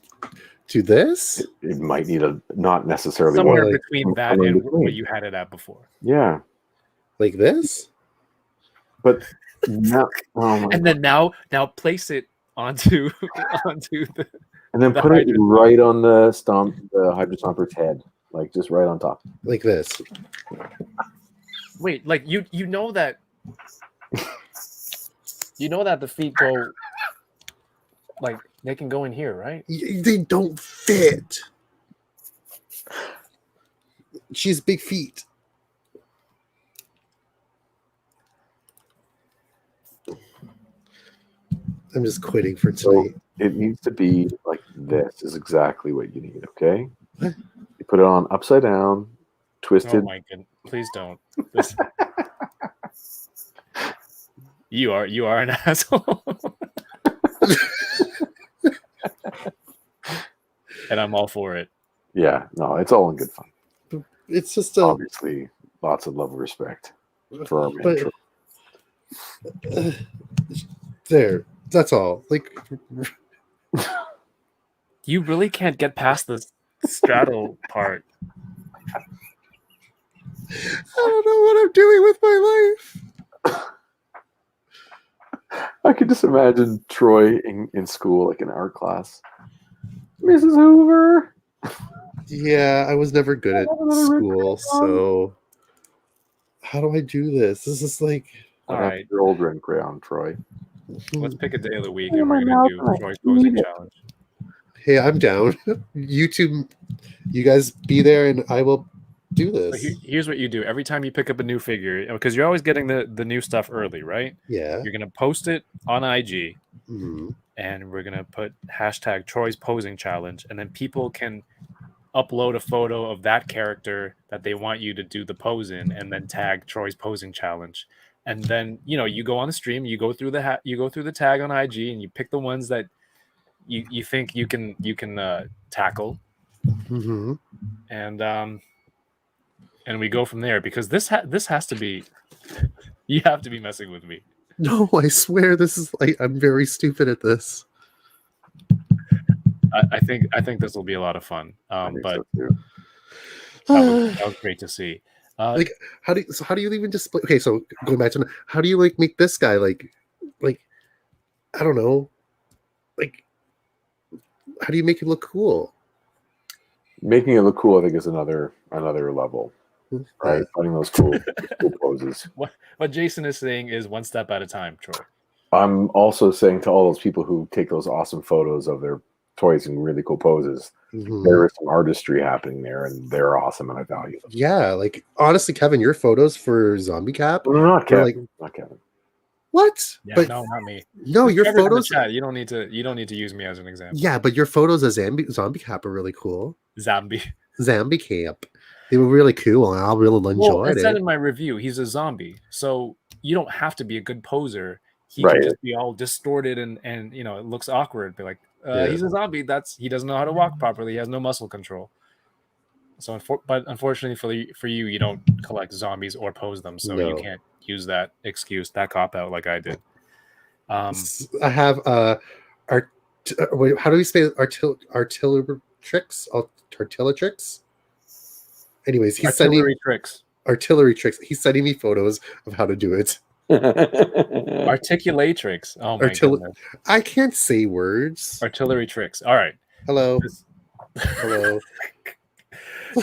do this? It might need a not necessarily Somewhere one. like, between that somewhere in and between. what you had it at before. Yeah. Like this? But now, oh my And then now place it onto the. and then the put it Hydra- right on the Hydra Stomper's head, like just right on top. Like this. Wait, like you know that the feet go like they can go in here, right? They don't fit. She has big feet. I'm just quitting for tonight. It needs to be like this. Is exactly what you need. Okay. You put it on upside down, Oh twisted. my goodness! Please don't. This... you are an asshole, and I'm all for it. Yeah, no, it's all in good fun. It's just a Obviously, lots of love and respect for our man. but, there. That's all. Like, You really can't get past the straddle part. I don't know what I'm doing with my life. I could just imagine Troy in school, like in art class. Mrs. Hoover. Yeah, I was never good at school, so how do I do this? This is like, All right, Your old red crayon, Troy. let's pick a day of the week, and we're gonna do Troy's posing challenge. hey, I'm down. You guys be there, and I will do So this. here's what you do every time you pick up a new figure, because you're always getting the new stuff early, right? Yeah. You're gonna post it on IG, Mhm. and we're gonna put hashtag Troy's posing challenge, and then people can upload a photo of that character that they want you to do the pose in, and then tag Troy's posing challenge. And then you go on the stream, you go through the tag on IG, and you pick the ones that you think you can tackle, Mhm. and we go from there, because this has to be, you have to be messing with me. No, I swear this is like, I'm very stupid at this. I think this will be a lot of fun. But So too. that was great to see. Like, how do you even display? Okay, so going back to how do you like make this guy like I don't know, like how do you make him look cool? Making it look cool, I think, is another level, right? Finding those cool poses. What Jason is saying is one step at a time, Troy. I'm also saying to all those people who take those awesome photos of their toys in really cool poses, Mhm. there is some artistry happening there, and they're awesome, and I value them. Yeah, like honestly, Kevin, your photos for Zombie Cap, No, not They're Kevin. like- Not Kevin. what? Yeah, but no, not me. no, your Trevor's in the photos. chat. You don't need to use me as an example. Yeah, but your photos of Zombie Cap are really cool. Zombie. Zombie Camp, they were really cool, and I really Well, enjoyed I said it. in my review, he's a zombie, so you don't have to be a good poser. He Right. can just be all distorted and it looks awkward. Be like, Yeah. he's a zombie. He doesn't know how to walk properly. He has no muscle control. So, but unfortunately for you, you don't collect zombies or pose them, so you No. can't use that excuse, that cop out, like I did. I have wait, how do we say artillery-trix? Artillery-trix? Anyways, he's sending Artillery tricks, artillery tricks. He's sending me photos of how to do it. articulatrix. Oh my goodness, I can't say words. artillery tricks. All right, Hello. Hello.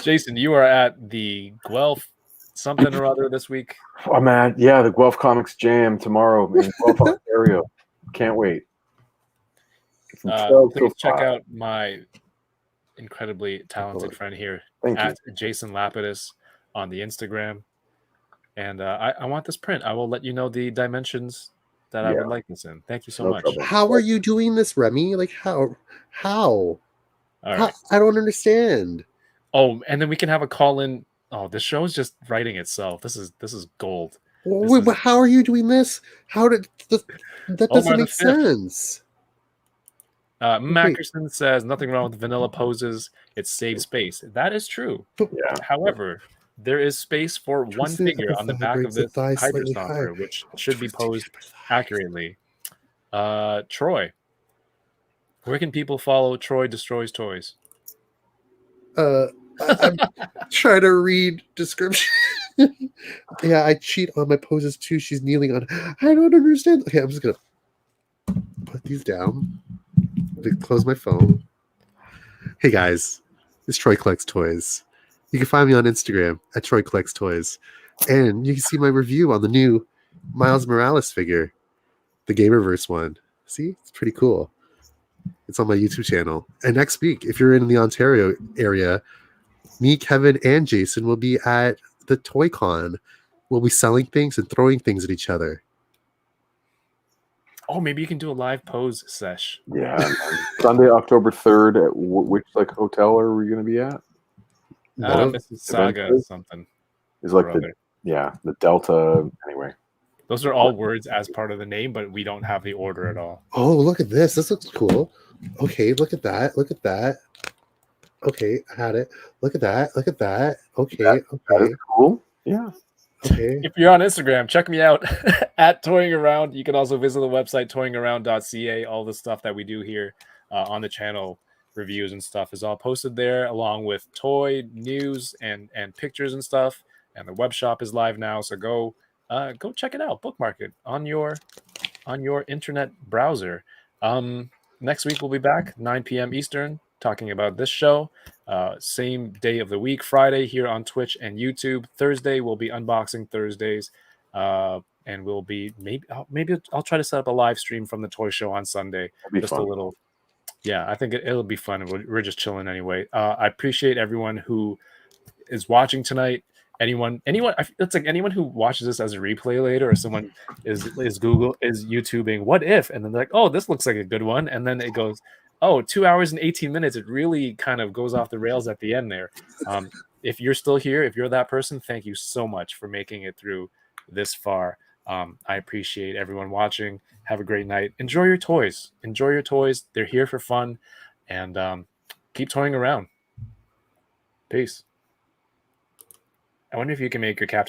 Jason, you are at the Guelph something or other this week. I'm at the Guelph Comics Jam tomorrow in Guelph, Ontario. Can't wait. From 12 till Please check 5. out my incredibly talented friend here Thank you. at Jason Lapidus on the Instagram. And I want this print. I will let you know the dimensions that I would like this in. Thank you so No much. trouble. How are you doing this, Remy? Like how? All right. I don't understand. Oh, and then we can have a call in. Oh, the show is just writing itself. This is gold. Wait, but how are you doing this? How did that doesn't Omar the make Fifth. sense? Mackerson says nothing wrong with vanilla poses. It saves space. That is true. Yeah. However, there is space for one Twisting figure up on the the back of brings the this thigh Hydra slightly higher. Stomper, which should be Twisting posed up the thighs. accurately. Troy, where can people follow Troy Destroys Toys? I'm trying to read description. Yeah, I cheat on my poses too. She's kneeling on. I don't understand. Okay, I'm just gonna put these down. Close my phone. Hey guys, it's Troy Collects Toys. You can find me on Instagram at Troy Collects Toys, and you can see my review on the new Miles Morales figure, the Gamerverse one. See, it's pretty cool. It's on my YouTube channel. And next week, if you're in the Ontario area, me, Kevin, and Jason will be at the Toy Con. We'll be selling things and throwing things at each other. Oh, maybe you can do a live pose sesh. Yeah. man. Sunday, October 3rd at which like hotel are we going to be at? Mississauga something. Is like or the other. the Delta. Anyway, Those are all words as part of the name, but we don't have the order at all. Oh, look at this. This looks cool. Okay, look at that. Look at that. Okay, I had it. Look at that. Look at that. Okay, that okay, is cool. Yeah. okay. If you're on Instagram, check me out at Toying Around. You can also visit the website toyingaround.ca. All the stuff that we do here on the channel, reviews and stuff, is all posted there, along with toy news and pictures and stuff. And the web shop is live now, so go check it out. Bookmark it on your internet browser. Next week we'll be back 9 p.m. Eastern talking about this show. Same day of the week, Friday here on Twitch and YouTube. Thursday we'll be unboxing Thursdays, and we'll be maybe I'll try to set up a live stream from the toy show on Sunday. Just fun. a little, yeah. I think it'll be fun. We're just chilling anyway. I appreciate everyone who is watching tonight. Anyone, it's like anyone who watches this as a replay later, or someone is YouTubing what if, and then they're like, oh, this looks like a good one, and then it goes, oh, 2 hours and 18 minutes. It really kind of goes off the rails at the end there. If you're still here, if you're that person, thank you so much for making it through this far. I appreciate everyone watching. Have a great night. Enjoy your toys. They're here for fun, and keep toying around. Peace. I wonder if you can make your Captain